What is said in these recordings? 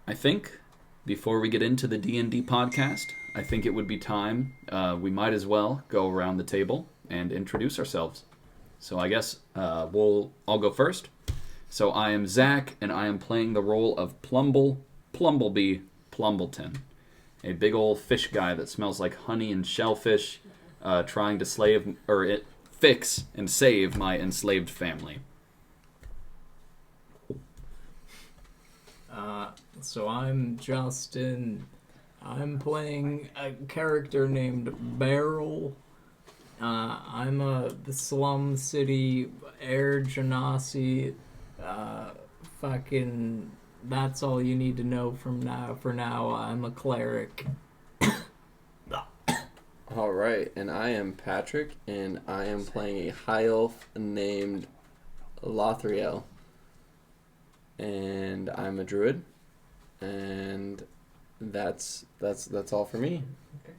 I think before we get into the D&D podcast, I think it would be time we might as well go around the table and introduce ourselves. So I guess I'll go first. So I am Zach, and I am playing the role of Plumblebee Plumbleton, a big old fish guy that smells like honey and shellfish, trying to fix and save my enslaved family. So I'm Justin. I'm playing a character named Beryl. I'm the slum city air genasi. That's all you need to know for now. I'm a cleric. All right, and I am Patrick, and I am playing a high elf named Lothriel, and I'm a druid, and that's all for me. Okay.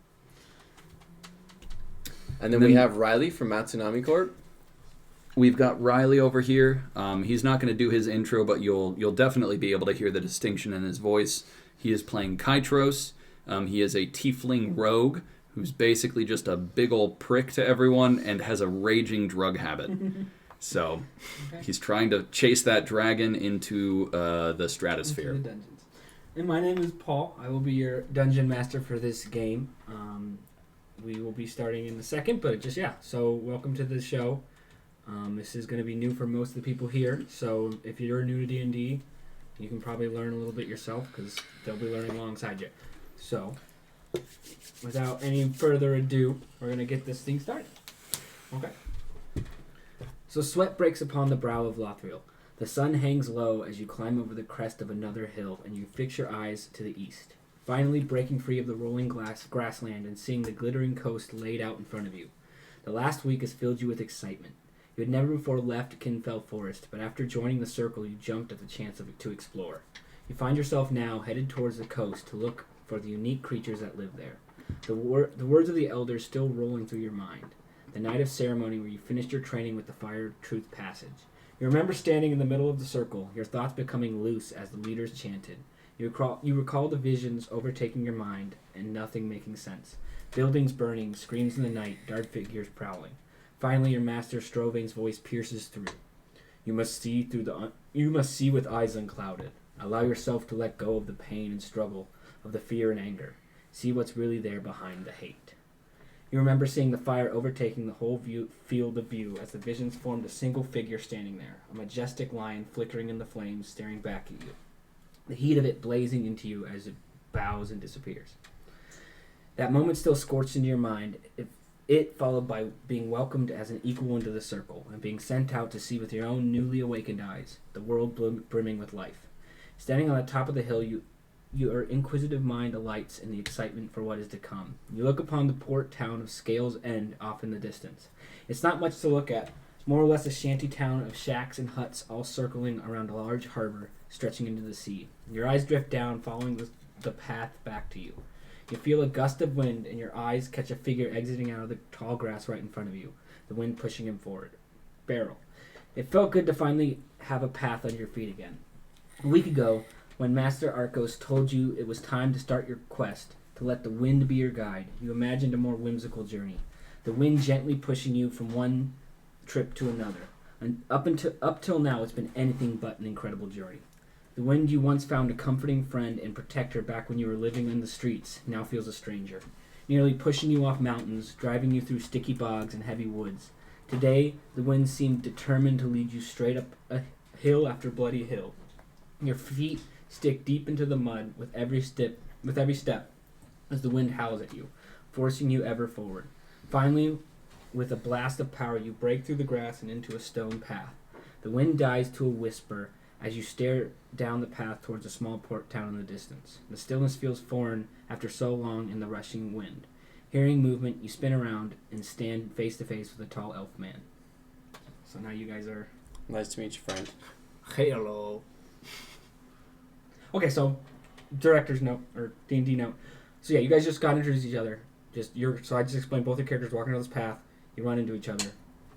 And then we have Riley from Matsunami Corp. We've got Riley over here. He's not going to do his intro, but you'll definitely be able to hear the distinction in his voice. He is playing Kaitros. He is a tiefling rogue who's basically just a big old prick to everyone and has a raging drug habit. So he's trying to chase that dragon into the stratosphere. Into the dungeons. And my name is Paul. I will be your dungeon master for this game. We will be starting in a second, but so welcome to the show. This is going to be new for most of the people here, so if you're new to D&D, you can probably learn a little bit yourself, because they'll be learning alongside you. So, without any further ado, we're going to get this thing started. Okay. So sweat breaks upon the brow of Lothriel. The sun hangs low as you climb over the crest of another hill, and you fix your eyes to the east. Finally breaking free of the rolling grassland and seeing the glittering coast laid out in front of you. The last week has filled you with excitement. You had never before left Kinfell Forest, but after joining the circle, you jumped at the chance to explore. You find yourself now headed towards the coast to look for the unique creatures that live there. The words of the elders still rolling through your mind. The night of ceremony where you finished your training with the Fire Truth Passage. You remember standing in the middle of the circle, your thoughts becoming loose as the leaders chanted. You recall the visions overtaking your mind and nothing making sense. Buildings burning, screams in the night, dark figures prowling. Finally, your master Strovain's voice pierces through. You must see with eyes unclouded. Allow yourself to let go of the pain and struggle, of the fear and anger. See what's really there behind the hate. You remember seeing the fire overtaking the whole field of view as the visions formed a single figure standing there, a majestic lion flickering in the flames, staring back at you. The heat of it blazing into you as it bows and disappears. That moment still scorched into your mind. It followed by being welcomed as an equal into the circle, and being sent out to see with your own newly awakened eyes, the world brimming with life. Standing on the top of the hill, your inquisitive mind alights in the excitement for what is to come. You look upon the port town of Scales End off in the distance. It's not much to look at, more or less a shanty town of shacks and huts all circling around a large harbor stretching into the sea. Your eyes drift down, following the path back to you. You feel a gust of wind, and your eyes catch a figure exiting out of the tall grass right in front of you, the wind pushing him forward. Beryl. It felt good to finally have a path under your feet again. A week ago, when Master Arcos told you it was time to start your quest, to let the wind be your guide, you imagined a more whimsical journey. The wind gently pushing you from one trip to another. And up till now, it's been anything but an incredible journey. The wind you once found a comforting friend and protector back when you were living in the streets now feels a stranger, nearly pushing you off mountains, driving you through sticky bogs and heavy woods. Today, the wind seemed determined to lead you straight up a hill after bloody hill. Your feet stick deep into the mud with every step as the wind howls at you, forcing you ever forward. Finally, with a blast of power, you break through the grass and into a stone path. The wind dies to a whisper as you stare down the path towards a small port town in the distance. The stillness feels foreign after so long in the rushing wind. Hearing movement, you spin around and stand face to face with a tall elf man. So now you guys are... Nice to meet you, friend. Hello. Okay, so director's note, or D&D note. So yeah, you guys just got introduced to each other. So I just explained both your characters walking down this path. You run into each other.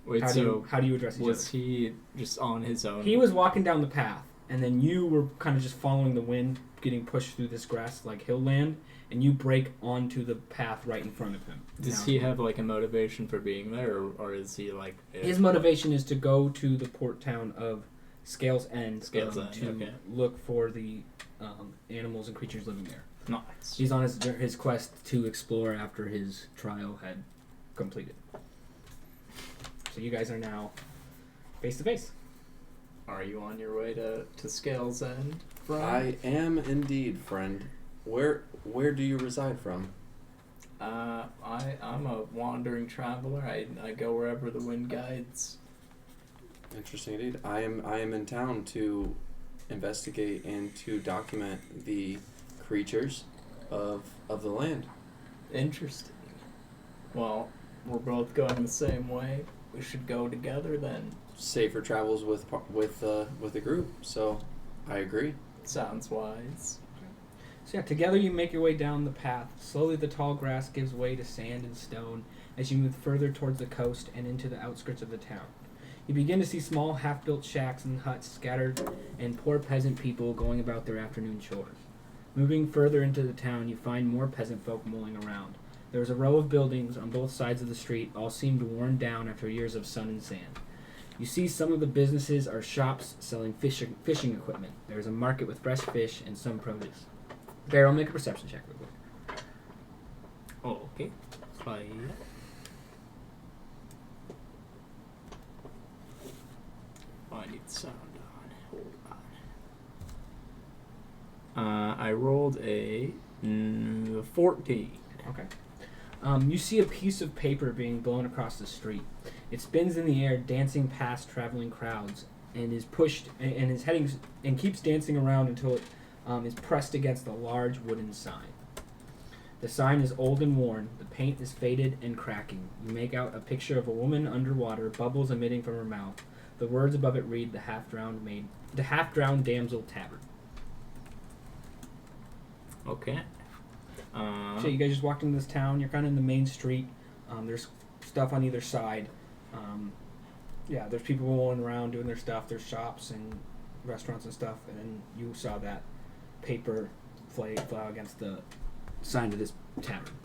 Wait, how do you address each other? Was he just on his own? He was walking down the path. and then you were kind of just following the wind, getting pushed through this grass like hill land, and you break onto the path right in front of him. Does he have like a motivation for being there, or is he like... His motivation is to go to the port town of Scales End, to look for the animals and creatures living there. Nice. He's on his quest to explore after his trial had completed. So you guys are now face to face. Are you on your way to Scales End, friend? I am indeed, friend. Where do you reside from? I'm a wandering traveler. I go wherever the wind guides. Interesting indeed. I am in town to investigate and to document the creatures of the land. Interesting. Well, we're both going the same way. We should go together then. Safer travels with a group. So, I agree. Sounds wise. So yeah, together you make your way down the path. Slowly the tall grass gives way to sand and stone as you move further towards the coast and into the outskirts of the town. You begin to see small half-built shacks and huts scattered and poor peasant people going about their afternoon chores. Moving further into the town, you find more peasant folk mulling around. There is a row of buildings on both sides of the street, all seemed worn down after years of sun and sand. You see some of the businesses are shops selling fishing equipment. There is a market with fresh fish and some produce. Barrel, make a perception check real quick. Oh, okay. I need the sound on. Hold on. I rolled a 14. Okay. You see a piece of paper being blown across the street. It spins in the air, dancing past traveling crowds, and is pushed and is heading and keeps dancing around until it is pressed against a large wooden sign. The sign is old and worn. The paint is faded and cracking. You make out a picture of a woman underwater, bubbles emitting from her mouth. The words above it read, "The half-drowned damsel tavern." Okay. So you guys just walked into this town. You're kind of in the main street. There's stuff on either side. There's people rolling around doing their stuff. There's shops and restaurants and stuff. And then you saw that paper fly against the sign of this tavern.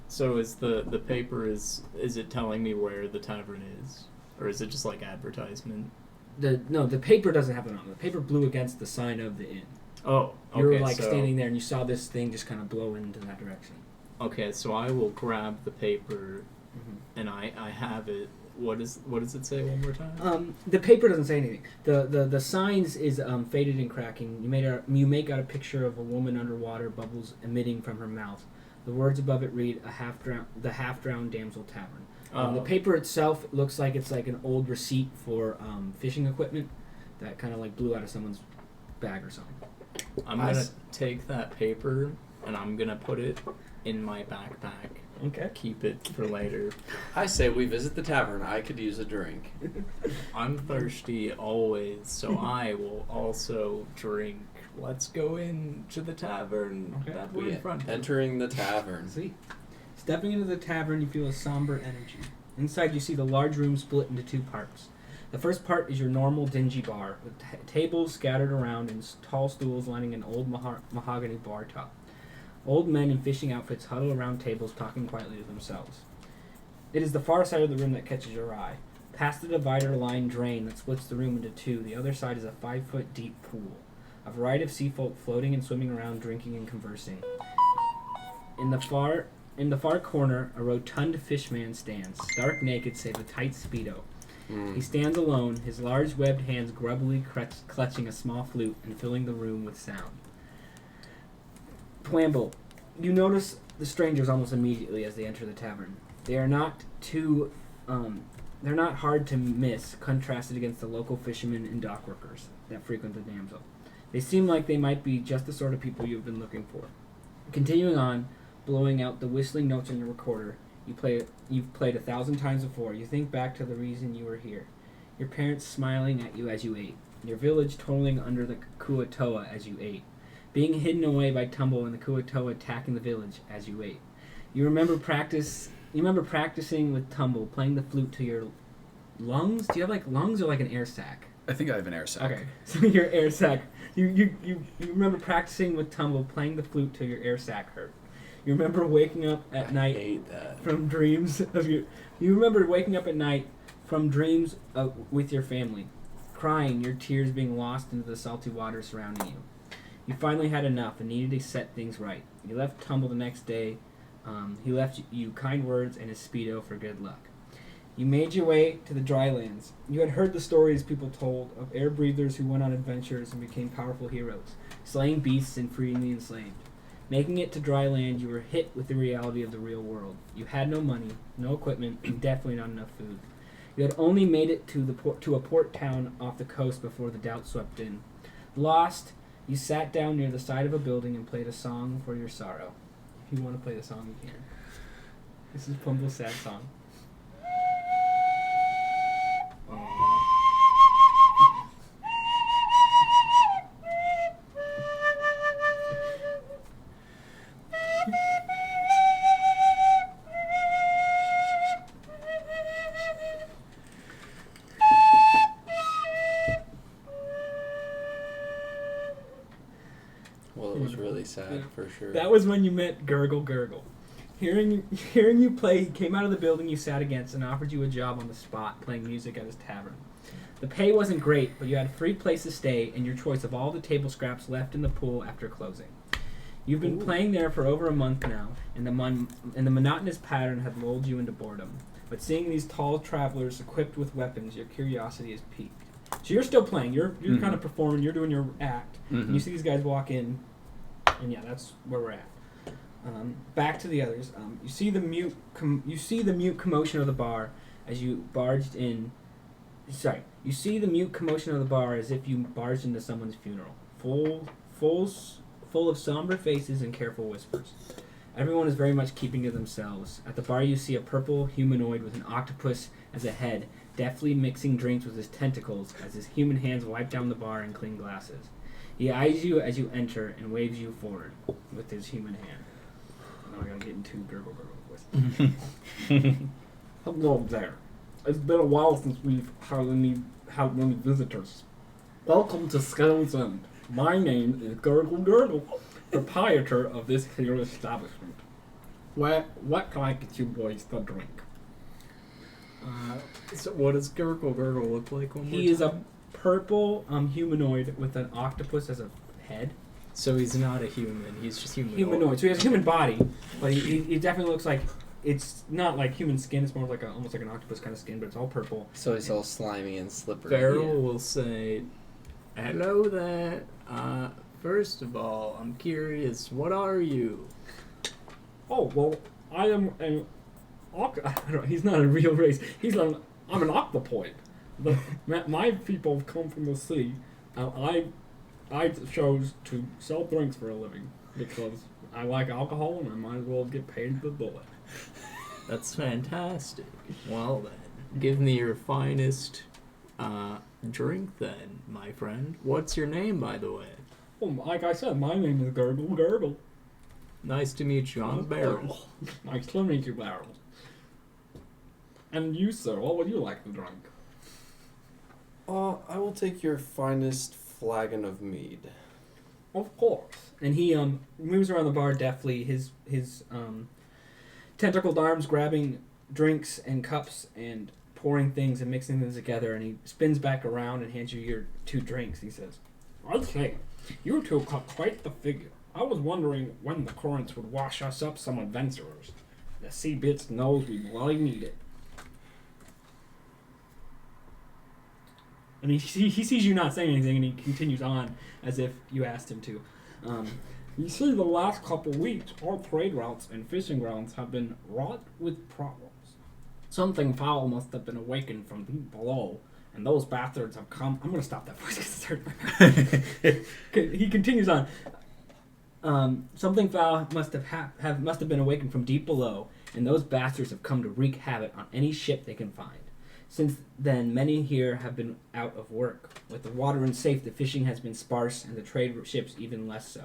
So is the paper is it telling me where the tavern is, or is it just like advertisement? The paper doesn't have it on. The paper blew against the sign of the inn. Oh, okay. You were standing there and you saw this thing just kind of blow into that direction. Okay, so I will grab the paper, and I have it. What does it say one more time? The paper doesn't say anything. The signs is faded and cracking. You make out a picture of a woman underwater, bubbles emitting from her mouth. The words above it read, "The half-drowned damsel tavern." The paper itself looks like it's like an old receipt for fishing equipment that kind of like blew out of someone's bag or something. I'm gonna take that paper and I'm gonna put it in my backpack. Okay. Keep it for later. I say we visit the tavern. I could use a drink. I'm thirsty always, so I will also drink. Let's go into the tavern. Okay. That we're in front of. Entering the tavern. See. Stepping into the tavern, you feel a somber energy. Inside, you see the large room split into two parts. The first part is your normal dingy bar, with tables scattered around and tall stools lining an old mahogany bar top. Old men in fishing outfits huddle around tables talking quietly to themselves. It is the far side of the room that catches your eye. Past the divider-lined drain that splits the room into two, the other side is a 5-foot deep pool. A variety of sea folk floating and swimming around, drinking and conversing. In the far corner, a rotund fishman stands, stark naked save a tight speedo. He stands alone, his large webbed hands grubbily clutching a small flute and filling the room with sound. Plumble, you notice the strangers almost immediately as they enter the tavern. They are not they're not hard to miss, contrasted against the local fishermen and dock workers that frequent the damsel. They seem like they might be just the sort of people you've been looking for. Continuing on, blowing out the whistling notes on your recorder, you've played 1,000 times before. You think back to the reason you were here. Your parents smiling at you as you ate. Your village toiling under the Kuatoa as you ate. Being hidden away by Tumble and the Kuatoa attacking the village as you ate. You remember practicing with Tumble, playing the flute to your lungs? Do you have like lungs or like an air sac? I think I have an air sac. Okay, so your air sac. You remember practicing with Tumble, playing the flute till your air sac hurt. You remember waking up at night hate that. from dreams of your. You remember waking up at night from dreams with your family, crying, your tears being lost into the salty water surrounding you. You finally had enough and needed to set things right. You left Tumble the next day. He left you kind words and his Speedo for good luck. You made your way to the drylands. You had heard the stories people told of air breathers who went on adventures and became powerful heroes, slaying beasts and freeing the enslaved. Making it to dry land, you were hit with the reality of the real world. You had no money, no equipment, and definitely not enough food. You had only made it to a port town off the coast before the doubt swept in. Lost, you sat down near the side of a building and played a song for your sorrow. If you want to play the song, you can. This is Plumble's sad song. Well, it was really sad for sure. That was when you met Gurgle Gurgle. Hearing you play, he came out of the building you sat against and offered you a job on the spot playing music at his tavern. The pay wasn't great, but you had a free place to stay and your choice of all the table scraps left in the pool after closing. You've been playing there for over a month now, and the monotonous pattern had lulled you into boredom. But seeing these tall travelers equipped with weapons, your curiosity is piqued. So you're still playing. You're kind of performing. You're doing your act. And you see these guys walk in, and yeah, that's where we're at. Back to the others. You see the mute commotion of the bar as you barged in. Sorry, you see the mute commotion of the bar as if you barged into someone's funeral, full of somber faces and careful whispers. Everyone is very much keeping to themselves. At the bar, you see a purple humanoid with an octopus as a head, deftly mixing drinks with his tentacles as his human hands wipe down the bar and clean glasses. He eyes you as you enter and waves you forward with his human hand. Now I gotta get into Gurgle Gurgle voice. Hello there. It's been a while since we've had many visitors. Welcome to Skells End. My name is Gurgle Gurgle, proprietor of this here establishment. What can I get you boys to drink? So what does Gurgle Gurgle look like one more He is time? a purple humanoid with an octopus as a head. So he's not a human, he's just humanoid. Humanoid. So he has a human body, but he definitely looks like, it's not like human skin, it's more like almost like an octopus kind of skin, but it's all purple. So he's all slimy and slippery. Farrell will say, hello there. First of all, I'm curious, what are you? Oh, well, I am an he's not a real race. I'm an octopoid. My people have come from the sea, and I chose to sell drinks for a living because I like alcohol and I might as well get paid the bullet. That's fantastic. Well then, give me your finest drink then, my friend. What's your name, by the way? Well, like I said, my name is Gurgle Gurgle. Nice to meet you. I'm Barrel. Nice to meet you, Barrel. And you, sir, what would you like to drink? I will take your finest flagon of mead. Of course. And he moves around the bar deftly, his tentacled arms grabbing drinks and cups and pouring things and mixing them together, and he spins back around and hands you your 2 drinks. He says, I'd say, you two cut quite the figure. I was wondering when the currents would wash us up some adventurers. The sea bits knows we really need it. And he sees you not saying anything, and he continues on as if you asked him to. You see, the last couple weeks, our trade routes and fishing grounds have been wrought with problems. Something foul must have been awakened from deep below, and those bastards have come. I'm going to stop that voice because it's He continues on. Something foul must have been awakened from deep below, and those bastards have come to wreak havoc on any ship they can find. Since then, many here have been out of work. With the water unsafe, the fishing has been sparse, and the trade ships even less so.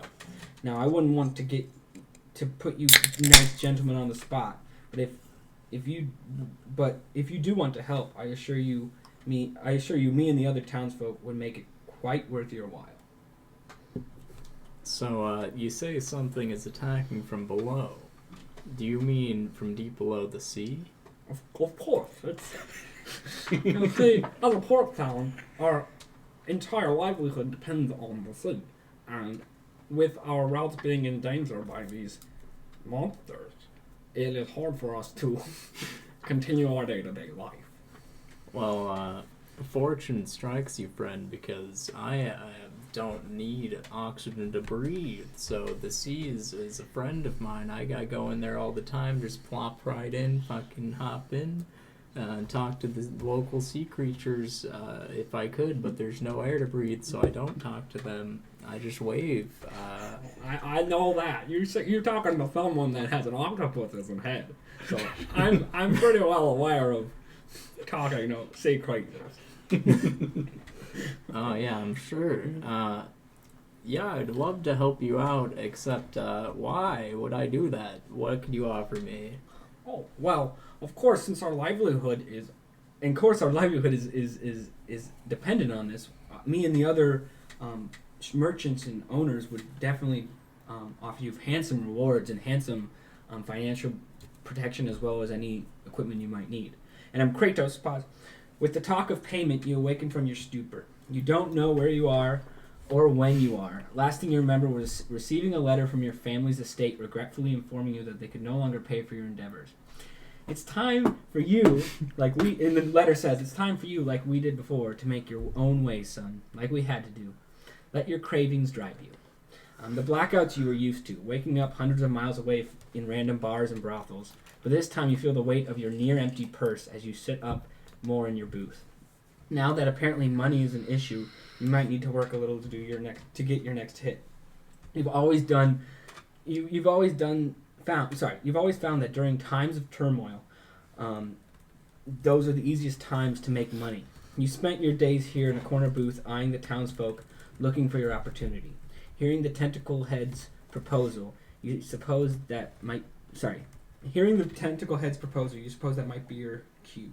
Now, I wouldn't want to put you nice gentlemen on the spot, but if you do want to help, I assure you I assure you, me and the other townsfolk would make it quite worth your while. So, you say something is attacking from below. Do you mean from deep below the sea? Of course. It's, you see, as a port town, our entire livelihood depends on the sea. And with our routes being in danger by these monsters, it is hard for us to continue our day-to-day life. Well, fortune strikes you, friend, because I don't need oxygen to breathe. So the sea is a friend of mine. I go in there all the time, just plop right in, fucking hop in, and talk to the local sea creatures if I could, but there's no air to breathe, so I don't talk to them. I just wave. I know that. You're talking to someone that has an octopus as a head. So I'm pretty well aware of talking to sea creatures. Oh, yeah, I'm sure. Yeah, I'd love to help you out, except why would I do that? What could you offer me? Oh, well, of course, since our livelihood is dependent on this, me and the other merchants and owners would definitely offer you handsome rewards and handsome financial protection as well as any equipment you might need. And I'm Kaitros. Pause. With the talk of payment, you awaken from your stupor. You don't know where you are or when you are. Last thing you remember was receiving a letter from your family's estate regretfully informing you that they could no longer pay for your endeavors. It's time for you, in the letter says, it's time for you, like we did before, to make your own way, son, like we had to do. Let your cravings drive you. The blackouts you were used to, waking up hundreds of miles away in random bars and brothels, but this time you feel the weight of your near-empty purse as you sit up more in your booth. Now that apparently money is an issue, you might need to work a little to get your next hit. You've always found that during times of turmoil, those are the easiest times to make money. You spent your days here in a corner booth eyeing the townsfolk, looking for your opportunity. Hearing the tentacle head's proposal, you suppose that might be your cue.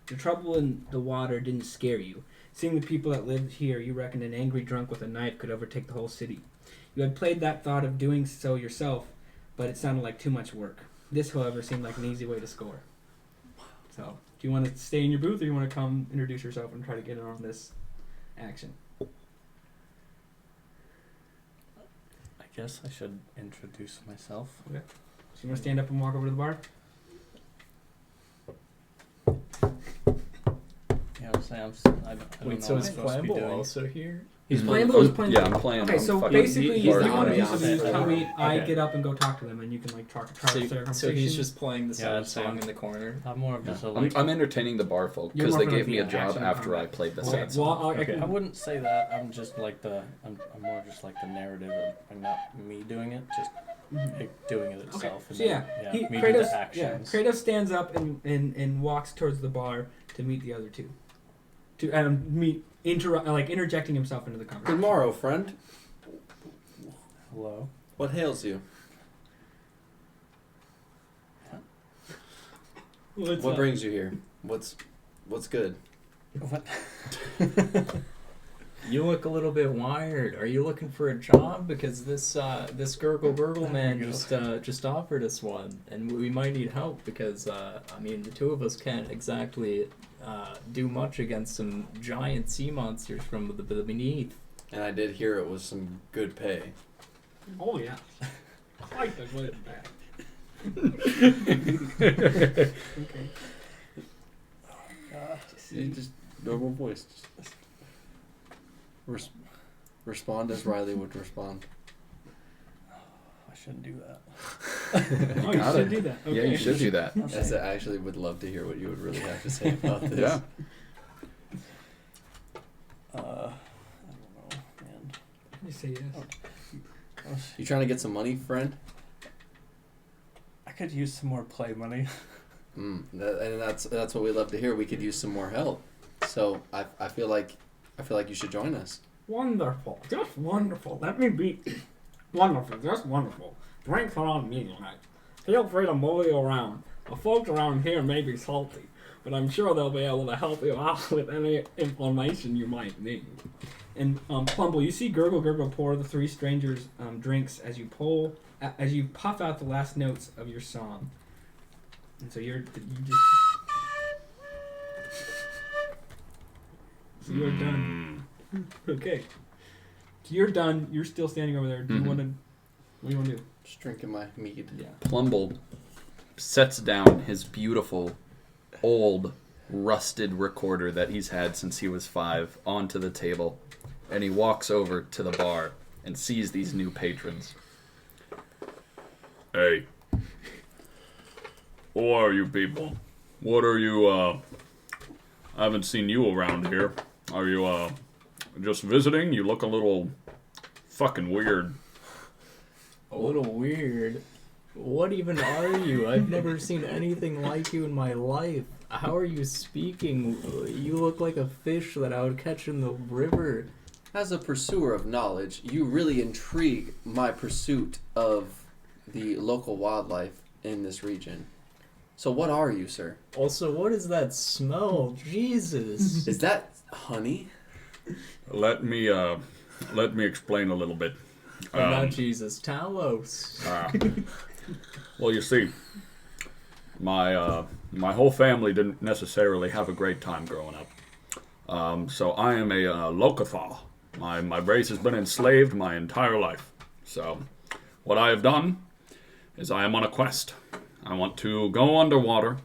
The trouble in the water didn't scare you. Seeing the people that lived here, you reckoned an angry drunk with a knife could overtake the whole city. You had played that thought of doing so yourself, but it sounded like too much work. This, however, seemed like an easy way to score. So, do you want to stay in your booth, or do you want to come introduce yourself and try to get in on this action? I guess I should introduce myself. Okay. So you want to stand up and walk over to the bar? Yeah, I was saying, I don't Wait, know so what is I'm supposed to be Plumble doing. also here? He's playing. I'm playing. Okay, I'm so fucking basically, he's the the one one of who's these on tell me, I okay. get up and go talk to them, and you can try to start a conversation. So he's just playing the Yeah, sad song in the corner. I'm more of just a I'm entertaining the bar folk You're because more they for, gave like, me a the job action after I combat. played the Okay, sad song. well, Okay. I wouldn't say that. I'm just like I'm more just like the narrative and not me doing it, just it doing it itself. So and then, me do the actions. Kratos stands up and walks towards the bar to meet the other two. To interjecting himself into the Good conversation. morrow, friend. Hello. What hails you? What brings you here? What's good? What? You look a little bit wired. Are you looking for a job? Because this gurgle man just offered us one, and we might need help because the two of us can't exactly do much against some giant sea monsters from the beneath. And I did hear it was some good pay. Oh yeah. Quite the good okay. Just normal voice. Respond as Riley would respond. I shouldn't do that. Oh, you should do that. Okay. Yeah, you should do that. As I actually would love to hear what you would really have to say about this. Yeah. I don't know, man. You say yes. You trying to get some money, friend? I could use some more play money. And that's what we love to hear. We could use some more help. So I feel like you should join us. Wonderful. Just wonderful. Let me be wonderful. Just wonderful. Drinks are on me tonight. Feel free to bully around. The folks around here may be salty, but I'm sure they'll be able to help you out with any information you might need. And Plumble, you see Gurgle Gurgle pour the three strangers drinks as you puff out the last notes of your song. And so you're done. Okay. So you're done. You're still standing over there. Do you want to? What do you want to do? Just drinking my mead. Yeah. Plumble sets down his beautiful, old, rusted recorder that he's had since he was 5 onto the table, and he walks over to the bar and sees these new patrons. Hey. Who are you people? What are you, I haven't seen you around here. Are you, just visiting? You look a little fucking weird. A little weird. What even are you? I've never seen anything like you in my life. How are you speaking? You look like a fish that I would catch in the river. As a pursuer of knowledge, you really intrigue my pursuit of the local wildlife in this region. So what are you, sir? Also, what is that smell? Jesus. Is that honey? Let me explain a little bit. Not Jesus. Talos. Well, you see, my whole family didn't necessarily have a great time growing up. So I am a Lothriel. My race has been enslaved my entire life. So what I have done is I am on a quest. I want to go underwater,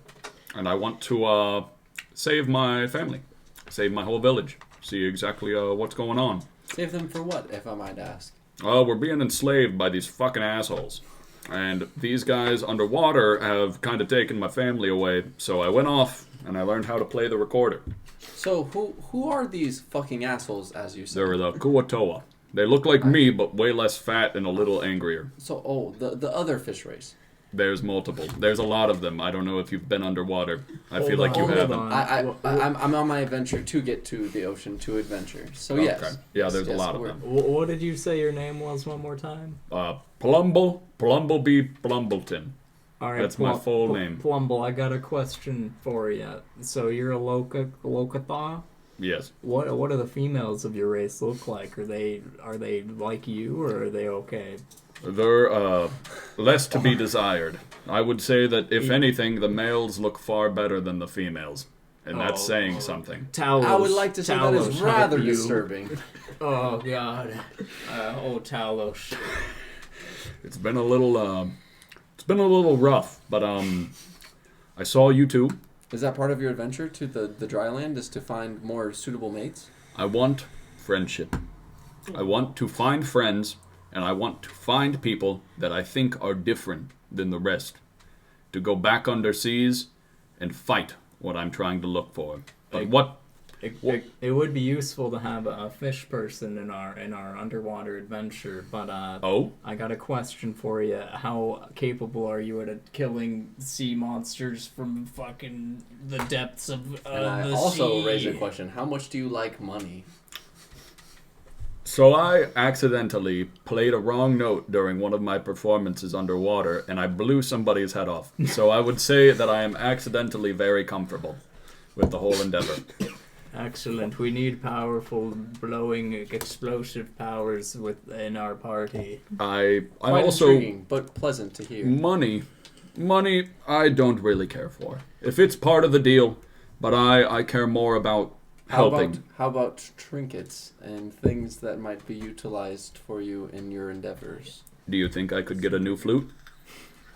and I want to save my family, save my whole village, see exactly what's going on. Save them for what, if I might ask? We're being enslaved by these fucking assholes. And these guys underwater have kind of taken my family away, so I went off and I learned how to play the recorder. So who are these fucking assholes, as you said? They're the Kuatoa. They look like me, but way less fat and a little angrier. So, the other fish race. There's multiple. There's a lot of them. I don't know if you've been underwater. I feel like you Hold haven't. on. I'm on my adventure to get to the ocean to adventure. So yes. Okay. Yeah, there's a Yes, lot of we're- them. What did you say your name was one more time? Plumble B. Plumbleton. All right, That's my full name. Plumble, I got a question for you. So you're a Lothriel? Yes. What do the females of your race look like? Are they like you, or are they okay? They're less to be desired. I would say that, if anything, the males look far better than the females. And that's saying something. Talos, I would like to say that is Talos, rather help you. disturbing. Oh God. Talos. It's been a little rough, but I saw you two. Is that part of your adventure to the dry land, is to find more suitable mates? I want friendship. I want to find friends, and I want to find people that I think are different than the rest. To go back underseas and fight what I'm trying to look for. But It would be useful to have a fish person in our underwater adventure, but I got a question for you. How capable are you at killing sea monsters from fucking the depths of And I the also sea? raise a question. How much do you like money? So I accidentally played a wrong note during one of my performances underwater, and I blew somebody's head off. So I would say that I am accidentally very comfortable with the whole endeavor. Excellent. We need powerful, blowing, explosive powers in our party. I'm Quite also intriguing, but pleasant to hear. money I don't really care for. If it's part of the deal, but I care more about helping. How about trinkets and things that might be utilized for you in your endeavors? Do you think I could get a new flute?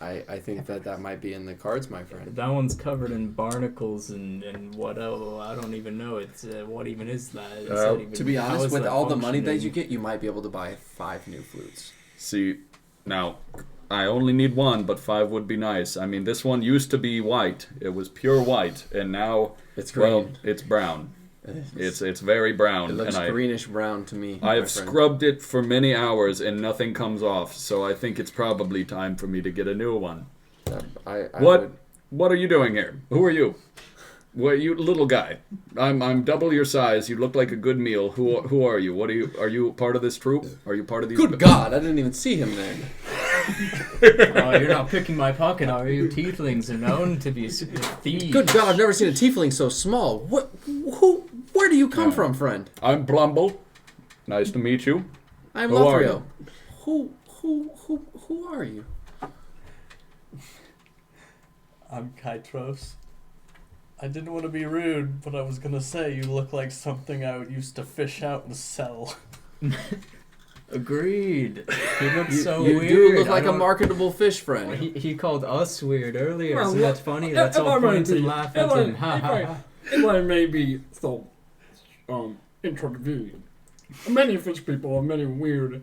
I think that might be in the cards, my friend. That one's covered in barnacles and what else? I don't even know. It's what even is that? Is that even, To be how honest, is with that all the money that you functioning? get, you might be able to buy 5 new flutes. See, now, I only need one, but 5 would be nice. I mean, this one used to be white. It was pure white, and now It's green. well, it's brown. It's very brown. It looks and greenish brown to me. I my have friend. scrubbed it for many hours, and nothing comes off. So I think it's probably time for me to get a new one. I What are you doing here? Who are you? Well, you little guy. I'm double your size. You look like a good meal. Who are you? Are you part of this troop? Are you part of these? Good God, I didn't even see him there. Oh, you're not picking my pocket, are you? Tieflings are known to be thieves. Good God, I've never seen a tiefling so small. Where do you come from, friend? I'm Plumble. Nice to meet you. I'm Who are Lothriel. Who are you? I'm Kaitros. I didn't want to be rude, but I was gonna say you look like something I would used to fish out and sell. Agreed. He looks so You weird. do look like I a don't- marketable fish friend. He called us weird earlier. Well, Isn't that funny? That's if I all may points and be- laugh if at I- him. Ha if ha I- ha. If I may be so intervene, many fish people have many weird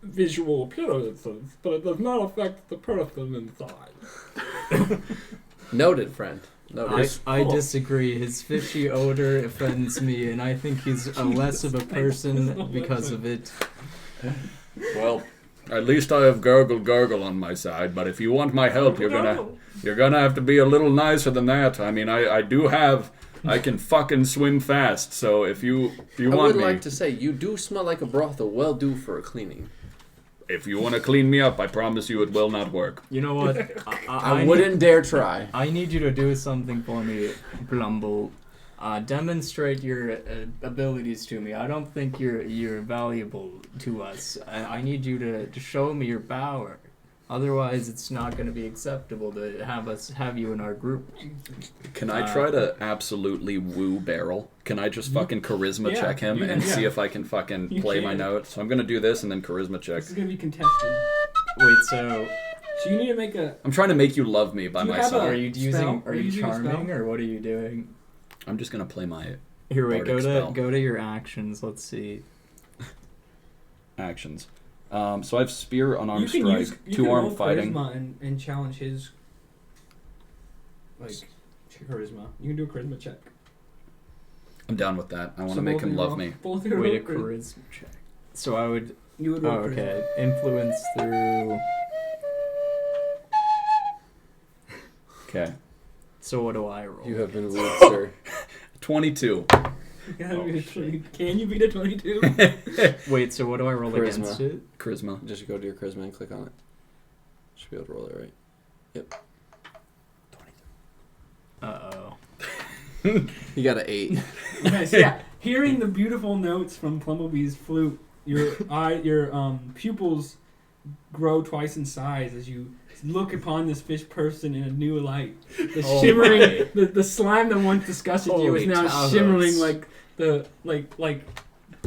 visual appearances, but it does not affect the person inside. Noted, friend. Noted. I disagree. His fishy odor offends me, and I think he's a less of a person because of it. Well, at least I have Gurgle on my side, but if you want my help, you're gonna have to be a little nicer than that. I mean, I can fucking swim fast, so if you I want would me, like to say, you do smell like a brothel, well due for a cleaning. if you want to clean me up, I promise you it will not work. You know what? I wouldn't dare try. I need you to do something for me, Plumble. Demonstrate your abilities to me. I don't think you're valuable to us. I need you to show me your power. Otherwise, it's not going to be acceptable to have you in our group. Can I try to absolutely woo Beryl? Can I just fucking charisma Yeah, check him you- and yeah. see if I can fucking You play my can. notes? So I'm gonna do this and then charisma check. This is gonna be contested. Wait, so So you need to make a. I'm trying to make you love me by Do you my have a- side. are you spell? using? Are Are you you using a spell? charming, or what are you doing? I'm just gonna play my Here, wait. Bardic spell. Go to your actions. Let's see. actions. So I have spear, unarmed You can strike, use you two can armed roll fighting. charisma and challenge his charisma. You can do a charisma check. I'm down with that. I want to So make both of him you love roll- me. both of you Wait, a roll charisma check. So I would. You would Oh, roll charisma. okay. Influence through. Okay. So what do I roll? You have been wooed, sir. 22. Can you beat a 22? Wait. So what do I roll Charisma. against it? Charisma. Just go to your charisma and click on it. Should be able to roll it right. Yep. Uh-oh. You got an 8. Nice. Yeah. Hearing the beautiful notes from Plumblebee's flute, your pupils grow twice in size as you look upon this fish person in a new light. The Oh shimmering, the slime that once disgusted you is Holy now Talos. shimmering like the like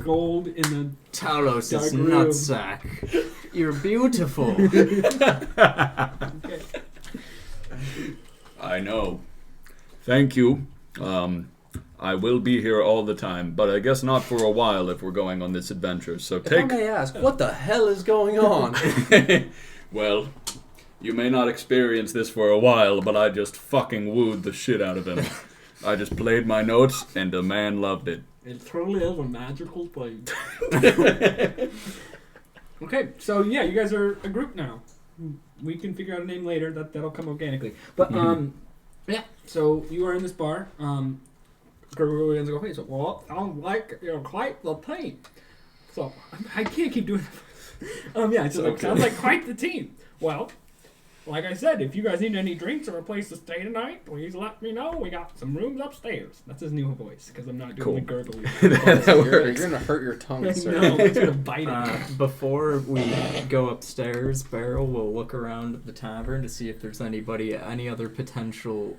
gold in the. Talos' Dark room. nutsack. You're beautiful. Okay. I know. Thank you. I will be here all the time, but I guess not for a while if we're going on this adventure. So If I take. may ask, what the hell is going on? Well, you may not experience this for a while, but I just fucking wooed the shit out of him. I just played my notes, and the man loved it. It totally is a magical thing. Okay, so yeah, you guys are a group now. We can figure out a name later. That'll come organically. But yeah. So you are in this bar. Gregorians go, hey, so well, sounds like you're quite the team. So I can't keep doing that. Yeah, it's Okay. sounds like quite the team. Well, like I said, if you guys need any drinks or a place to stay tonight, please let me know. We got some rooms upstairs. That's his new voice because I'm not doing Cool. the gurgly. You're gonna hurt your tongue, sir. No, it's gonna bite it. Before we go upstairs, Beryl will look around the tavern to see if there's any other potential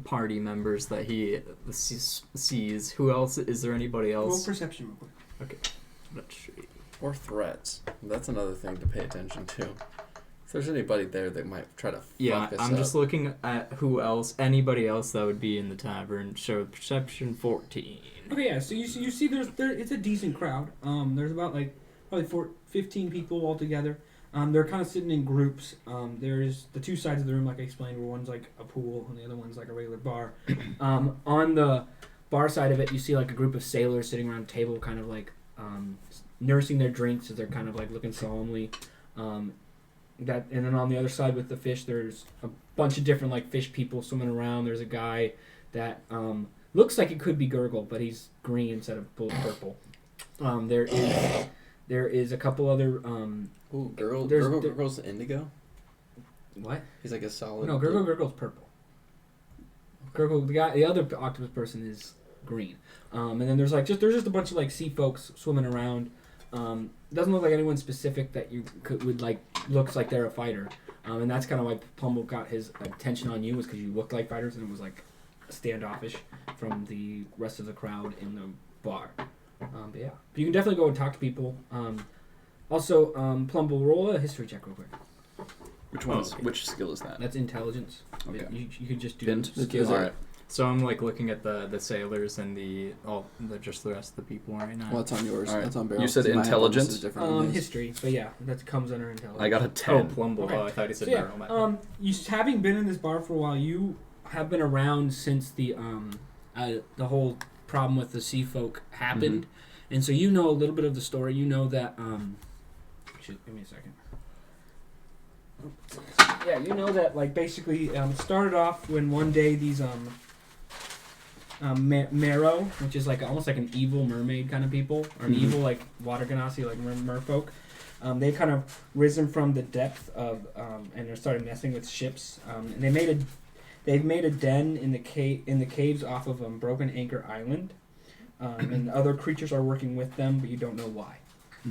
party members that he sees. Who else? Is there anybody Roll else? perception real quick. Let's see. Or threats. That's another thing to pay attention to. If there's anybody there that might try to Yeah, fuck us I'm up. just looking at anybody else that would be in the tavern. Show perception 14. Okay, yeah. So you see, it's a decent crowd. There's about probably 15 people altogether. They're kind of sitting in groups. There's the two sides of the room, like I explained, where one's like a pool and the other one's like a regular bar. On the bar side of it, you see like a group of sailors sitting around a table, kind of like nursing their drinks as they're kind of like looking solemnly. And then on the other side with the fish, there's a bunch of different like fish people swimming around. There's a guy that looks like it could be Gurgle, but he's green instead of purple. There is There is a couple other. Ooh, Gurgle's indigo. What? He's like a solid. No, Gurgle's purple. Gurgle, the other octopus person is green. And then there's just a bunch of like sea folks swimming around. It doesn't look like anyone specific that you would like. Looks like they're a fighter. And that's kind of why Plumble got his attention on you, was because you looked like fighters, and it was like standoffish from the rest of the crowd in the bar. But yeah, but you can definitely go and talk to people. Also, Plumble, roll a history check real quick. Which skill is that? That's intelligence. Okay. You could just do Int? skill. All right. So I'm like looking at the sailors and just the rest of the people right now. Well, it's on yours. All right. That's on Beryl. You said My intelligence? is different than his. History, but yeah, that comes under intelligence. I got a 10. Oh, Plumble. Okay. Oh, I thought he said So yeah, Beryl. you having been in this bar for a while, you have been around since the whole problem with the sea folk happened, and so you know a little bit of the story. You know that give me a second. Yeah, you know that like basically it started off when one day these Mero, which is like almost like an evil mermaid kind of people, or an evil like water genasi, like merfolk. They kind of risen from the depth of, and they started messing with ships. And they've made a den in the caves off of Broken Anchor Island, and other creatures are working with them, but you don't know why. So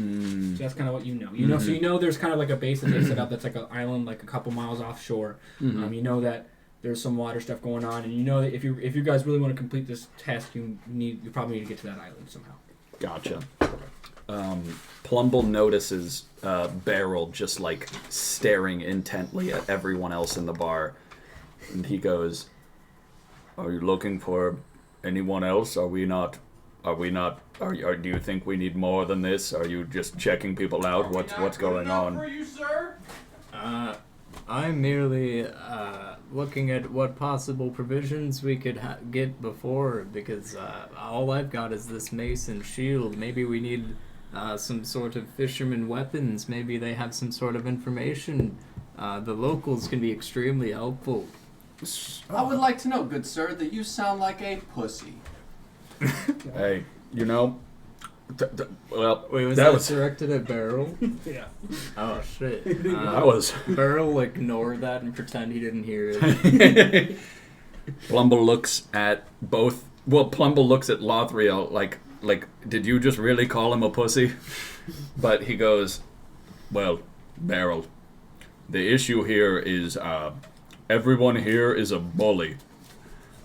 that's kind of what you know. You know, so you know there's kind of like a base that they set up that's like an island, like a couple miles offshore. You know that there's some water stuff going on, and you know that if you guys really want to complete this test, you probably need to get to that island somehow. Gotcha. Plumble notices Beryl just like staring intently at everyone else in the bar, and he goes, "Are you looking for anyone else? Are we not? Do you think we need more than this? Are you just checking people out? What's going on?" For you, sir? I'm merely looking at what possible provisions we could get before, because all I've got is this mace and shield. Maybe we need some sort of fisherman weapons. Maybe they have some sort of information. The locals can be extremely helpful. I would like to know, good sir, that you sound like a pussy. Hey, you know, well, Wait, was that that was directed at Beryl? Yeah. Oh shit. that was. Beryl ignored that and pretend he didn't hear it. Plumble looks at both. Well, Plumble looks at Lothriel like, did you just really call him a pussy? But he goes, well, Beryl, the issue here is everyone here is a bully.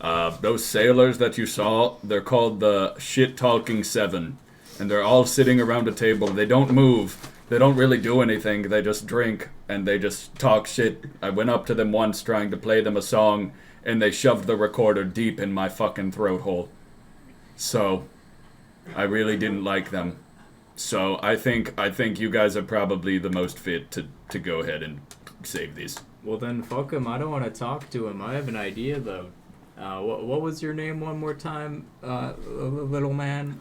Those sailors that you saw, they're called the Shit-Talking Seven. And they're all sitting around a table. They don't move. They don't really do anything. They just drink and they just talk shit. I went up to them once trying to play them a song, and they shoved the recorder deep in my fucking throat hole. So, I really didn't like them. So, I think you guys are probably the most fit to go ahead and save these. Well then, fuck him. I don't want to talk to him. I have an idea though. What was your name one more time, little man?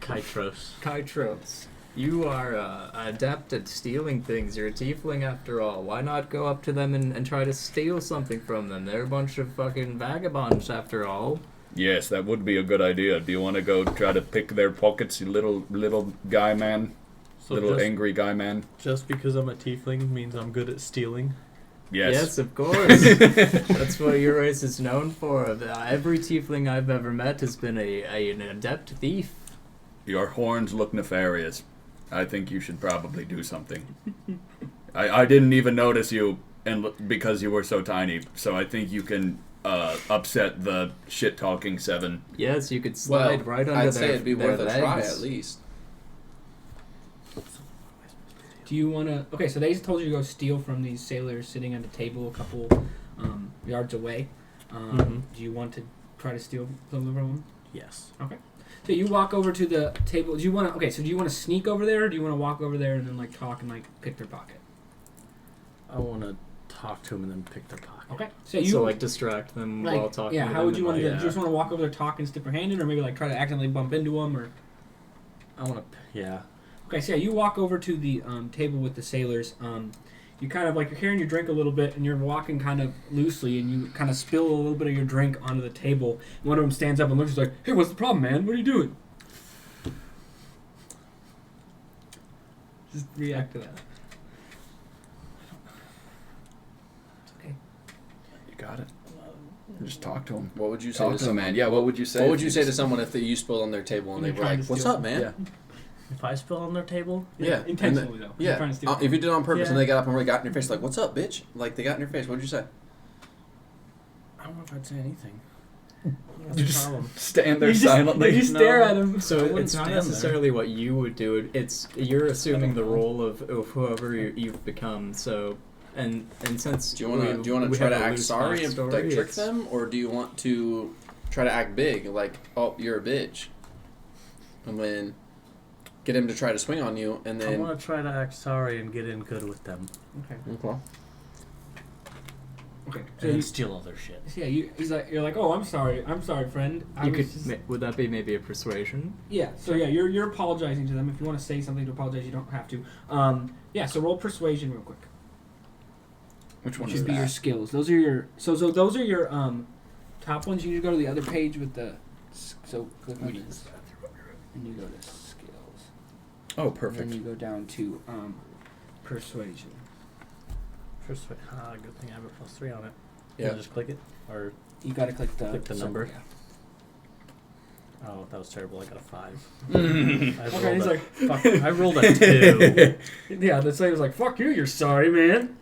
Kaitros. You are adept at stealing things. You're a tiefling after all. Why not go up to them and try to steal something from them? They're a bunch of fucking vagabonds after all. Yes, that would be a good idea. Do you want to go try to pick their pockets, you little guy man? So Little angry guy man? just because I'm a tiefling means I'm good at stealing? Yes. Of course. That's what your race is known for. Every tiefling I've ever met has been an adept thief. Your horns look nefarious. I think you should probably do something. I didn't even notice you because you were so tiny, so I think you can upset the shit-talking seven. Yes, you could slide right under I'd say their it'd be their worth a try legs. at least. Do you want to... Okay, so they told you to go steal from these sailors sitting at a table a couple yards away. Do you want to try to steal from them? Yes. Okay. So you walk over to the table. Do you want to... Okay, so do you want to sneak over there, or do you want to walk over there and then, like, talk and, like, pick their pocket? I want to talk to him and then pick their pocket. Okay. So like distract them while talking. Yeah, to how them would you and, want to do like, it? Do you just want to walk over there, talk, and stick your hand in, or maybe, like, try to accidentally bump into them, or... I want to... Yeah. Okay, so yeah, you walk over to the table with the sailors. You kind of, like, you're carrying your drink a little bit, and you're walking kind of loosely, and you kind of spill a little bit of your drink onto the table. And one of them stands up and looks like, "Hey, what's the problem, man? What are you doing?" Just react to that. It's okay. You got it. Just talk to him. What would you say Talk to to him, someone? man. Yeah, what would you say? What if would you say to just- someone if you spilled on their table and You're they were trying like, to "What's steal up, man?" Yeah. If I spill on their table, Yeah. Intentionally, though. You're Yeah. trying to steal If you did it on purpose and Yeah. they got up and really got in your face, like, "What's up, bitch?" Like they got in your face. What would you say? I don't know if I'd say anything. You That's the just problem. stand there You just- silently. You stare No. at him. So wouldn't it's not stand there. necessarily what you would do. It's you're assuming the know. role of whoever you've become. So and since Do you want to we try have to a act loose sorry and backstory, like trick it's- them, or do you want to try to act big, like, "Oh, you're a bitch," and then get him to try to swing on you, and I then want to try to act sorry and get in good with them. Okay. okay. Okay. So And then you, steal all their shit. yeah, you're like, oh, I'm sorry, friend. I You was could just- would that be maybe a persuasion? Yeah. So yeah, you're apologizing to them. If you want to say something to apologize, you don't have to. Yeah. So roll persuasion real quick. Which one Which is would be your that? skills. Those are your those are your top ones. You need to go to the other page with the so click on this, and you go to skills. Oh, And perfect. then you go down to persuasion. First, good thing I have a +3 on it. Yeah. Just click it. Or You gotta click the Click the symbol, number. yeah. oh, that was terrible. I got a 5. Mm. I Okay, he's rolled like, fuck. I rolled a 2. yeah, the slave was like, fuck you, you're sorry, man.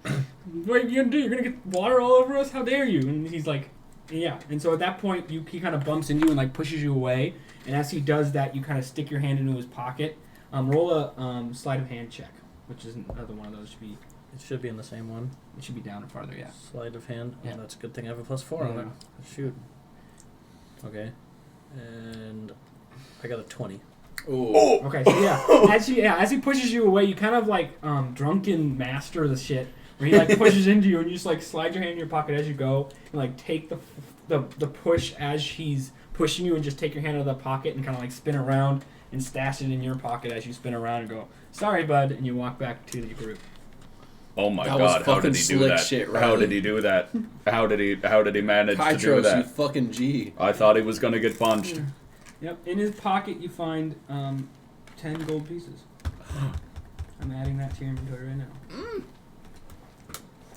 What are you gonna do? You're gonna get water all over us? How dare you? And he's like, yeah. And so at that point, he kind of bumps into you and like pushes you away. And as he does that, you kind of stick your hand into his pocket. Roll a sleight of hand check, which is another one of those. It should be in the same one. It should be down and farther, yeah. Sleight of hand. Yeah. Oh, that's a good thing I have a +4 on Yeah. it. Shoot. Okay. And I got a 20. Ooh. Okay, so yeah, as he pushes you away, you kind of like drunken master the shit, where he like pushes into you and you just like slide your hand in your pocket as you go and like take the push as he's pushing you and just take your hand out of the pocket and kind of like spin around and stash it in your pocket as you spin around and go, sorry bud, and you walk back to the group. Oh my That was god, how did fucking he do slick that? shit, How Riley. did he do that? How did he manage to do Kaitros, you that? fucking G. I thought he was gonna get punched. Yep, in his pocket you find 10 gold pieces. I'm adding that to your inventory right now.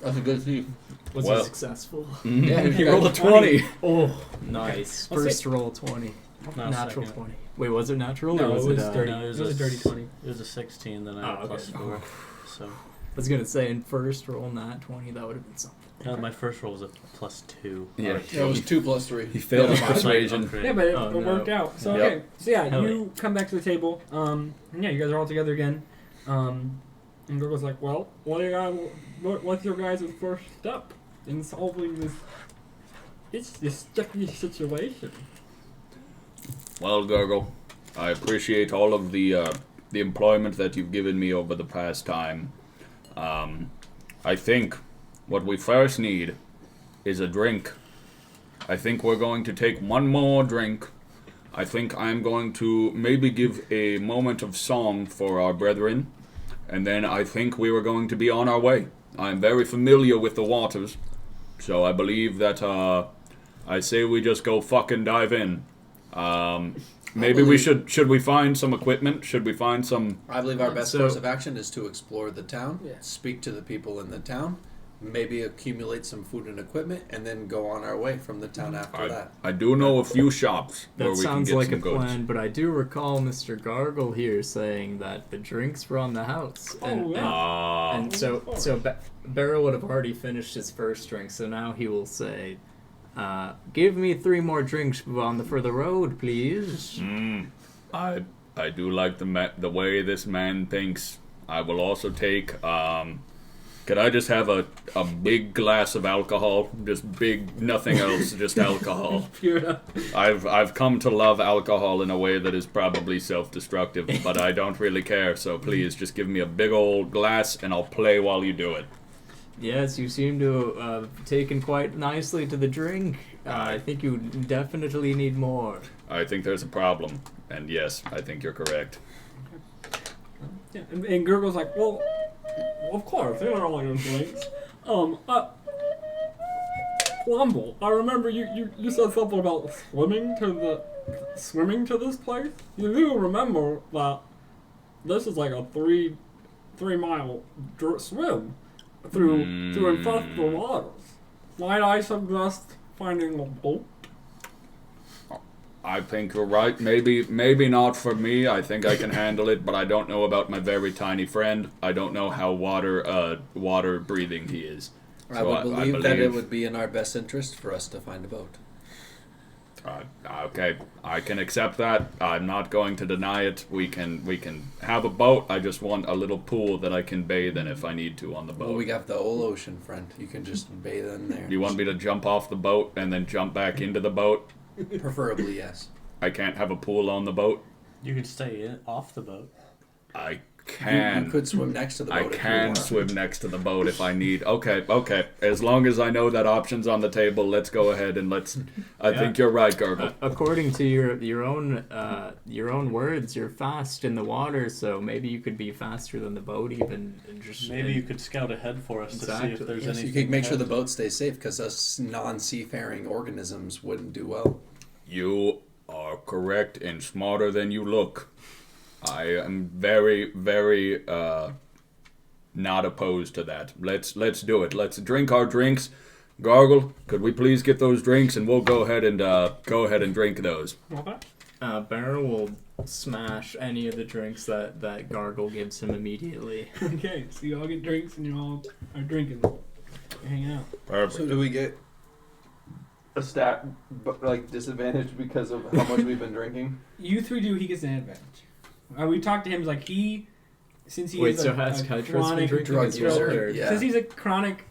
That's a good thief. Was Well. he successful? Yeah, he you got rolled a 20. Oh, nice. I'll say- First roll 20. No, Natural second. 20. Wait, was it natural No, or was it was it dirty. no, It was a dirty 20. It was a 16, then I had Oh, a okay. +4. So, I was gonna say in first roll nat 20 that would have been something. my first roll was a +2. Yeah. Yeah, it was 2 + 3. He failed his Yeah. persuasion. Upgrade. Yeah, but it, Oh, it no. worked out. So Yep. okay, so yeah, Hell you come back to the table. And yeah, you guys are all together again. And Gurgle's like, well, what's your guys' first step in solving this sticky situation? Well, Gurgle, I appreciate all of the employment that you've given me over the past time. I think what we first need is a drink. I think we're going to take one more drink. I think I'm going to maybe give a moment of song for our brethren, and then I think we were going to be on our way. I'm very familiar with the waters, so I believe that I say we just go fucking dive in. Maybe we should we find some equipment? Should we find some? I believe our best So- course of action is to explore the town, Yeah. speak to the people in the town, maybe accumulate some food and equipment, and then go on our way from the town after that. I do know a few shops where That we can sounds get like some a goods. plan, but I do recall Mr. Gargle here saying that the drinks were on the house. Oh, yeah. And so Barrow would have already finished his first drink, so now he will say, give me 3 more drinks for the road, please. I do like the way this man thinks. I will also take. Could I just have a big glass of alcohol? Just big, nothing else, just alcohol. Pure. I've come to love alcohol in a way that is probably self-destructive, but I don't really care. So please, just give me a big old glass, and I'll play while you do it. Yes, you seem to have taken quite nicely to the drink. I think you definitely need more. I think there's a problem, and yes, I think you're correct. Yeah, and Gurgle's like, well, of course, they're only in drinks. Plumble, I remember you said something about swimming to this place. You do remember that this is like a 3-mile swim through infested waters. Might I suggest finding a boat? I think you're right. Maybe not for me. I think I can handle it, but I don't know about my very tiny friend. I don't know how water breathing he is. I would believe that it would be in our best interest for us to find a boat. Okay, I can accept that. I'm not going to deny it. We can have a boat. I just want a little pool that I can bathe in if I need to on the boat. Well, we got the whole ocean, friend. You can just bathe in there. Do you want me to jump off the boat and then jump back into the boat? Preferably, yes. I can't have a pool on the boat. You can stay off the boat. I can. You could swim next to the boat. I can swim next to the boat if I need. Okay. As long as I know that option's on the table, let's go ahead and let's. I think you're right, Gurgle. According to your own words, you're fast in the water, so maybe you could be faster than the boat even. Maybe you could scout ahead for us to see if there's Yes, anything. you could make sure the boat stays safe, because us non-seafaring organisms wouldn't do well. You are correct and smarter than you look. I am very, very not opposed to that. Let's do it. Let's drink our drinks. Gargle, could we please get those drinks, and we'll go ahead and drink those. Okay. Barrow will smash any of the drinks that Gargle gives him immediately. Okay, so you all get drinks and you all are drinking. You hang out. Perfect. So do we get a stat disadvantage because of how much we've been drinking? You 3 do, he gets an advantage. We talked to him like since he Wait, is so a has Kaitros been chronic drinking drug as well, user, or- yeah. Since he's a chronic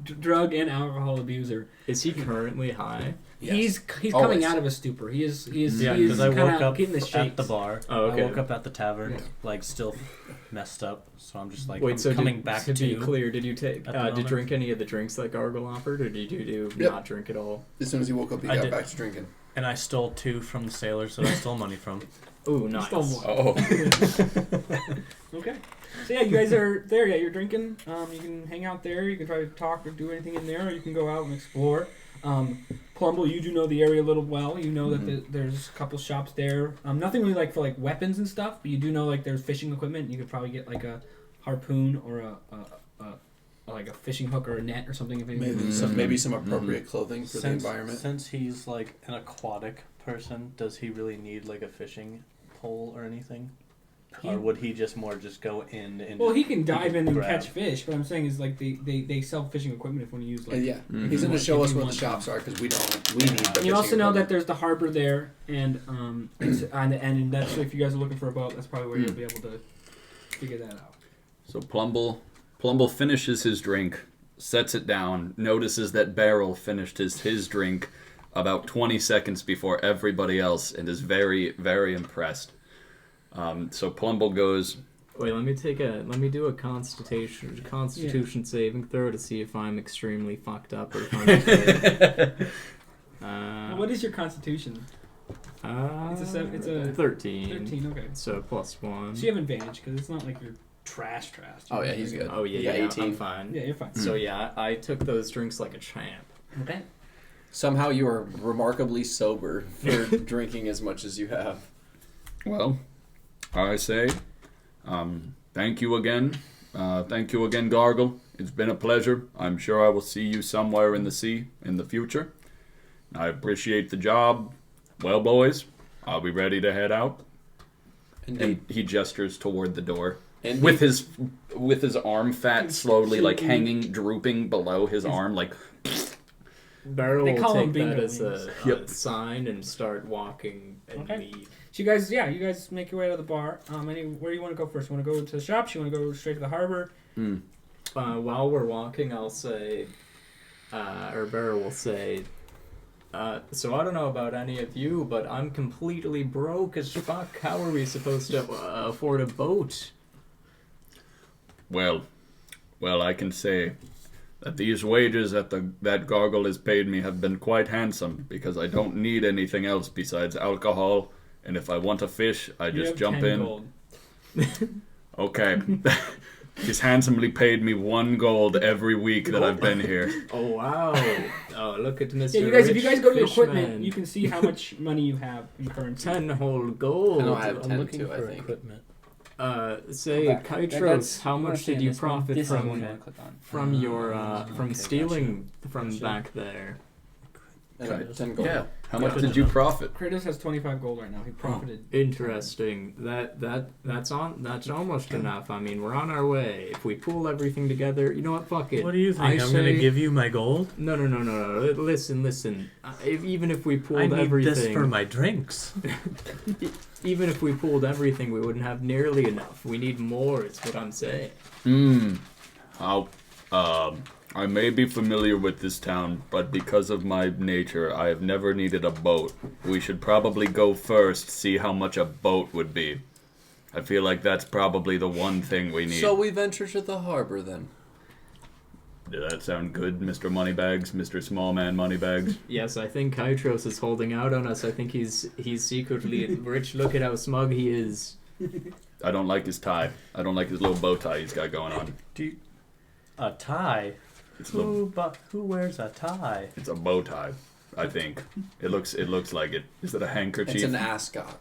drug and alcohol abuser, Is he currently high? he's Always. coming out of a stupor. He is Yeah, he is because I woke kind up of getting the at shakes. the bar. Oh, okay. I woke up at the tavern, Yeah. still messed up. So I'm just like, Wait, I'm so coming back to to be you. clear, did you take at the did moment. drink any of the drinks that Gargle offered, or did you do Yep. not drink at all? As soon as he woke up, he I got did. back to drinking. And I stole 2 from the sailors that I stole money from. Ooh, nice. Still more. Oh. Okay. So yeah, you guys are there. Yeah, you're drinking. You can hang out there. You can try to talk or do anything in there, or you can go out and explore. Plumble, you do know the area a little well. You know that there's a couple shops there. Nothing really for weapons and stuff, but you do know there's fishing equipment. You could probably get a harpoon or a fishing hook or a net or something. If Maybe some appropriate clothing for the environment. Since he's an aquatic person, does he really need a fishing pole or anything? Or would he just go in and Well, he can dive in and grab? catch fish. What I'm saying is they sell fishing equipment if you want to use Yeah, Mhm. he's going to show If us you where the want shops are, because we don't. We need the And you also fishing know that equipment. there's the harbor there, and and that's if you guys are looking for a boat, that's probably where you'll be able to figure that out. So Plumble finishes his drink, sets it down, notices that Barrel finished his drink about 20 seconds before everybody else, and is very, very impressed. So Plumble goes, Wait, let me do a constitution saving throw to see if I'm extremely fucked up or if I'm What is your constitution? It's a 13. 13. Okay. So +1. So you have advantage because it's not like you're trash. Oh, yeah, he's good. Oh yeah, You got yeah, 18. I'm fine. Yeah, you're fine. So yeah, I took those drinks like a champ. Okay. Somehow you are remarkably sober for drinking as much as you have. well, I say, thank you again. Thank you again, Gargle. It's been a pleasure. I'm sure I will see you somewhere in the sea in the future. I appreciate the job. Well, boys, I'll be ready to head out. And he gestures toward the door. And With his arm fat slowly hanging, drooping below his arm, Barrel They will call 'em take bingo that as wings. a sign and start walking and Okay. leave. So you guys make your way to the bar. Where do you want to go first? You want to go to the shops? You want to go straight to the harbor? While we're walking, I'll say, or Barrel will say, so I don't know about any of you, but I'm completely broke as fuck. How are we supposed to afford a boat? Well, I can say that these wages that Gargle has paid me have been quite handsome, because I don't need anything else besides alcohol, and if I want to fish, I You just have jump 10 in. gold. Okay. He's handsomely paid me 1 gold every week that I've been here. Oh wow! Oh, look at Mr. Yeah, you guys. If you Rich guys go to Fishman. equipment, you can see how much money you have in currency. 10 whole gold. I know I have I'm 10 looking too, I for think. equipment. Say, Back. Kaitros, That's- how you wanna much stay did on you this one. profit This is the from one you wanna click on. from your from okay, stealing from Gotcha. back there? And Okay. 10 gold. Yeah. How much Good did to you know. profit? Kratos has 25 gold right now. He profited. Interesting. That's almost enough. I mean, we're on our way. If we pool everything together, you know what? Fuck it. What do you think? I I'm say- gonna give you my gold? No. Listen. Even if we pooled I need everything, this for my drinks. even if we pooled everything, we wouldn't have nearly enough. We need more. Is what I'm saying. I may be familiar with this town, but because of my nature, I have never needed a boat. We should probably go first, see how much a boat would be. I feel like that's probably the one thing we need. So we venture to the harbor then. Did that sound good, Mr. Moneybags, Mr. Smallman Moneybags? Yes, I think Kaitros is holding out on us. I think he's secretly rich. Look at how smug he is. I don't like his tie. I don't like his little bow tie he's got going on. A tie? It's a little, Who wears a tie? it's a bow tie, I think. It looks like it. Is it a handkerchief? It's an ascot.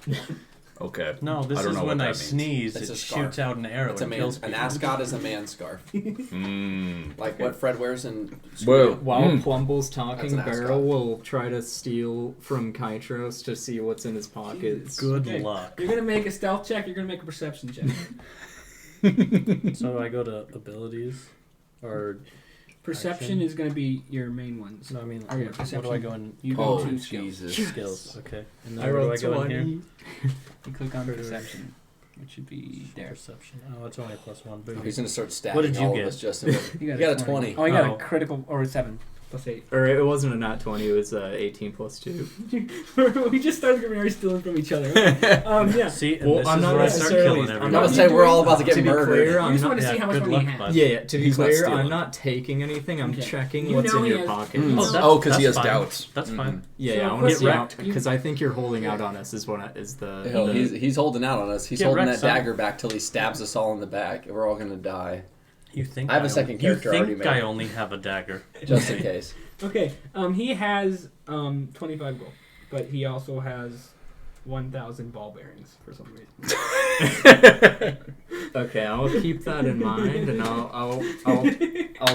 Okay. No, this I don't is know what when that I means. sneeze, It's it a scarf. shoots out an arrow It's a and man. kills An people. ascot is a man scarf, Mm. like what Fred wears in. Whoa. Scooby-Doo. While Plumble's That's talking, an ascot. Beryl will try to steal from Kaitros to see what's in his pockets. Good Okay. luck. You're gonna make a stealth check. You're gonna make a perception check. So I go to abilities? Or, Perception Action. is gonna be your main ones. no, I mean, Oh, yeah, what do perception. I go in? You go Oh, to skills. Jesus. Skills, okay. And then I where do rolled I go in 20. here? You click on perception, which should be there. Perception. Oh, it's only a +1. Boom. Oh, he's gonna start What stabbing did you all get? of us, Justin. You You got a 20. Oh, you got Oh. a critical or a 7 plus 8. Or it wasn't a nat 20, it was 18 plus 2. We just started getting very stealing from each other. Yeah. See, and Well, this I'm is not where I start necessarily- killing I'm I'm everyone. gonna not- say we're all about to get To be murdered. clear, I I'm just not, want to see yeah, how much good money luck, he has. bud. yeah, to be He's not clear, stealing. I'm not taking anything. I'm Okay. checking You what's know in he your has- pocket. Mm. that's- Oh, because he has that's fine. doubts. That's fine. Yeah, So I want to get see wrecked. because I think you're holding out on us. Is the Hell, he's holding out on us. He's Get holding wrecked, that son. dagger back till he stabs us all in the back. We're all gonna die, You think I have a second character You already think made. I only have a dagger? just in case. Okay. He has 25 gold, but he also has 1,000 ball bearings for some reason. Okay, I'll keep that in mind, and I'll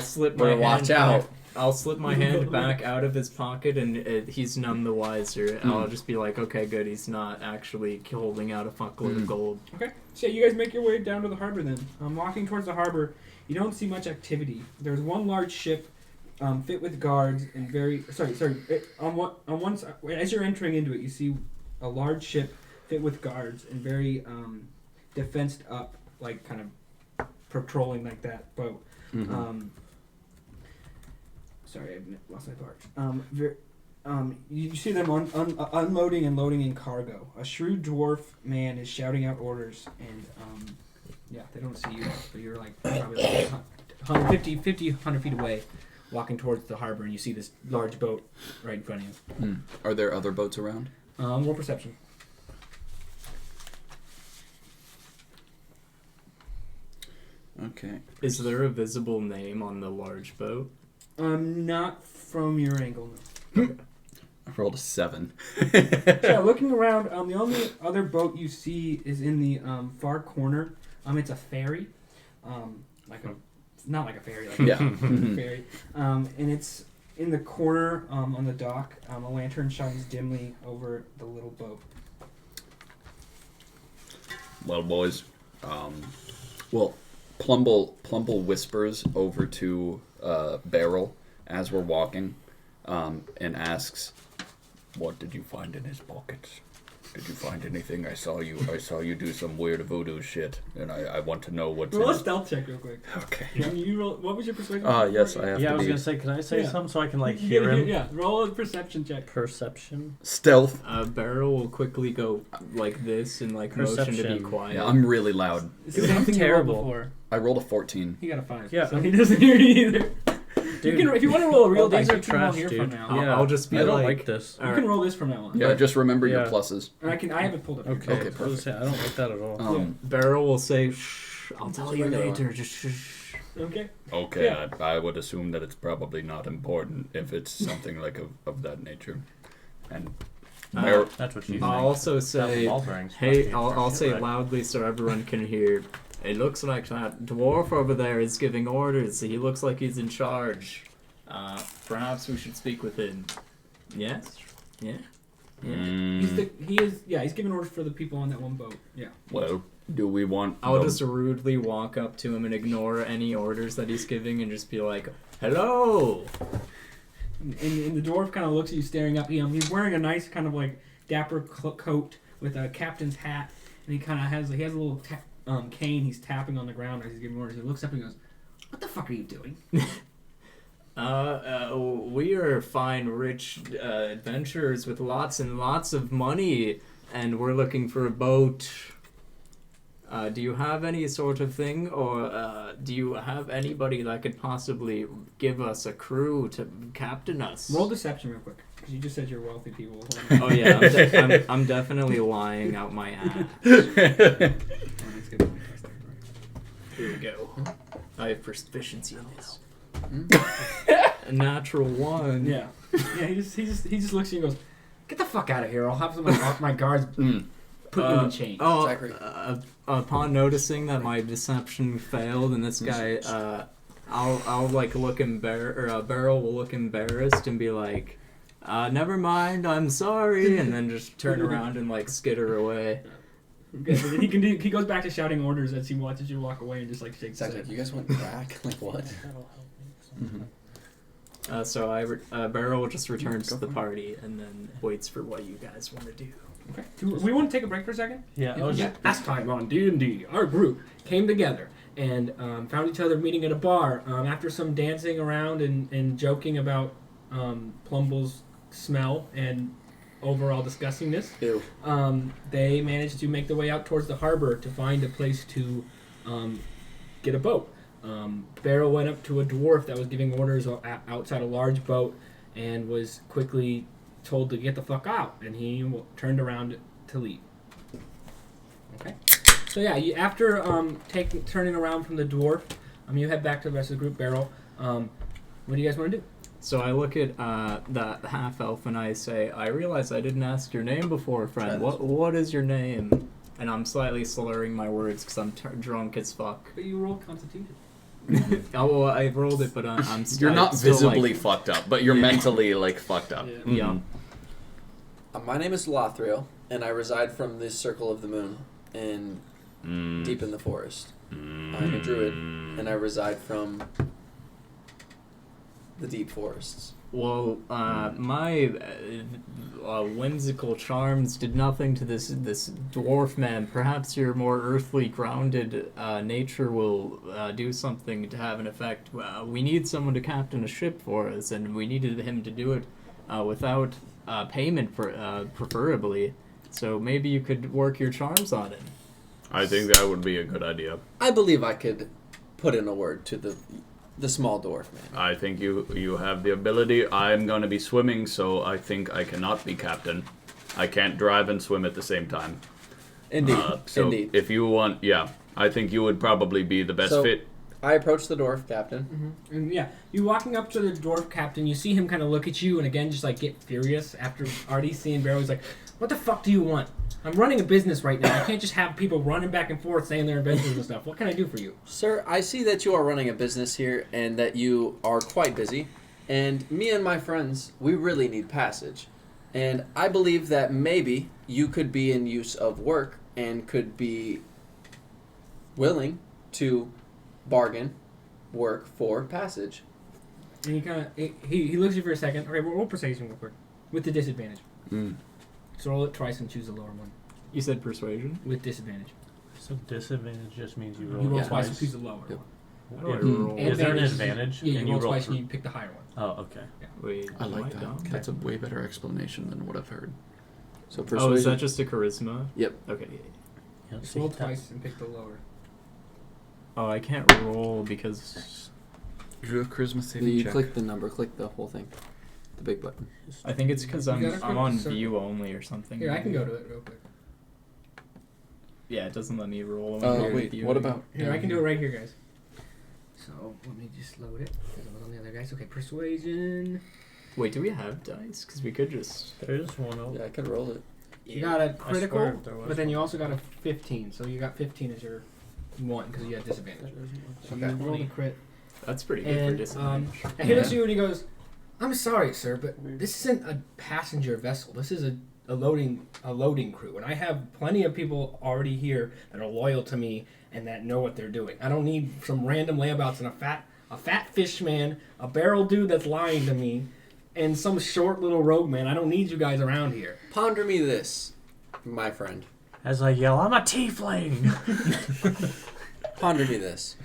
slip my Better hand watch out. I'll slip my hand back out of his pocket, and he's none the wiser. I'll just be like, okay, good. He's not actually holding out a fuckload of gold. Okay. So you guys make your way down to the harbor then. Walking towards the harbor, you don't see much activity. There's one large ship, fit with guards and very on one side as you're entering into it, you see a large ship fit with guards and very defensed up, like kind of patrolling like that boat. Mhm. Sorry, I lost my thoughts. You see them unloading and loading in cargo. A shrewd dwarf man is shouting out orders, and yeah, they don't see you, but you're like probably like 100 feet away, walking towards the harbor, and you see this large boat right in front of you. Are there other boats around? Roll perception. Okay. Is there a visible name on the large boat? Not from your angle, no. I rolled a 7. So looking around, the only other boat you see is in the far corner. It's a ferry, not like a ferry, like Yeah. a ferry, and it's in the corner on the dock. A lantern shines dimly over the little boat. Well, boys, Plumble whispers over to Beryl as we're walking, and asks, "What did you find in his pockets? Did you find anything? I saw you do some weird voodoo shit, and I want to know what's Roll in a it." stealth check real quick. Okay. You roll, what was your persuasion? Yes, I have Yeah, I to was be gonna say, can I say Yeah. something so I can like hear him? Yeah, roll a perception check. Perception. stealth. Beryl will quickly go like this and like motion to be Perception. quiet. Yeah, I'm really loud. It's the same I'm thing you rolled terrible. before. I rolled a 14. He got a 5. Yeah. So he doesn't hear you either. Dude, You can, if you want to roll a real all these dice, are you can roll trash, here dude. from now. I'll- Yeah, I'll just be I don't like- like this. You can roll this from now on. Yeah, just remember your Yeah. pluses. And I have it pulled up. here. Okay, Okay, I was gonna perfect. say, I don't like that at all. Beryl will say, "Shh, I'll tell you Regular. later." Just shh. Okay. Okay, Yeah. I would assume that it's probably not important if it's something like of that nature. And That's what she's I'll also say, Hey, I'll say loudly so everyone can hear. It looks like that dwarf over there is giving orders. He looks like he's in charge. Perhaps we should speak with him. Yes? Yeah? Yeah. He's giving orders for the people on that one boat. Yeah. Well, do we want... I'll just rudely walk up to him and ignore any orders that he's giving and just be like, hello! And the dwarf kind of looks at you staring up. He's wearing a nice kind of like dapper coat with a captain's hat. And he kind of has a little cane he's tapping on the ground as he's giving orders. He looks up and goes, "What the fuck are you doing?" We are fine, rich adventurers with lots and lots of money, and we're looking for a boat. Do you have any sort of thing, or do you have anybody that could possibly give us a crew to captain us? Roll deception real quick, because you just said you're wealthy people. Oh yeah, I'm definitely lying out my ass. Here we go. I have proficiency in this. A natural 1. Yeah. He just looks at you and goes, "Get the fuck out of here! I'll have some of my guards put you in chains." Upon noticing that my deception failed and this guy, I'll like look Beryl will look embarrassed and be like, "Never mind, I'm sorry," and then just turn around and like skitter away. Okay, so he goes back to shouting orders as he watches you walk away and just like shakes his head. You guys want crack? Like what? So Beryl just returns to the party and then waits for what you guys want to do. Okay. Do we want to take a break for a second? Yeah. Last time on D&D, our group came together and found each other meeting at a bar. After some dancing around and joking about Plumble's smell and overall disgustingness, they managed to make their way out towards the harbor to find a place to get a boat. Beryl went up to a dwarf that was giving orders outside a large boat and was quickly told to get the fuck out, and he turned around to leave. Okay. So yeah, after turning around from the dwarf, you head back to the rest of the group. Beryl, what do you guys want to do? So I look at that half elf and I say, "I realize I didn't ask your name before, friend. What is your name?" And I'm slightly slurring my words because I'm drunk as fuck. But you rolled Constitution. Oh, well, I rolled it, but I'm still. You're not visibly fucked up, but you're mentally like fucked up. Yeah. My name is Lothriel, and I reside from the Circle of the Moon, deep in the forest. I'm a druid, and I reside from the deep forests. Well, my whimsical charms did nothing to this dwarf man. Perhaps your more earthly grounded nature will do something to have an effect. We need someone to captain a ship for us, and we needed him to do it without payment, preferably. So maybe you could work your charms on him. I think that would be a good idea. I believe I could put in a word to the small dwarf man. I think you have the ability. I'm going to be swimming, so I think I cannot be captain. I can't drive and swim at the same time. Indeed. Indeed. If you want, I think you would probably be the best fit. I approach the dwarf captain. Mm-hmm. And you walking up to the dwarf captain, you see him kind of look at you and again just like get furious after already seeing Beryl. He's like, "What the fuck do you want? I'm running a business right now. I can't just have people running back and forth saying their adventures and stuff. What can I do for you?" "Sir, I see that you are running a business here and that you are quite busy. And me and my friends, we really need passage. And I believe that maybe you could be in use of work and could be willing to bargain work for passage." And he kind of he looks at you for a second. Okay, roll persuasion real quick with the disadvantage. So roll it twice and choose the lower one. You said persuasion? With disadvantage. So disadvantage just means you roll. You roll twice and choose the lower one. How do I roll? Is there an advantage? Yeah, and you roll twice and you pick the higher one. Oh, okay. Yeah. Wait, I like that. That's a way better explanation than what I've heard. So persuasion. Oh, is that just a charisma? Yep. Okay. Yeah, Just roll twice and pick the lower. Oh, I can't roll because Do you have charisma saving You check? click the number, click the whole thing. The big button. I think it's because I'm on view only or something. Here, I can go to it real quick. Yeah, it doesn't let me roll. Wait, what about... Here, I can do it right here, guys. So, let me just load it, because I was on the other guys. Okay, persuasion. Wait, do we have dice? Because we could just... There's one over. Yeah, I could roll it. You got a I critical, swear there was but then you one. also got a 15. So you got 15 as your one because you had disadvantage. So you roll the crit. That's pretty good for And disadvantage. and he looks at you and he goes, "I'm sorry, sir, but this isn't a passenger vessel. This is a loading crew, and I have plenty of people already here that are loyal to me and that know what they're doing. I don't need some random layabouts and a fat fish man, a barrel dude that's lying to me, and some short little rogue man. I don't need you guys around here." Ponder me this, my friend. As I yell, I'm a tiefling! Ponder me this.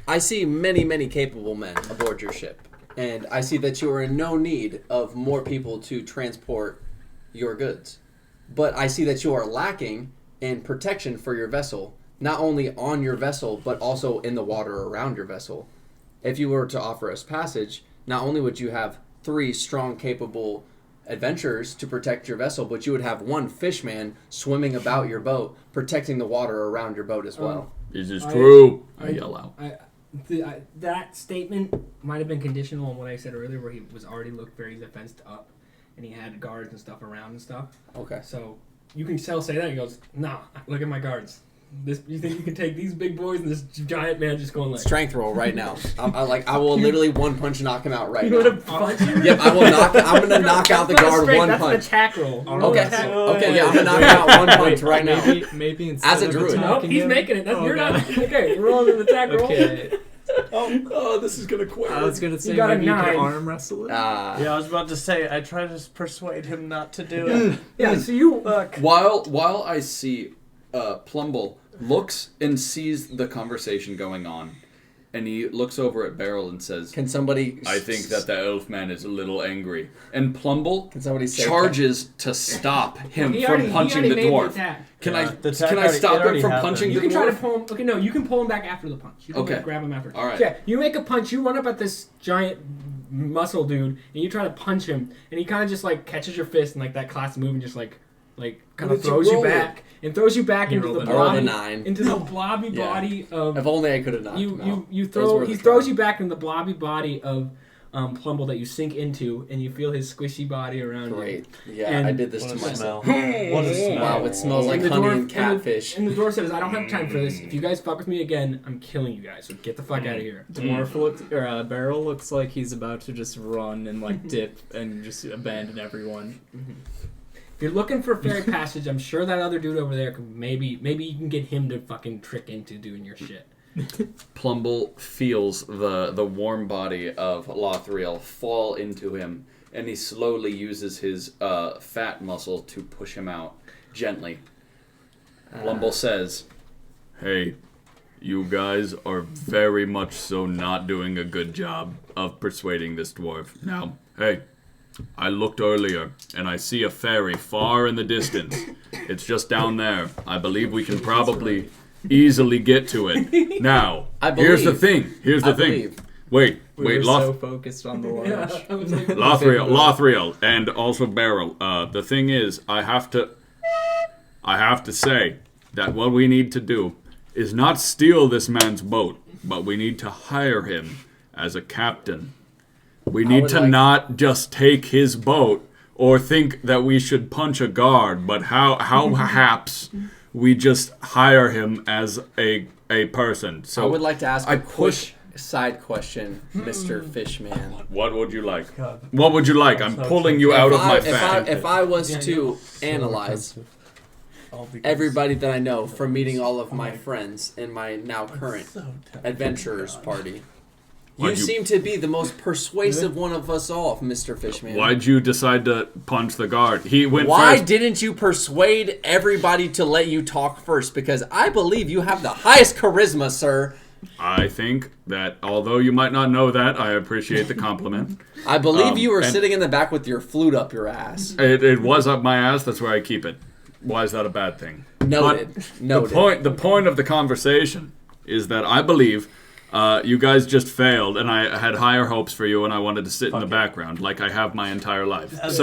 I see many, many capable men aboard your ship, and I see that you are in no need of more people to transport your goods. But I see that you are lacking in protection for your vessel, not only on your vessel, but also in the water around your vessel. If you were to offer us passage, not only would you have 3 strong, capable adventurers to protect your vessel, but you would have 1 fishman swimming about your boat, protecting the water around your boat as well. This is true. I I- yell out. That statement might have been conditional on what I said earlier, where he was already looked very defensed up, and he had guards and stuff around and stuff. Okay. So you can still say that. He goes, "Nah, look at my guards. This, you think you can take these big boys and this giant man just going like?" Strength roll right now. I will literally one punch knock him out right You want to now. punch him? Yep, I will knock. I'm gonna knock out the That's not guard straight, one that's punch. an attack roll. Roll an Okay, attack. okay, yeah, I'm gonna knock him out one punch right now. Maybe instead As a of druid. Nope, attacking he's him- making it. That's, Oh, you're God. not. Okay, roll an attack roll. Okay. Oh, this is gonna quit. I was gonna say got a maybe you 9. can arm wrestle it. Yeah, I was about to say, I try to persuade him not to do it. Yeah, so you. Look. While I see Plumble looks and sees the conversation going on, and he looks over at Beryl and says, Can somebody? "I think that the elf man is a little angry." And Plumble Can somebody say charges to stop him He from already, punching he the already made dwarf. the attack. Can Yeah, the attack I already- stop it him already from happened. punching You the can try to dwarf? pull him. Okay, no, you can pull him back after the punch. You can Okay. grab him after. All right. Yeah, you make a punch. You run up at this giant muscle dude, and you try to punch him, and he kind of just like catches your fist and like that classic move, and just like kind What of did you throws you roll? back and throws you back You into rolled the a I rolled a blobby 9. into the blobby Yeah. body of If only I could have knocked him out. you Those throw were he the throws try. you back in the blobby body of Plumble that you sink into, and you feel his squishy body around Great. you. Yeah, And- I did this What to a myself. smell. What a smell. Wow, it smells like And the honey dwarf- and catfish. And the door says, "I don't have time for this. If you guys fuck with me again, I'm killing you guys. So get the fuck out of here." Dwarf looks, or Beryl looks like he's about to just run and like dip and just abandon everyone. If you're looking for fairy passage, I'm sure that other dude over there could maybe you can get him to fucking trick into doing your shit. Plumble feels the warm body of Lothriel fall into him, and he slowly uses his fat muscle to push him out gently. Plumble says, "Hey, you guys are very much so not doing a good job of persuading this dwarf. Now, hey, I looked earlier, and I see a ferry far in the distance. It's just down there. I believe we can probably easily get to it. Now, I here's the believe. thing. Here's the I thing. believe. Wait, We were Loth- so focused on the lunch. I was like, Lothriel, and also Beryl. The thing is, I have to say that what we need to do is not steal this man's boat, but we need to hire him as a captain. We need would to like- not just take his boat or think that we should punch a guard, but how perhaps we just hire him as a person. So I would like to ask I a quick side question, Mr. Fishman. what would you like? God. What would you like? I'm So pulling you out of my if fat. I was Yeah, to analyze All because- everybody that I know from meeting all of my friends in my now current So tempted. adventurers party, you Why'd you- seem to be the most persuasive one of us all, Mr. Fishman. Why'd you decide to punch the guard? He went Why first. didn't you persuade everybody to let you talk first? Because I believe you have the highest charisma, sir. I think that although you might not know that, I appreciate the compliment. I believe you were and- sitting in the back with your flute up your ass. It was up my ass. That's where I keep it. Why is that a bad thing? Noted. But Noted. The point of the conversation is that I believe you guys just failed, and I had higher hopes for you, and I wanted to sit in the background like I have my entire life. As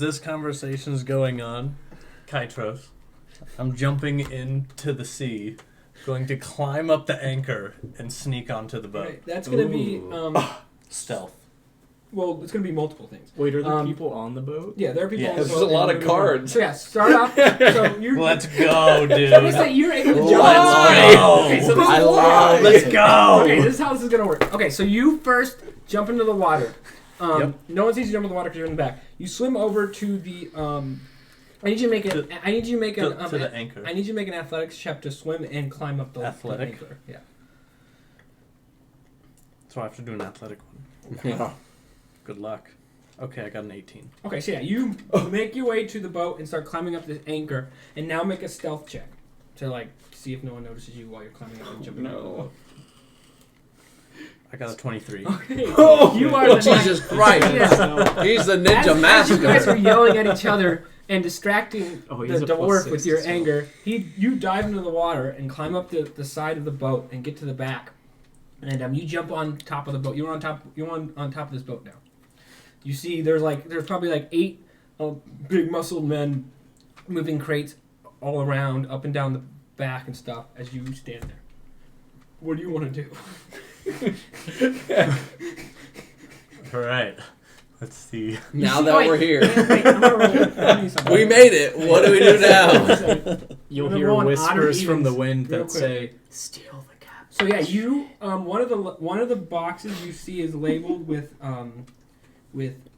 this conversation's going on, Kaitros, I'm jumping into the sea, going to climb up the anchor and sneak onto the boat. Right, that's gonna be Stealth. Well, it's going to be multiple things. Wait, are there people on the boat? Yeah, there are people Yeah, on the There's boat. a lot and of we're gonna- cards. So yeah, start off. So you're. Let's go, dude. So say you're able to jump. Let's go. Okay, so this I is love Let's it. go. Okay, this is how this is gonna work. Okay, so you first jump into the water. Yep. No one sees you jump in the water because you're in the back. You swim over to the. I need you to make it. I need you to make To an. the anchor. I need you to make an athletics check to swim and climb up the Athletic? The anchor. Yeah. So I have to do an athletic one. Yeah. Good luck. Okay, I got an 18. Okay, so yeah, you make your way to the boat and start climbing up this anchor, and now make a stealth check to like see if no one notices you while you're climbing up and jumping out of the boat. I got a 23. Okay. Oh, you are the Jesus Christ. Yeah. He's the As ninja master. you guys are yelling at each other and distracting Oh, the he's a +6 dwarf with your to anger, you dive into the water and climb up the side of the boat and get to the back, and you jump on top of the boat. You're on top. You're on top of this boat now. You see, there's probably like 8 big muscled men moving crates all around, up and down the back and stuff as you stand there. What do you want to do? All right. Let's see. Now that we're here, Wait, I'm gonna roll something. we made it. What do we do now? You'll I'm gonna hear roll an whispers odd from the evens wind real that quick. say, "Steal the cap." So yeah, you one of the boxes you see is labeled with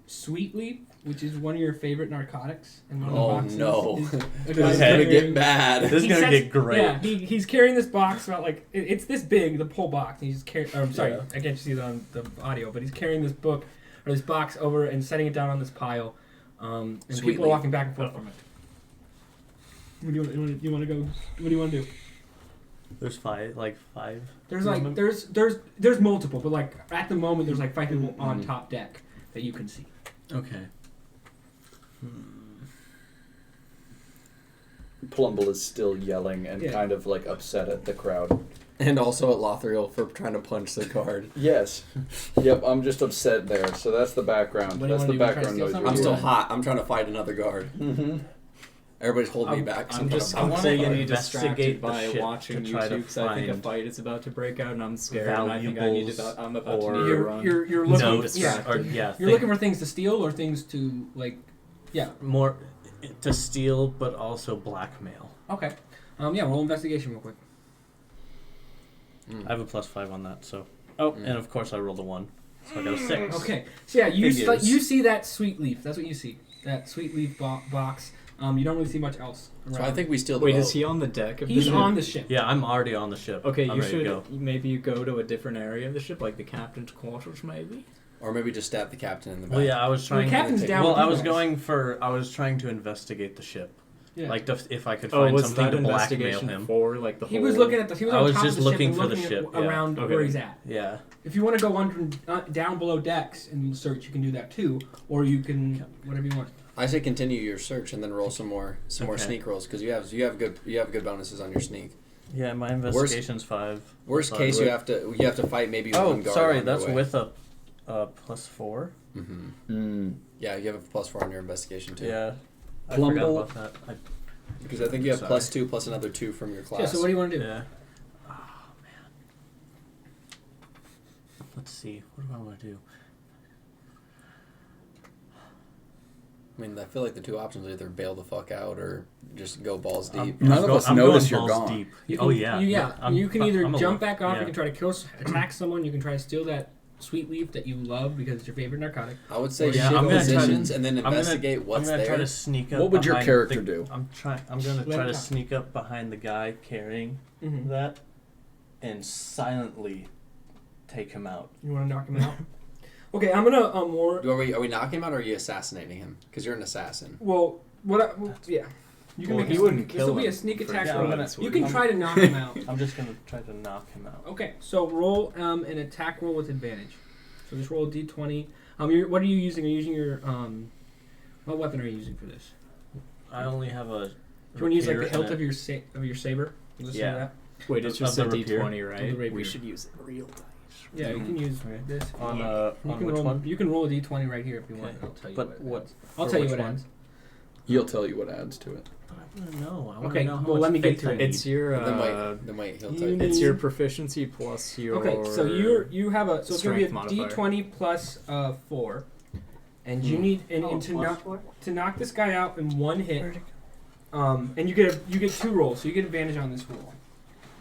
sweet leaf, which is one of your favorite narcotics, and one of the Oh boxes no, is a this guy is gonna carrying- get bad. This is he gonna sets- get great. Yeah, he's carrying this box about like it's this big, the whole box. And he's carrying. I'm sorry, Yeah. I can't see it on the audio, but he's carrying this book or this box over and setting it down on this pile, and Sweet people are leaf. walking back and forth from it. What do you want to go? What do you want to do? There's five. There's like there's multiple, but like at the moment there's like 5 people on top deck that you can see. Okay. Plumble is still yelling and Yeah. kind of like upset at the crowd. And also at Lothriel for trying to punch the card. Yes. Yep, I'm just upset there. So that's the background. What do you That's wanna the do? Try to background steal noise. something? I'm you're still hearing. hot. I'm trying to fight another guard. Mm-hmm. Everybody's holding me back. So I'm just I wanna getting investigate distracted the by ship watching to try to YouTube because I think a find fight is about to break out and I'm scared and I think I'm about to or need to You're run. you're looking Notes yeah. or yeah. You're looking for things to steal or things to like more to steal, but also blackmail. okay. Yeah, roll investigation real quick. I have a +5 on that. So and of course I rolled a 1, so I got a 6. Okay. So yeah, you Figures. you see that sweet leaf. That's what you see. That sweet leaf box. You don't really see much else around. I think we steal the Wait, boat. is he on the deck of he's the ship? on the ship. Yeah, I'm already on the ship. Okay, I'm you ready to go. should maybe you go to a different area of the ship, like the captain's quarters, maybe. Or maybe just stab the captain in the back. Well, yeah, I was Well, the trying. captain's to, down well, with I you was guys. I was trying to investigate the ship, Yeah. like if I could Oh, find was something that to blackmail investigation him. for like the He whole? was looking at the. He was I on was top just of the looking ship for and the looking ship, yeah. around Okay. where he's at. Yeah. If you want to go down below decks and search, you can do that too, or you can whatever you want. I say continue your search and then roll some more Okay. sneak rolls because you have good bonuses on your sneak. Yeah, my investigation's 5. Worst Sorry. case, you have to fight maybe Oh, one guard. sorry, on your that's way. with a +4. Mm-hmm. Yeah, you have a +4 on your investigation too. Yeah, I Plumble. forgot about that. Because I think you have Sorry. +2 plus another 2 from your class. Yeah. So what do you want to do? Yeah. Oh man. Let's see. What do I want to do? I mean, I feel like the two options are either bail the fuck out or just go balls deep. None of us notice you're balls gone. deep. You Oh can- yeah. you can either I'm jump alone. back off. Yeah. You can try to attack someone. You can try to steal that sweet leaf that you love because it's your favorite narcotic. I would say Yeah, shift I'm gonna try to- positions and then I'm gonna- investigate what's I'm gonna there. try to sneak up. What would your behind character the- do? I'm gonna Let try him to talk. sneak up behind the guy carrying Mm-hmm. that, and silently take him out. You want to knock him out? Okay, I'm gonna more. Are we knocking him out or are you assassinating him? Because you're an assassin. Well, yeah. You can Well, make he a wouldn't sneak, kill this will be a him sneak for attack sure. roll. I'm gonna- You can try to knock him out. I'm just gonna try to knock him out. Okay, so roll an attack roll with advantage. So just roll a d20. What are you using? Are you using your what weapon are you using for this? I only have a. Do you want to use like the rapier hilt and of your saber? Just Yeah. do that? Wait, it's Of just the a rapier. D20, Of the right? rapier. We should use real dice. Yeah, you can use Okay. this. On You on can which roll. one? You can roll a d20 right here if you want. Okay. And I'll tell you. But what? what? I'll for tell you which what one? adds. He'll tell you what adds to it. I want to know. I want Okay, to know how well, much let me get faith to I it. need. It's your Then wait, he'll you tell you. need- it's your proficiency plus your Okay, so you have a so it's gonna be a strength modifier. D20 plus 4, and you need and to knock this guy out in one hit. And you get 2 rolls, so you get advantage on this roll.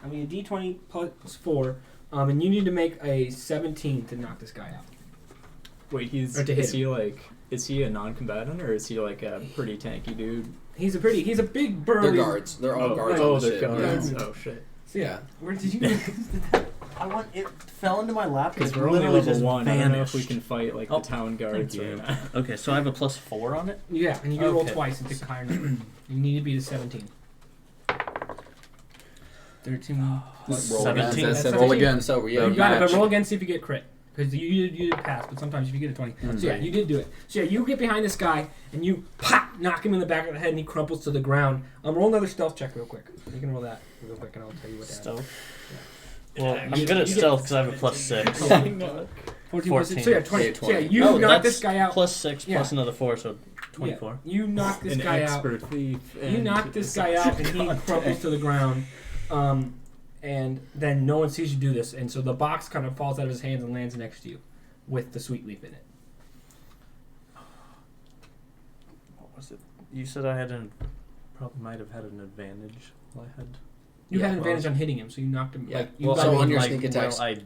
I mean a D20 plus 4, and you need to make a 17 to knock this guy out. Wait, Or to hit is he like is he a non-combatant or is he like a pretty tanky dude? He's a big They're burly. guards. They're all guards Oh, on the they're ship. guards. Yeah. Oh shit. So, Yeah. Where did you? It fell into my lap. Because It we're only literally level just 1. I don't know if we vanished. can fight like Oh, the town guards thank right you. now. Okay, so I have a +4 on it. Yeah, and you can roll Okay. twice and pick a higher number. You need to beat a 17. 13. Let's roll 17. again. That's Roll again. So yeah, You got it, but match. roll again, see if you get crit. Because you did pass, but sometimes if you get a 20. So yeah, you did do it. So yeah, you get behind this guy, and you pop, knock him in the back of the head, and he crumples to the ground. Roll another stealth check real quick. You can roll that real quick, and I'll tell you what that is. Stealth. Well, I'm You good at get- stealth because I have a +6. 14 plus 6. So yeah, 20. Yeah, So yeah, 20. you knock that's this guy out. +6 Yeah. plus another 4, so 24. Yeah, you knock this An guy out. expert thief. You and knock this guy such out, and he content. crumples to the ground. And then no one sees you do this, and so the box kind of falls out of his hands and lands next to you, with the sweet leaf in it. What was it? You said I had probably might have had an advantage. Well, I had. You Yeah, had an advantage well, on hitting him, so you knocked him. Yeah. Like you Well, got so him- on your like, sneak attacks. Well, I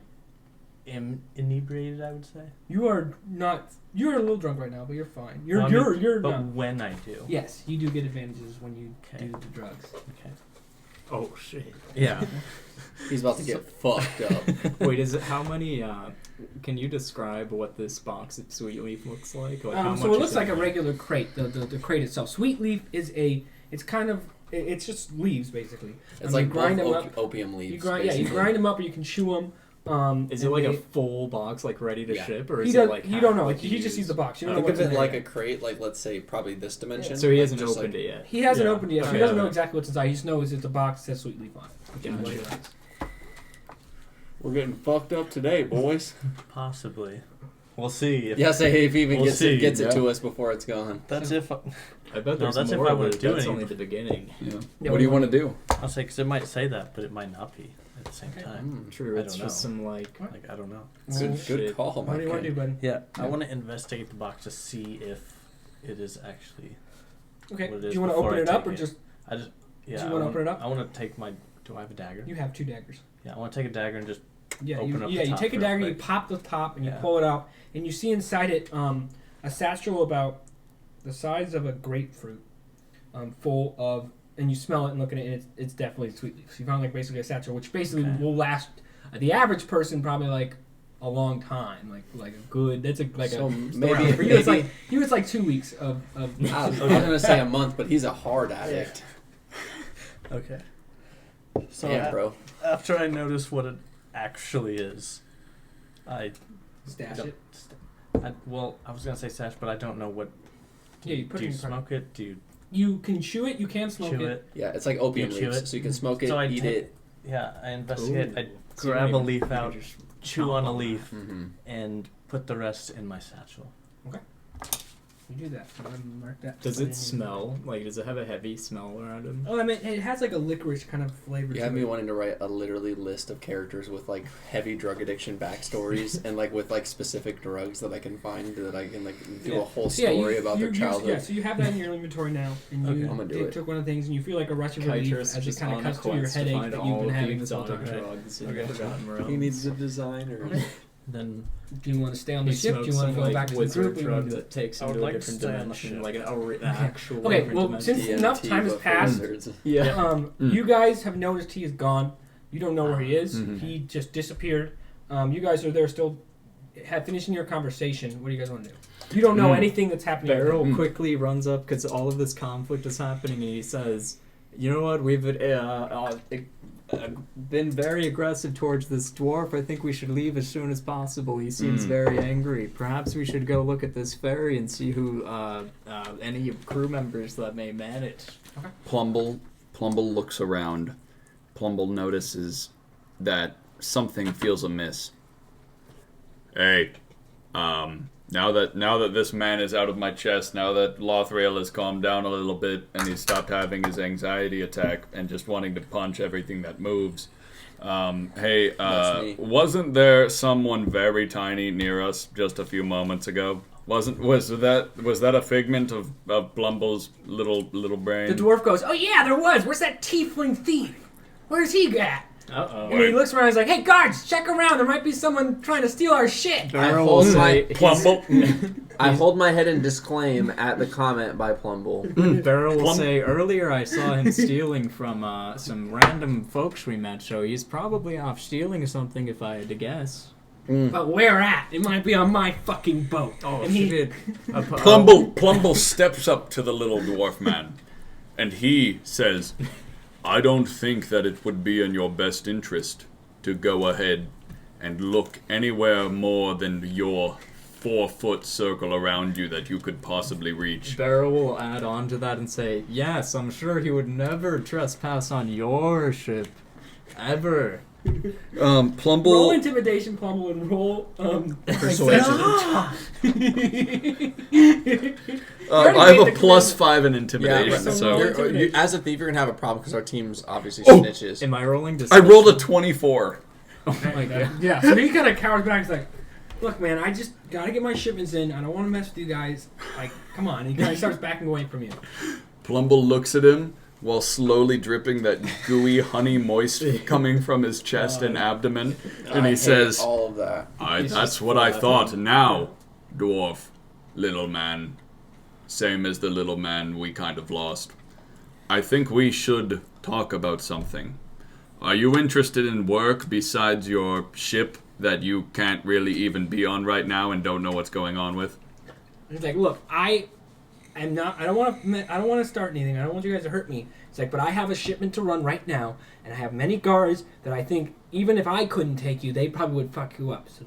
am inebriated, I would say. You are not. You're a little drunk right now, but you're fine. You're Well, I mean, you're But no. when I do. Yes, you do get advantages when you Okay. do the drugs. Okay. Oh shit. Yeah. He's about to get fucked up. Wait, is it how many? Can you describe what this box of sweet leaf looks like? Like how So much it looks is like a in it? regular crate. The crate itself. Sweet leaf is it's kind of it's just leaves basically. It's You like grind both them up. opium leaves. You grind, yeah, you basically. grind them up, or you can chew them. Is it like a full box, like ready to Yeah. ship, or He is does. it like You half don't know. what He you just sees use? the box. You don't Think know what's of in it there like yet. a crate, like let's say probably this dimension. So he hasn't just opened like, it yet. He hasn't Yeah. opened it yet, so he Okay. doesn't know exactly what's inside. He just knows it's a box that says sweet leaf on it. Gotcha. What it is. We're getting fucked up today, boys. Possibly. We'll see. If Yeah, say if he even We'll gets see, it yeah. to us before it's gone. That's if I bet No, there's that's if more. I wouldn't but do that's any. only the beginning. Yeah. Yeah, What do you want to do? I'll say because it might say that, but it might not be at the same Okay. time. True, I it's don't just know. some like. Like I don't know. Good shit. call, What do you want to do, buddy? Yeah, I Yeah. want to investigate the box to see if it is actually. Okay. What it Do is you want to before open I it up, take or it. just I just. Yeah. Do you I wanna want- open it up? I want to take my. Do I have a dagger? you have 2 daggers? Yeah, I want to take a dagger and just. Yeah, Open up the you top take a real dagger, you quick. pop the top, and you Yeah. pull it out, and you see inside it a satchel about the size of a grapefruit, full of, and you smell it and look at it, and it's definitely sweet leaf. So you found like basically a satchel, which basically Okay. will last the average person probably like a long time, like a good. That's a So a maybe- for you it's maybe- like you it's like 2 weeks of. I was gonna say a month, but he's a hard addict. Okay. So Damn, bro. after I notice what it actually is, I. Stash don't- it. Well, I was gonna say stash, but I don't know what. Yeah, you put do it you in front smoke it? Do you You can chew it. You can smoke chew it. it? Yeah, it's like opium You chew leaves, it? so you can smoke it, So I eat take- it. Yeah, I investigate. Ooh. I So you grab a don't even- leaf you can out, just chew chomp on a on leaf, Mm-hmm. and put the rest in my satchel. You do that. I'm gonna mark that. Does it smell? Like, does it have a heavy smell around him? Oh, I mean, it has like a licorice kind of flavor. You to have me it. wanting to write a literally list of characters with like heavy drug addiction backstories and like with like specific drugs that I can find that I can like do Yeah. a whole So, yeah, story you- about you their use- childhood. Yeah, so you have that in your inventory now, and Okay. you I'm gonna do it. took one of the things, and you feel like a rush of relief Kaitros as it just kind of on a cuts through your quest to headache find that all you've been of having the this whole exotic time. drugs in Okay. the Forgotten Realms. He needs a designer. Then Do you want to stay on the He ship? Do you smokes want to some, go like, back to the wizard group? Or you drug wanna do that takes I him would to a like to different stay on the dimension, ship. like an actual. Okay, different well, dimension. since enough time has DMT, but for passed, wizards. Yeah. You guys have noticed he is gone. You don't know where he is. Mhm. He just disappeared. You guys are there still, finishing your conversation. What do you guys want to do? You don't know anything that's happening. Beryl Mm. quickly runs up because all of this conflict is happening, and he says, "You know what? We've been very aggressive towards this dwarf. I think we should leave as soon as possible. He seems Mm. very angry. Perhaps we should go look at this ferry and see who any crew members that may man it." Plumble looks around. Plumble notices that something feels amiss. Hey, Now that this man is out of my chest, now that Lothriel has calmed down a little bit and he's stopped having his anxiety attack and just wanting to punch everything that moves. Hey, wasn't there someone very tiny near us just a few moments ago? Was that a figment of Plumble's little brain? The dwarf goes, "Oh yeah, there was. Where's that tiefling thief? Where's he at?" Uh-oh. And he looks around and he's like, "Hey guards, check around. There might be someone trying to steal our shit." I hold my Plumble. I hold my head and disclaim at the comment by Plumble. Barrel will say, earlier I saw him stealing from some random folks we met, so he's probably off stealing something if I had to guess. But where at? It might be on my fucking boat. Oh, and he did. Plumble steps up to the little dwarf man, and he says, "I don't think that it would be in your best interest to go ahead and look anywhere more than your 4-foot circle around you that you could possibly reach." Barrel will add on to that and say, yes, I'm sure he would never trespass on your ship. Ever. Plumble. roll intimidation, Plumble, and roll Persuasion. I have a +5 in intimidation, Yeah, so as a thief, you're gonna have a problem because our team's obviously Oh! snitches. Am I rolling I deception? rolled a 24. Oh my god. Yeah, so he kind of cowers back. He's like, "Look, man, I just gotta get my shipments in. I don't want to mess with you guys. Like, come on." And he kind of starts backing away from you. Plumble looks at him while slowly dripping that gooey honey moist coming from his chest and abdomen, and I he hate says, all of that. That's what I thought. Now, dwarf, little man, same as the little man we kind of lost. I think we should talk about something. Are you interested in work besides your ship that you can't really even be on right now and don't know what's going on with?" He's like, "Look, I don't want to start anything. I don't want you guys to hurt me." It's like, "But I have a shipment to run right now, and I have many guards that I think even if I couldn't take you, they probably would fuck you up. So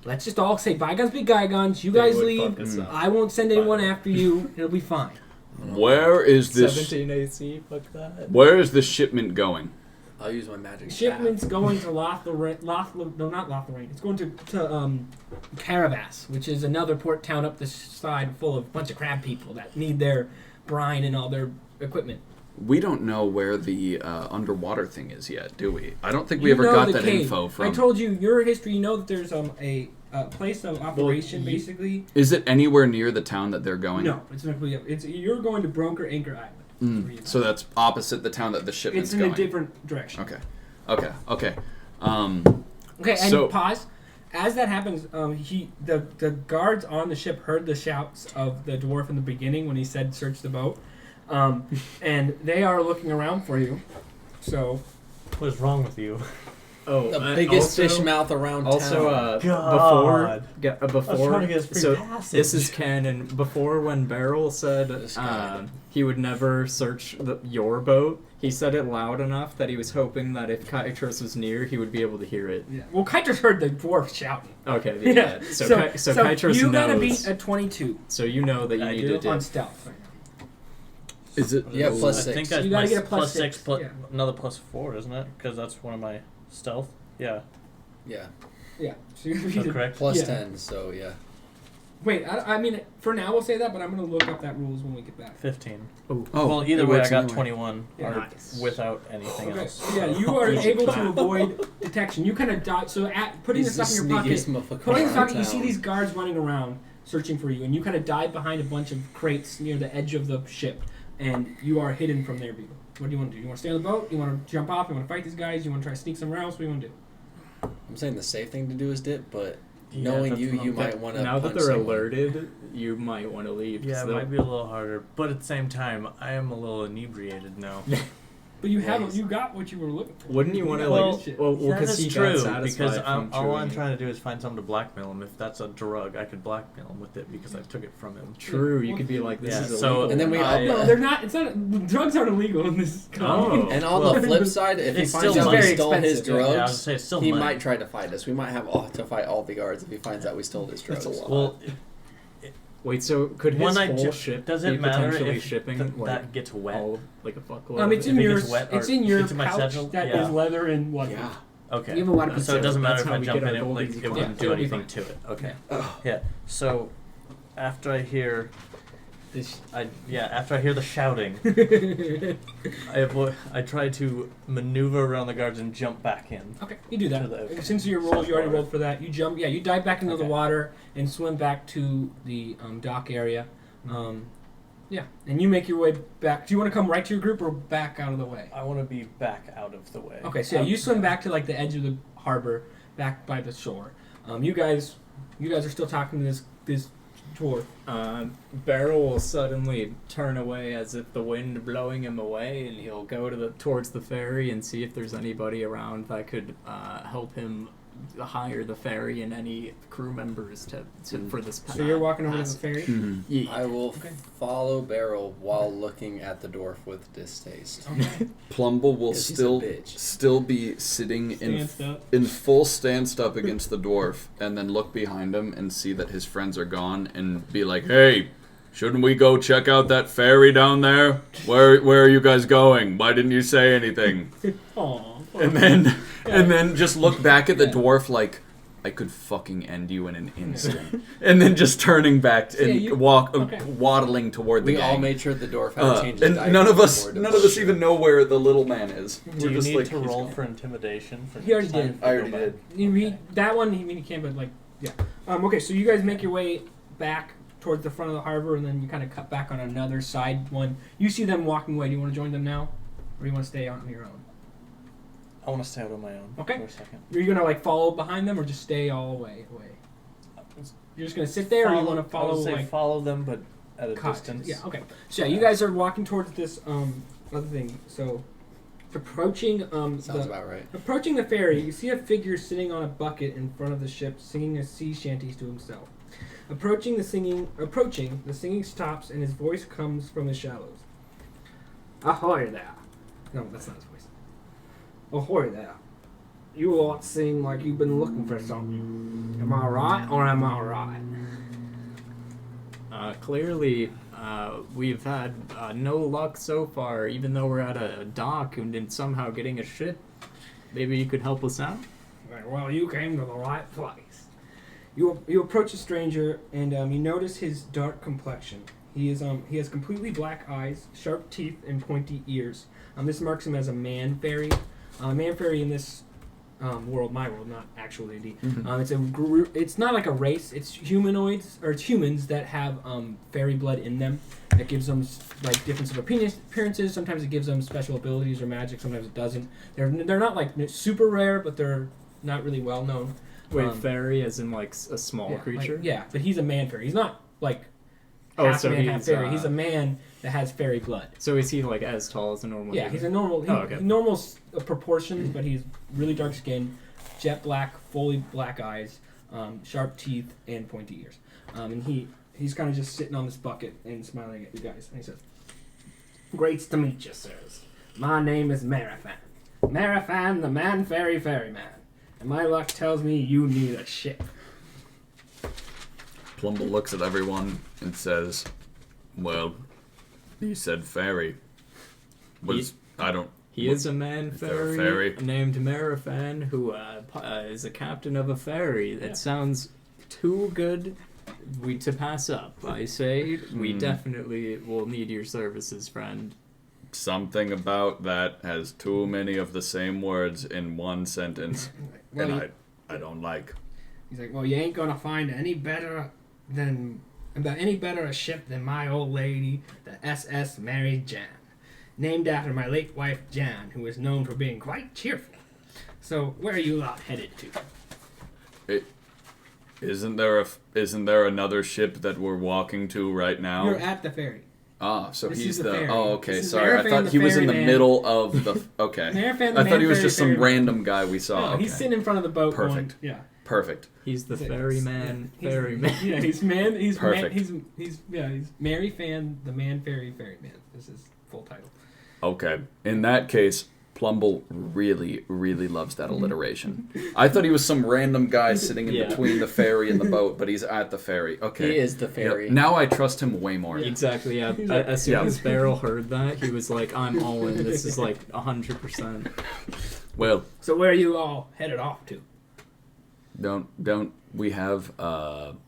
let's just all say bygones be bygones. You guys leave. I won't send anyone after you. It'll be fine." Where is this? 17 AC, fuck that. Where is this shipment going? I'll use my magic. Shipment's going to Lothriel. No, not Lothriel. It's going to Caravas, which is another port town up the side full of a bunch of crab people that need their brine and all their equipment. We don't know where the underwater thing is yet, do we? I don't think we You ever know got the that cave. info from... I told you your history. You know that there's a place of operation, basically. Is it anywhere near the town that they're going? No, it's not. You're going to Broker Anchor Island. So that's opposite the town that the shipment's It's in going. a different direction. Okay. Okay, and So- pause. As that happens, the guards on the ship heard the shouts of the dwarf in the beginning when he said "search the boat," and they are looking around for you. So What is wrong with you? Oh, The biggest fish mouth around Also, town. before I was trying to get his free so passage. this is canon. Before, when Beryl said This guy. he would never search your boat, he said it loud enough that he was hoping that if Kaitros was near, he would be able to hear it. yeah. Well, Kaitros heard the dwarf shouting. Okay, Yeah. yeah. So Kaitros you knows. gotta beat a 22 So you know that you need to do. on stealth. Is it... Yeah, plus I 6. think that's You gotta my get a plus plus 6, six, plus yeah. another plus 4, isn't it? Because that's one of my stealth. Yeah, Yeah. Yeah. So you're is that correct? Plus Yeah. 10, so yeah. Wait, I mean, for now we'll say that, but I'm gonna look up that rules when we get back. 15. Oh, Well, either it way, I works got anyway. 21 Yeah. or Nice. without anything Okay. else. Yeah, you are able to avoid detection. You kind of dodge. So putting the He's stuff in your pocket, sneakiest motherfucker putting the around stuff, you see town. these guards running around searching for you, and you kind of dive behind a bunch of crates near the edge of the ship, and you are hidden from their view. What do you want to do? You want to stay on the boat? You want to jump off? You want to fight these guys? You want to try to sneak somewhere else? What do you want to do? I'm saying the safe thing to do is dip, but Yeah, knowing that's you, what you I'm might want to. Now that they're alerted, you might want to leave. Yeah, it so might be a little harder, but at the same time, I am a little inebriated now. But you Yeah, haven't. You got what you were looking for. Wouldn't you want to got like? shit. Well, that because is he true, got satisfied because from all I'm chewing trying it. to do is find something to blackmail him. If that's a drug, I could blackmail him with it because I took it from him. True, you could be like, this Yeah, is so- illegal. And then we I- all. No, they're not. It's not. Drugs aren't illegal in this country. Oh. And on Well, the flip side, if he it's finds still out we very stole his expensive, yeah. Yeah, I was drugs, gonna say, it's still he money. might try to fight us. We might have to fight all the guards if he finds out we stole his drugs. That's a lot. Well, Wait, so could his when I whole ju- ship does be it matter potentially if shipping that like gets wet? all like a fuckload? It's If in it your gets wet or it's in your into my pouch satchel? that is Yeah. leather and what? Yeah. Okay. You have a lot of So it doesn't matter That's if how I we jump get in our it, gold like, easy it coins. wouldn't do it'll be anything fine. to it. Okay. Ugh. Yeah. So after I hear the shouting, I try to maneuver around the guards and jump back in. Okay, you do that. To the Since your rolls, you already water. rolled for that. You jump. Yeah, you dive back into the Okay. water and swim back to the dock area. Yeah, and you make your way back. Do you want to come right to your group or back out of the way? I want to be back out of the way. Okay, so yeah, you swim back to like the edge of the harbor, back by the shore. You guys are still talking to this dwarf. Beryl will suddenly turn away as if the wind blowing him away, and he'll go towards the ferry and see if there's anybody around that could help him hire the ferry and any crew members for this. So you're walking over to the ferry. Mhm. Yeah. I will Okay. follow Beryl while looking at the dwarf with distaste. Okay. Plumble will 'Cause he's a still bitch. be sitting Stanced up. in full stanced up against the dwarf, and then look behind him and see that his friends are gone, and be like, "Hey, shouldn't we go check out that ferry down there? Where are you guys going? Why didn't you say anything?" Aw. And then just look back at the dwarf like, I could fucking end you in an instant. And then just turning back So, yeah, and you- okay. waddling toward the We all gang. made sure the dwarf had to change his And diaper none of us before none of us bullshit. even know where the little man is. Do We're you just need like, to he's roll gone. for intimidation? For He already next time? did. I already did. That one, he came, but like, yeah. Okay, so you guys make your way back towards the front of the harbor, and then you kind of cut back on another side one. You see them walking away. Do you want to join them now, or do you want to stay on your own? I want to stay out on my own Okay. for a second. Are you gonna like follow behind them, or just stay all the way away? You're just gonna sit there, or you want to I follow would say like follow them, but at a cut? distance. Yeah. Okay. So yeah, you guys are walking towards this other thing. So approaching Sounds the about right. approaching the ferry, you see a figure sitting on a bucket in front of the ship, singing a sea shanties to himself. Approaching, the singing stops, and his voice comes from the shallows. Ahoy there! No, that's not his voice. Ahoy there! You lot seem like you've been looking for something. Am I right, or am I right? Clearly, we've had no luck so far, even though we're at a dock and then somehow getting a ship. Maybe you could help us out? Well, you came to the right place. You approach a stranger, and you notice his dark complexion. He has completely black eyes, sharp teeth, and pointy ears. This marks him as a man fairy. Man fairy in this world, my world, not actual D&D. Mhm. It's a group. It's not like a race. It's humanoids, or it's humans that have fairy blood in them. That gives them like different sort of appearances. Sometimes it gives them special abilities or magic. Sometimes it doesn't. They're not like super rare, but they're not really well known. Wait, fairy as in like a small Yeah, creature? like- yeah, but he's a man fairy. He's not like Oh, half so man, half he's, fairy. He's a man that has fairy blood. So is he like as tall as a normal Yeah, human? he's a normal. okay. Normal proportions, but he's really dark skin, jet black, fully black eyes, sharp teeth, and pointy ears. And he's kind of just sitting on this bucket and smiling at you guys. And he says, "Great to meet you, sirs. My name is Marifan. Marifan, the Man Fairy Ferry Man. And my luck tells me you need a ship." Plumble looks at everyone and says, "Well, he said fairy. He is a man Is there a fairy, fairy? named Marifan, who is a captain of a ferry. That Yeah. sounds too good to pass up. I say we definitely will need your services, friend. Something about that has too many of the same words in one sentence, Well, and I don't like." He's like, "Well, you ain't gonna find any better a ship than my old lady, the SS Mary Jan, named after my late wife Jan, who is known for being quite cheerful. So, where are you lot headed to?" Isn't there another ship that we're walking to right now? You're at the ferry. Ah, so This he's is the ferry. Oh, okay. This is Sorry, I Marifan thought the he was in the ferryman. middle of the. Okay. Marifan the I Man thought he was Fairy just some Ferryman. random guy we saw. No, Okay. he's sitting in front of the boat. Perfect. Going, yeah. Perfect. He's the He's- ferryman, he's- ferryman. Yeah, he's man. He's Perfect. he's Mary Fan, the Man Fairy Ferry Man. This is full title. Okay. In that case, Plumble really, really loves that alliteration. I thought he was some random guy sitting in Yeah. between the ferry and the boat, but he's at the ferry. Okay. He is the Yep. fairy. Now I trust him way more. Exactly, yeah. He's like- As soon Yeah. as Beryl heard that, he was like, I'm all in. This is like 100%. Well, So where are you all headed off to? don't we have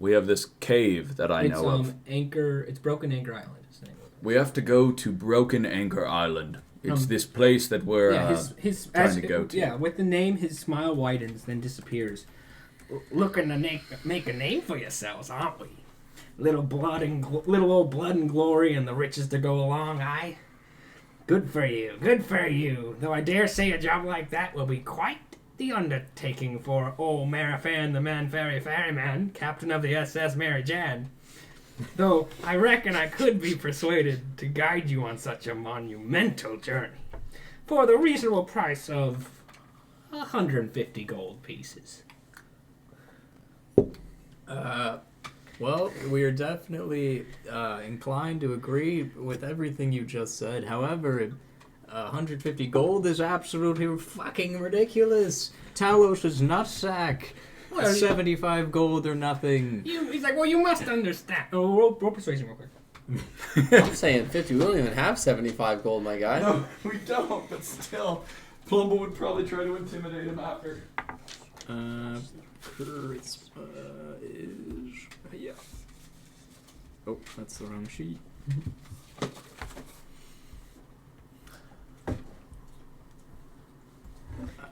this cave that I know of. It's Broken Anchor Island. Is the name of it. We have to go to Broken Anchor Island. It's this place that we're trying to go to. Yeah, with the name, his smile widens, then disappears. Looking to make a name for yourselves, aren't we? Little old blood and glory, and the riches to go along. Aye. Good for you. Though I dare say a job like that will be quite the undertaking for old Marifan, the Man Fairy Ferry Man, captain of the SS Mary Jan. Though I reckon I could be persuaded to guide you on such a monumental journey for the reasonable price of 150 gold pieces. Well, we are definitely inclined to agree with everything you just said. However, 150 gold is absolutely fucking ridiculous. Talos is nutsack. Well, 75 gold or nothing. He's like, well, you must understand. Oh, roll persuasion real quick. I'm saying 50. We don't even have 75 gold, my guy. No, we don't, but still. Plumble would probably try to intimidate him after. Charisma is... yeah. Oh, that's the wrong sheet.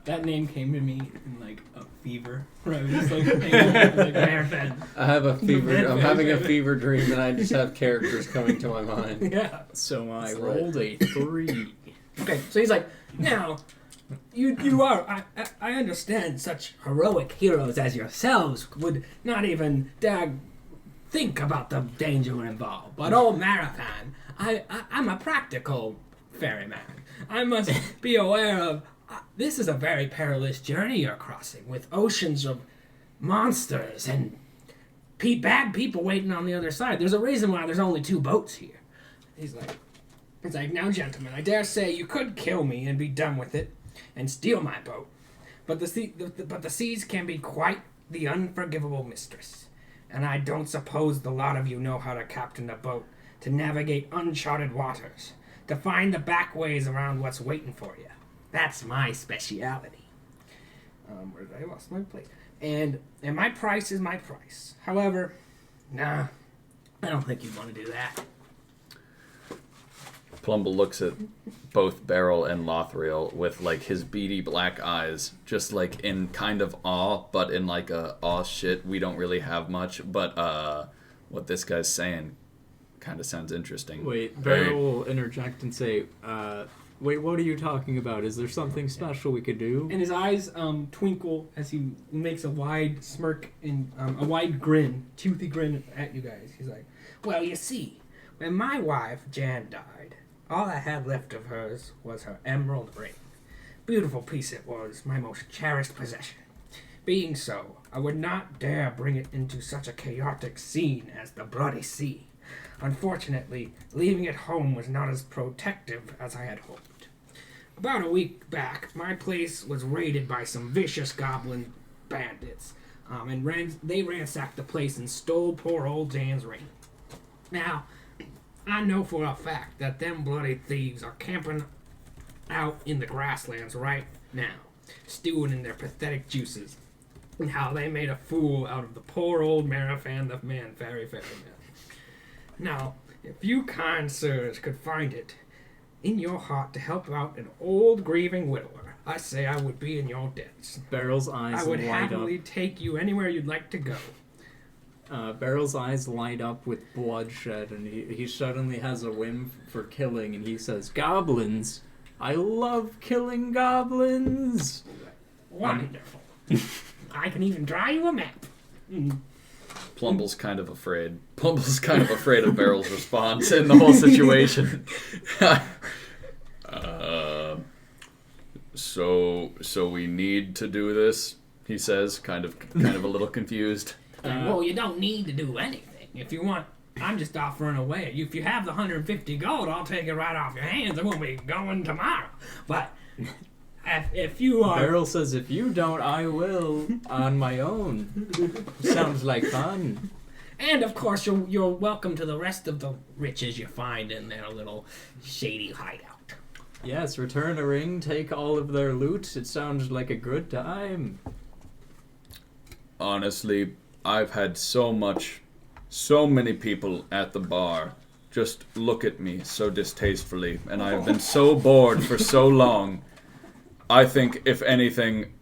That name came to me in like a fever. Right, I was just like, Marifan. I have a fever. I'm having a fever dream, and I just have characters coming to my mind. Yeah. So I That's rolled a 3. Okay, so he's like, now, you are, I understand such heroic heroes as yourselves would not even dare think about the danger involved. But old Marifan, I'm a practical ferryman. I must be aware of, this is a very perilous journey you're crossing with oceans of monsters and bad people waiting on the other side. There's a reason why there's only 2 boats here. He's like, now, gentlemen, I dare say you could kill me and be done with it and steal my boat. But the seas can be quite the unforgivable mistress. And I don't suppose the lot of you know how to captain a boat, to navigate uncharted waters, to find the back ways around what's waiting for you. That's my speciality. Where did I lost my place? And my price is my price. However, nah, I don't think you'd want to do that. Plumble looks at both Beryl and Lothriel with like his beady black eyes, just like in kind of awe, but in like a aw shit, we don't really have much, but what this guy's saying kind of sounds interesting. Wait, Beryl will interject and say, wait, what are you talking about? Is there something special we could do? And his eyes twinkle as he makes a wide smirk and a wide grin, toothy grin at you guys. He's like, well, you see, when my wife, Jan, died, all I had left of hers was her emerald ring. Beautiful piece it was, my most cherished possession. Being so, I would not dare bring it into such a chaotic scene as the Bloody Sea. Unfortunately, leaving it home was not as protective as I had hoped. About a week back, my place was raided by some vicious goblin bandits, and they ransacked the place and stole poor old Jan's ring. Now, I know for a fact that them bloody thieves are camping out in the grasslands right now, stewing in their pathetic juices, and how they made a fool out of the poor old Marifan, the Man Fairy Ferry Man. Now, if you kind sirs could find it in your heart to help out an old grieving widower, I say I would be in your debts. Beryl's eyes I would light happily take you anywhere you'd like to go. Beryl's eyes light up with bloodshed, and he suddenly has a whim for killing, and he says, goblins? I love killing goblins! Wonderful. I can even draw you a map. Plumble's kind of afraid. Plumble's kind of afraid of Beryl's response in the whole situation. So we need to do this, he says, kind of a little confused. Well, you don't need to do anything. If you want, I'm just offering away. If you have the 150 gold, I'll take it right off your hands. I won't be going tomorrow. But if you are... Beryl says, if you don't, I will on my own. Sounds like fun. And, of course, you're welcome to the rest of the riches you find in their little shady hideout. Yes, return a ring, take all of their loot. It sounds like a good time. Honestly, I've had so many people at the bar just look at me so distastefully, and I've been so bored for so long. I think, if anything,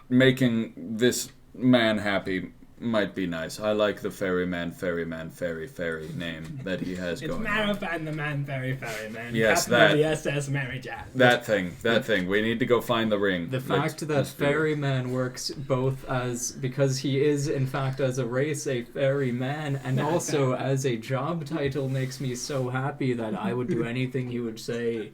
making this man happy might be nice. I like the Fairy Man Ferry name that he has It's going on. Marifan the Man Fairy Ferry Man. Yes, Captain of that. the SS Mary Jane. That thing. We need to go find the ring. The fact that let's do it. ferryman works both because he is, in fact, as a race, a ferryman, and also as a job title makes me so happy that I would do anything he would say.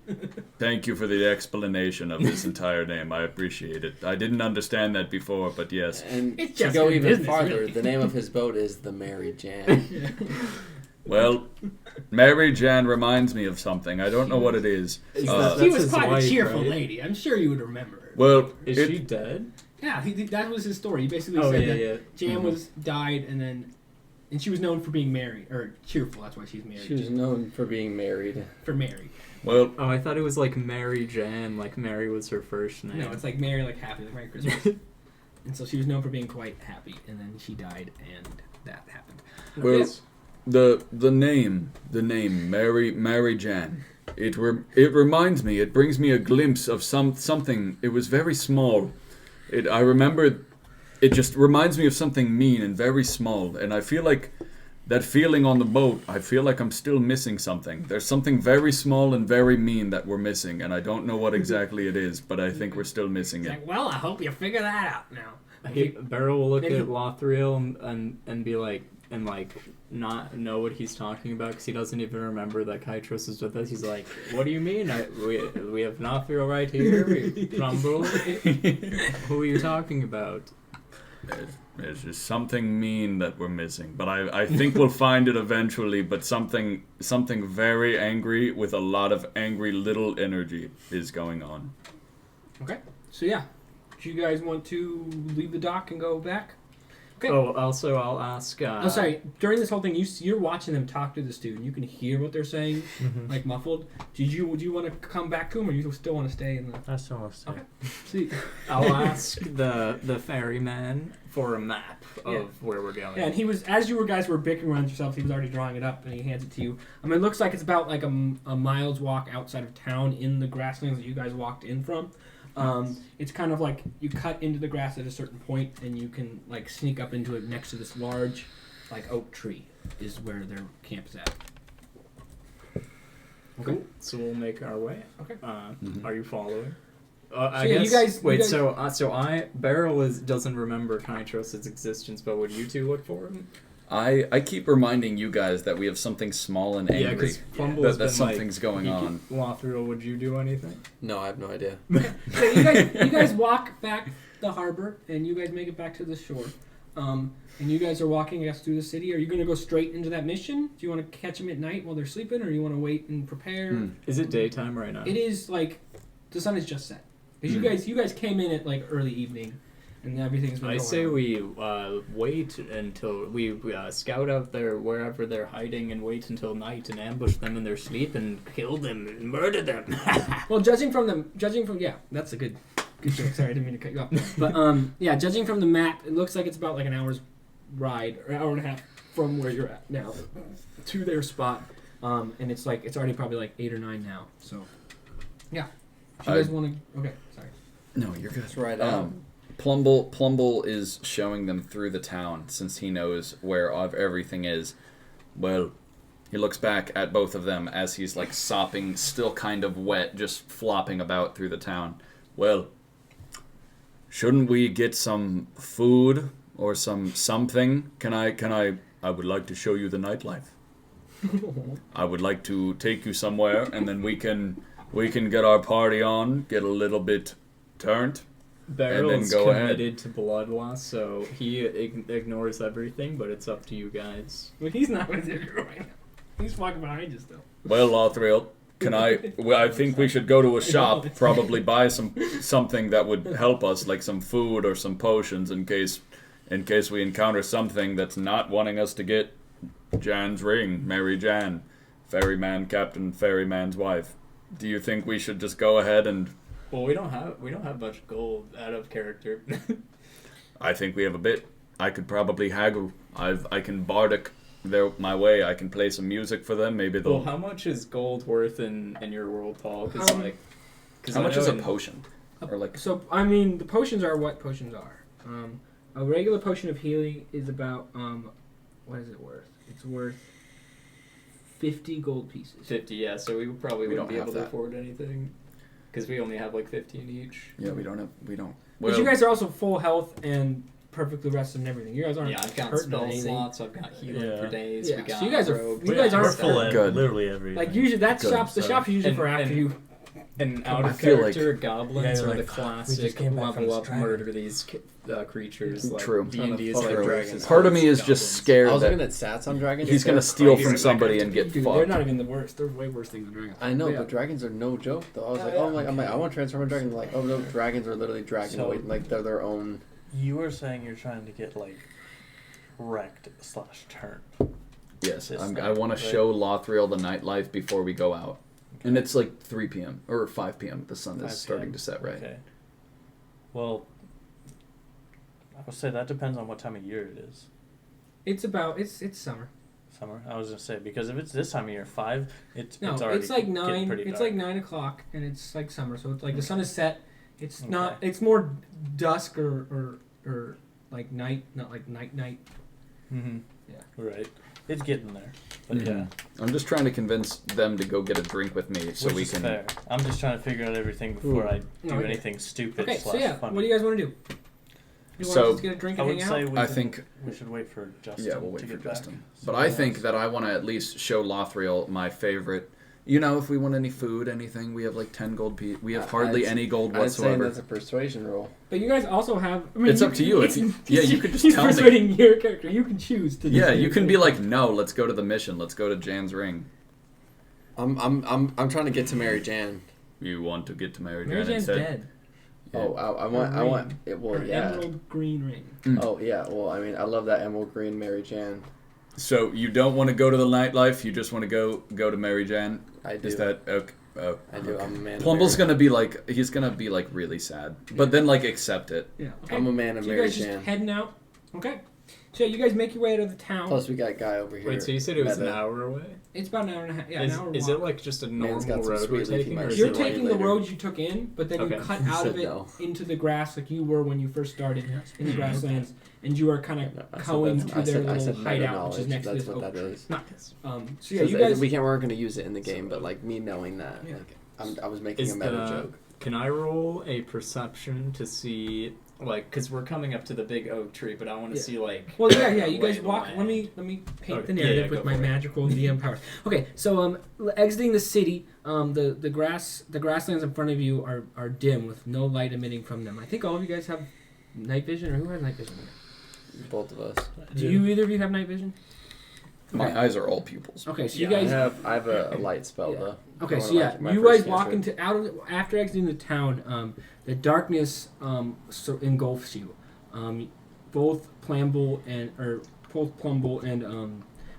Thank you for the explanation of his entire name. I appreciate it. I didn't understand that before, but yes. And It's to just go good even business, farther, really. the name of his boat is the Mary Jan. Well, Mary Jan reminds me of something. I don't know what it is. Is Uh, that- She That's was his quite wife, a cheerful right? lady. I'm sure you would remember her. Well, Is she dead? Yeah, that was his story. He basically Oh, said yeah, that yeah. Jan died, and she was known for being merry or cheerful. That's why she's married. She was known for being married. for Mary. well, Oh, I thought it was like Mary Jan, like Mary was her first name. No, it's like Mary, like happy, like Merry Christmas. And so she was known for being quite happy, and then she died, and that happened. well, Yes. the name, Mary Jan. It reminds me. It brings me a glimpse of something. It was very small. I remember. It just reminds me of something mean and very small, and I feel like that feeling on the boat. I feel like I'm still missing something. There's something very small and very mean that we're missing, and I don't know what exactly it is, but I think we're still missing It's it. like, well, I hope you figure that out now. Beryl will look Maybe- at Lothriel and be like, and like not know what he's talking about because he doesn't even remember that Kaitros is with us. He's like, "What do you mean? We have Lothriel right here, Plumble. Who are you talking about?" There's just something mean that we're missing, but I think we'll find it eventually. But something very angry with a lot of angry little energy is going on. Okay. So yeah, do you guys want to leave the dock and go back? Okay. Oh, also I'll ask. Oh, sorry. During this whole thing, you're watching them talk to this dude, and you can hear what they're saying, like muffled. Would you want to come back to him, or you still want to stay in the? I still want to say. Okay. See. I'll ask the ferryman for a map of Yeah. where we're going. Yeah, and he was, as you guys were bickering around yourselves, he was already drawing it up, and he hands it to you. I mean, it looks like it's about like a mile's walk outside of town in the grasslands that you guys walked in from. It's kind of like you cut into the grass at a certain point, and you can like sneak up into it next to this large, like oak tree, is where their camp is at. Cool. So we'll make our way. Okay. Are you following? I yeah, guess. you guys- Wait. you guys- So Beryl doesn't remember Kaitros' existence, but would you two look for him? I keep reminding you guys that we have something small and Yeah, angry. because Plumble's that been something's like, going on. Lothriel, would you do anything? No, I have no idea. So you guys walk back the harbor, and you guys make it back to the shore. And you guys are walking, I guess, through the city. Are you going to go straight into that mission? Do you want to catch them at night while they're sleeping, or you want to wait and prepare? Is it daytime right now? It is like the sun is just set. Because you guys came in at like early evening, and everything's been I going say on. we wait until we scout out there wherever they're hiding and wait until night and ambush them in their sleep and kill them and murder them. Well, judging from yeah, that's a good joke. Sorry, I didn't mean to cut you off. But yeah, judging from the map, it looks like it's about like an hour's ride or hour and a half from where you're at now to their spot. And it's already probably like 8 or 9 now. So yeah, if you guys want to. Okay, sorry. No, you're good. That's right out. Plumble is showing them through the town since he knows where everything is. Well, he looks back at both of them as he's like sopping, still kind of wet, just flopping about through the town. Well, shouldn't we get some food or something? I would like to show you the nightlife. I would like to take you somewhere, and then we can get our party on, get a little bit turned. Beryl's go ahead. committed to bloodlust, so he ignores everything, but it's up to you guys. Well, he's not with you right now. He's walking behind you still. Well, Lothriel, I think we should go to a shop, probably buy something that would help us, like some food or some potions in case we encounter something that's not wanting us to get Jan's ring, Mary Jan, Ferryman, Captain Ferryman's wife. Do you think we should just go ahead and... Well, we don't have much gold out of character. I think we have a bit. I could probably haggle. I can bardic my way. I can play some music for them. Maybe they'll... Well, how much is gold worth in your world, Paul? Because how much is a potion? Or like... So, I mean, the potions are what potions are. A regular potion of healing is about, what is it worth? It's worth 50 gold pieces. 50, yeah. So we probably wouldn't don't be have able to that. afford anything. Because we only have like 15 each. Yeah, we don't. But you guys are also full health and perfectly rested and everything. You guys aren't Yeah, I've got hurting spell anything. slots. I've got healing Yeah. for days. Yeah, We got so you guys are- rogue. you guys We're aren't full in good. literally every. Like, usually that Good, shop's, the so- shop's usually for And- after and- you... And out I of feel character, goblins Yeah, are you're the like, "Fuck, we classic just came back from level up Australia." murder these creatures. Like True. D&D is Fuck like are dragons. dragons? Part of me is goblins. just scared I was that looking at stats on dragons. he's going to They're steal crazy. from somebody and get Dude, fucked. they're not even the worst. They're way worse things than dragons. I know, Yeah. but dragons are no joke, though. I was Yeah, like, yeah. oh, I'm like, I want to transform a dragon. Like, oh no, dragons are literally dragonoid. So- Like, they're their own. You were saying you're trying to get like wrecked / turn. Yes, This I thing, want right? to show Lothriel the nightlife before we go out. And it's like 3 p.m. or 5 p.m. The sun 5 is starting p.m. to set, right? Okay. Well, I would say that depends on what time of year it is. It's summer. Summer. I was gonna say because if it's this time of year, 5, it's No, already it's like getting 9. pretty It's dark. like 9 o'clock, and it's like summer. So it's like the sun is set. It's Okay. not. It's more dusk or like night, not like night. Mm-hmm. Yeah. Right. It's getting there. But Mhm. yeah. I'm just trying to convince them to go get a drink with me so Which we is can. fair. I'm just trying to figure out everything before I do No, okay. anything stupid Okay, / so yeah, funny. what do you guys want to do? You want So, to just get a drink I and would hang say out? we I can- think- we should wait for Justin. Yeah, we'll wait to for get back. Justin. So But I who think knows? that I want to at least show Lothriel my favorite. You know, if we want any food, anything, we have like 10 gold pieces. We have hardly any gold I'd say whatsoever. that's a persuasion roll. But you guys also have. I mean, It's up to you. If you could just he's tell me. persuading your character. You can choose to. Yeah, you can be like, no, let's go to the mission. Let's go to Jan's ring. I'm trying to get to Mary Jan. You want to get to Mary Mary Jan Jan's instead? dead. Yeah. Oh, I want ring. it. Well, Her yeah. emerald green ring. Oh, yeah. Well, I mean, I love that emerald green Mary Jan. So you don't want to go to the nightlife. You just want to go to Mary Jan. I do. Is that okay? Oh, I do. okay. I'm a man. Plumble's of Mary. gonna be like, he's gonna be like really sad, but then like accept it. Yeah. Okay. I'm a man of So you Mary guys just Jan. heading out. Okay. So yeah, you guys make your way out of the town. Plus, we got guy over here. Wait, so you said it was an Meta. hour away? It's about an hour and a half. Yeah, is an hour is walk. it like just a Man's got normal some road sweet we're leafy taking? Or medicine. is You're it Later. taking the roads you took in, but then Okay. you cut out of Said it no. into the grass like you were when you first started in the grasslands, and you are kind No, of I said going that's- to I their said little meta hideout, which is knowledge. next That's to this what oak that tree. is. So yeah, you guys. We weren't going to use it in the game, but like me knowing that, Yeah. like I was making Is a meta the- joke. Can I roll a perception to see, like, because we're coming up to the big oak tree, but I want to Yeah. see, like... Well, yeah. You lay guys of the walk. land. Let me paint Okay, the yeah, narrative yeah, with go my for it. magical DM powers. Okay, so exiting the city, the grasslands in front of you are dim with no light emitting from them. I think all of you guys have night vision, or who has night vision? Both of us. Do you either of you have night vision? My eyes are all pupils. Okay, so Yeah, you guys. I have a light spell Yeah. though. Okay, I so wanna yeah, like my you first guys walk cantrip. into after exiting the town. The darkness engulfs you. Both Plumble and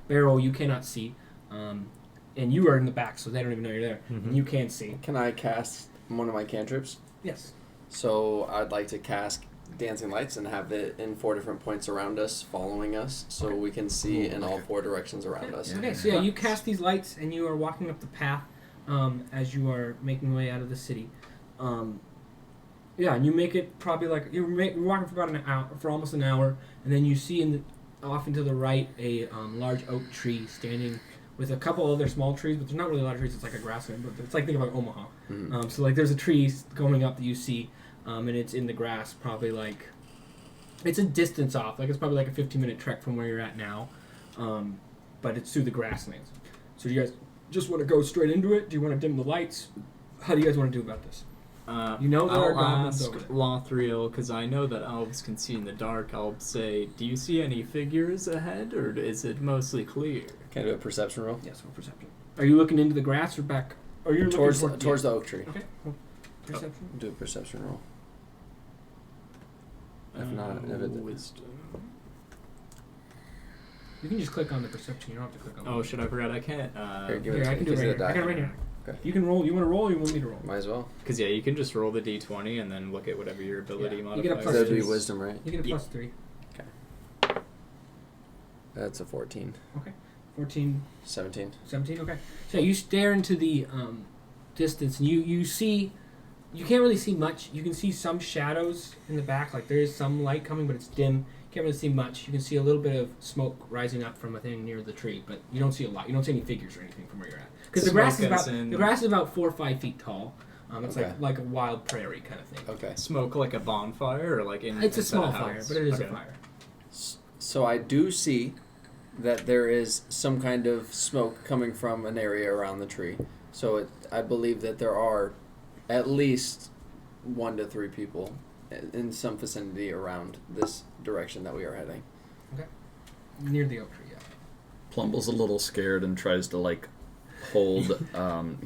Barrel you cannot see, and you are in the back, so they don't even know you're there. Mhm. And you can't see. Can I cast one of my cantrips? Yes. So I'd like to cast dancing lights and have it in 4 different points around us, following us, so we can see in all 4 directions around us. Okay, so yeah, you cast these lights, and you are walking up the path as you are making your way out of the city. Yeah, and you make it probably like you're walking for about an hour, for almost an hour, and then you see off into the right a large oak tree standing with a couple other small trees, but there's not really a lot of trees. It's like a grassland, but it's like think about Omaha. Mhm. So like there's a tree going up that you see, and it's in the grass, probably like it's a distance off. Like it's probably like a 15-minute trek from where you're at now, but it's through the grasslands. So do you guys just want to go straight into it? Do you want to dim the lights? How do you guys want to do about this? You know there are I'll goblins ask over there. Lothriel, because I know that elves can see in the dark. I'll say, do you see any figures ahead, or is it mostly clear? Can I do a perception roll? Yes, roll perception. Are you looking into the grass or back? Or you're Towards looking towards the oak tree. Okay. Roll perception. Do a perception roll. If not, if it, Wisdom. You can just click on the perception. You don't have to click on. Oh shit! I forgot I can't. Here, give Here, it to I me, can do it give right it here. a I got it die. right here. Okay. You can roll. You want to roll, or you want me to roll? Might as well. Because yeah, you can just roll the d20 and then look at whatever your ability Yeah. You modifier get a plus So that'd be two. wisdom, right? You get a plus 3. That's a 14. 14, 17. 17. Okay. So you stare into the distance, and you see. You can't really see much. You can see some shadows in the back, like there is some light coming, but it's dim. You can't really see much. You can see a little bit of smoke rising up from a thing near the tree, but you don't see a lot. You don't see any figures or anything from where you're at, because the grass is about 4 or 5 feet tall. It's Okay. like a wild prairie kind of thing. Okay. Smoke like a bonfire or like in It's a inside small house? fire, but it is Okay. a fire. So I do see that there is some kind of smoke coming from an area around the tree. So I believe that there are at least 1 to 3 people in some vicinity around this direction that we are heading. Near the oak tree, yeah. Plumble's a little scared and tries to like hold.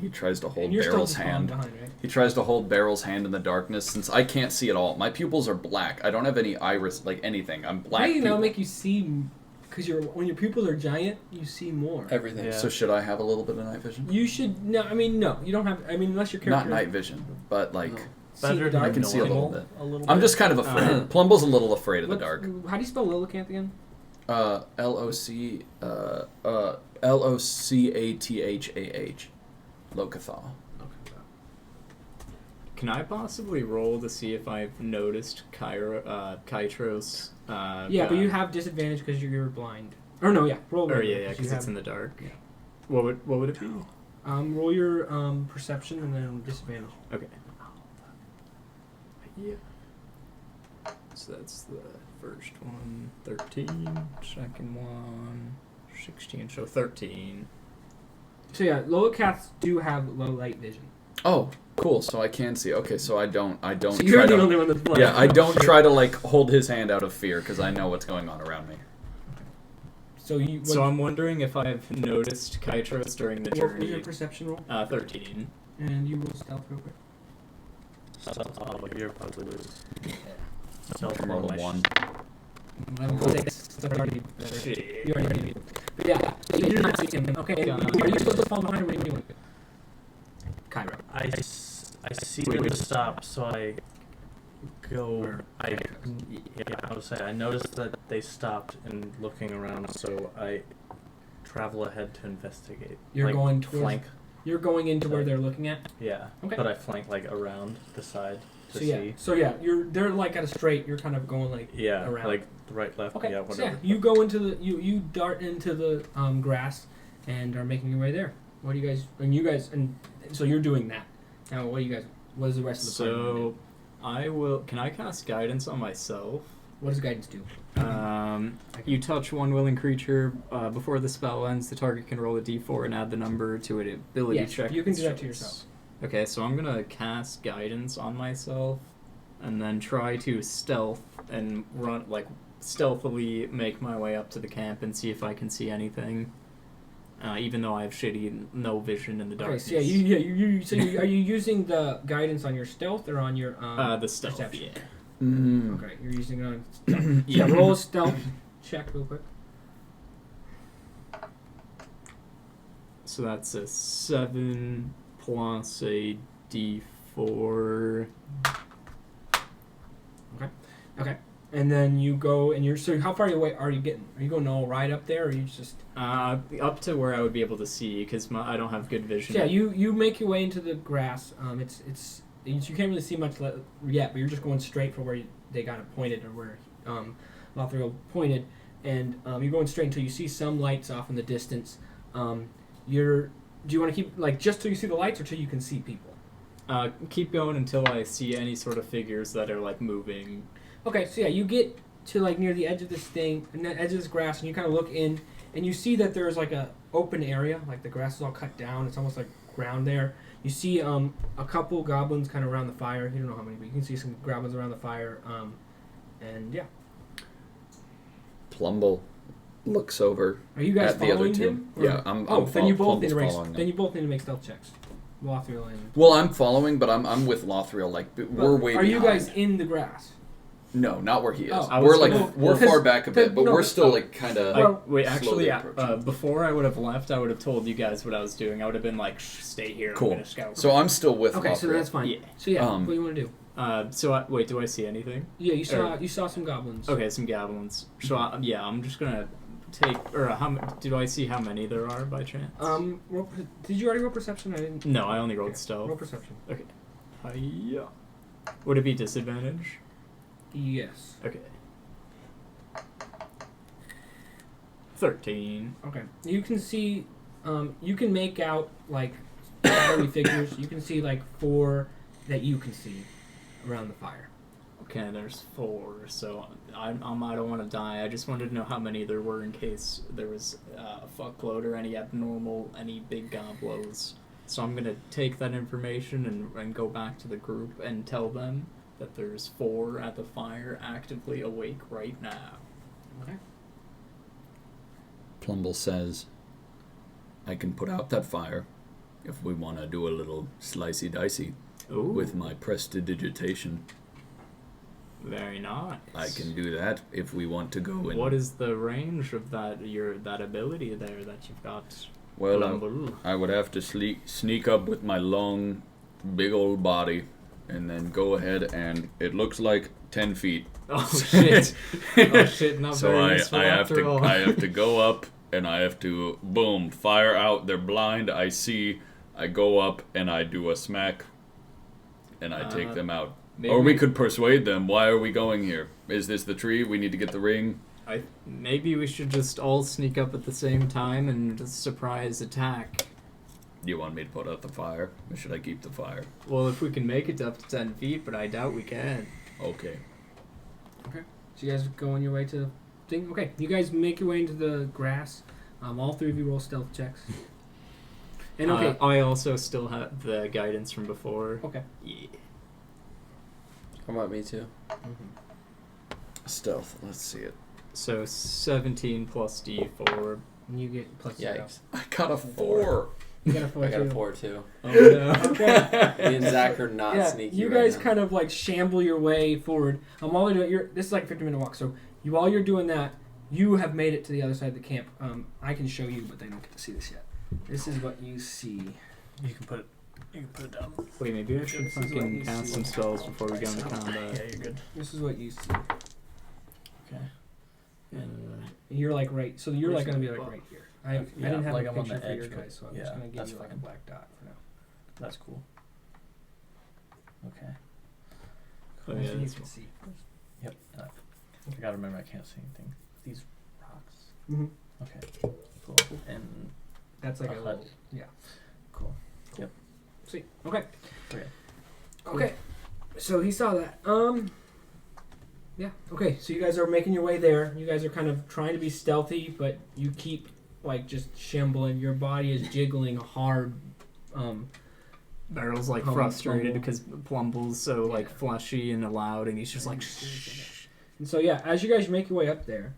He tries to hold And you're Barrel's still hand. behind, right? He tries to hold Barrel's hand in the darkness since I can't see at all. My pupils are black. I don't have any iris, like anything. I'm black. Maybe that'll pupil. make you see, because when your pupils are giant, you see more. Everything. Yeah. So should I have a little bit of night vision? You should no. I mean, no. You don't have. I mean, unless your character. Not night vision, but like No. see Better the than I dark can see a little normal, bit. a little I'm bit. just kind of afraid. Plumble's a little afraid of the dark. How do you spell Lillicant again? Locathah. Locathah. Can I possibly roll to see if I've noticed Kaitros? Yeah, but you have disadvantage because you're blind. Or no, yeah, roll. Or yeah, because it's in the dark. Yeah. What would it be? Roll your perception and then disadvantage. Okay. Yeah. So that's the first one, 13. Second one, 16. So 13. So yeah, Lillicats do have low light vision. Oh, cool. So I can see. Okay, so I don't. So try you're the to. only one that's blind. Yeah, I don't try to like hold his hand out of fear because I know what's going on around me. So you. So I'm wondering if I've noticed Kaitros during the What was your journey. perception roll? 13. And you roll stealth real quick. You're probably lose. Roll a 1. Well, that's already better. Shit. You already did it. But yeah, so you do not see him. Okay, and are you supposed to fall behind or what are you doing? Cairo. I see them stop, so I go. I would say I noticed that they stopped and looking around, so I travel ahead to investigate. You're like, going towards. flank. You're going into where they're looking at. Yeah, Okay. but I flank like around the side to see. So yeah, they're like at a straight. You're kind of going like Yeah, around. like the right, left. Okay. Yeah, So whatever. yeah, you go into the you dart into the grass and are making your way there. What do you guys and so you're doing that. Now what do you guys? What does the rest of the party wanna do? So I will. Can I cast guidance on myself? What does guidance do? You touch one willing creature before the spell ends. The target can roll a d4 and add the number to an ability Yes, check. you can do that to It's- yourself. Okay, so I'm gonna cast guidance on myself, and then try to stealth and run stealthily make my way up to the camp and see if I can see anything. Even though I have no vision in the Okay, darkness. so are you using the guidance on your stealth or on your the stealth. perception? Yeah. Okay, you're using it on stealth. Yeah, roll a stealth check real quick. So that's a 7 plus a d4. Okay. And then you go and so how far away are you getting? Are you going all right up there or are you just Up to where I would be able to see, because I don't have good vision. Yeah, you make your way into the grass. It's you can't really see much yet, but you're just going straight for where they got it pointed, or where Lothriel pointed, and you're going straight until you see some lights off in the distance. Do you want to keep just till you see the lights, or till you can see people? Keep going until I see any sort of figures that are moving. Okay, so yeah, you get to near the edge of this thing, and the edge of this grass, and you kind of look in, and you see that there's a open area, the grass is all cut down. It's almost like ground there. You see a couple goblins kind of around the fire. You don't know how many, but you can see some goblins around the fire. And yeah. Plumble looks over. Are you guys at the other following two. him? Or- Yeah, I'm. then you both need to Plumble's make following then him. you both need to make stealth checks. Lothriel and Well, I'm following, but I'm with Lothriel. We're way Are you behind. guys in the grass? No, not where he is. Oh. We're Well, far back a bit, but no, we're still like kind of. Well, Wait, slowly actually, approaching. before I would have left, I would have told you guys what I was doing. I would have been like, stay here. Cool. I'm gonna scout. So I'm still with. Okay, so Lothriel. that's fine. Yeah. So yeah, Um, what do you want to do? Wait, do I see anything? Yeah, you saw some goblins. Okay, some goblins. So I'm just gonna take. Or do I see how many there are by chance? Did you already roll perception? I didn't. No, I only rolled Okay, stealth. Roll perception. Yeah. Would it be disadvantage? Yes. Okay. 13. Okay. You can see, you can make out like shadowy figures. You can see like 4 that you can see around the fire. Okay, there's 4, so I don't want to die. I just wanted to know how many there were in case there was a fuckload or any any big goblos. So I'm gonna take that information and go back to the group and tell them that there's 4 at the fire actively awake right now. Okay. Plumble says, "I can put out that fire if we want to do a little slicey dicey Ooh, with my prestidigitation. very nice. I can do that if we want to go in." What is the range of that ability there that you've got? Well, Plumble? I would have to sneak up with my long, big old body, and then go ahead and it looks like 10 feet. Oh shit! Oh shit! Not So very useful I have after to all. I have to go up and I have to boom fire out. They're blind. I see. I go up and I do a smack, and I take them out. Maybe, Or we could persuade them. Why are we going here? Is this the tree? We need to get the ring. Maybe we should just all sneak up at the same time and just surprise attack. Do you want me to put out the fire, or should I keep the fire? Well, if we can make it up to 10 feet, but I doubt we can. Okay. So you guys go on your way to the thing. Okay. You guys make your way into the grass. All 3 of you roll stealth checks. And okay. I also still have the guidance from before. Okay. Yeah. How about me too? Stealth. Let's see it. So 17 plus D4. And you get plus 0. Yikes. I got a 4. You got a 4 I got a too. 4 too. Oh no. Okay. Me and Zach are not Yeah, sneaky. you right guys now. kind of like shamble your way forward. While you're doing, this is like a 50-minute walk. So while you're doing that, you have made it to the other side of the camp. I can show you, but they don't get to see this yet. This is what you see. You can put it down. Wait, maybe I should This is what fucking you cast see. some spells before we go into Yeah, combat. you're good. This is what you see. Okay. And You're like right. So you're like Where's going to my be like book? right here. I Yeah, didn't have like a I'm on picture the for your edge, but guys, so I'm yeah, just going to give that's you like a fine. black dot for now. that's cool. Okay. Oh, So yeah, you that's can see. Yep. I gotta remember I can't see anything. These rocks. Mm-hmm. Okay. Cool. And That's like A a hut. little. Yeah. cool. Sweet. Okay. Okay. Okay. So he saw that. Yeah. Okay. So you guys are making your way there. You guys are kind of trying to be stealthy, but you keep like just shambling. Your body is jiggling hard. Barrel's like Plumble. frustrated because Plumble's so like fleshy and loud, and he's just like, And so yeah, as you guys make your way up there,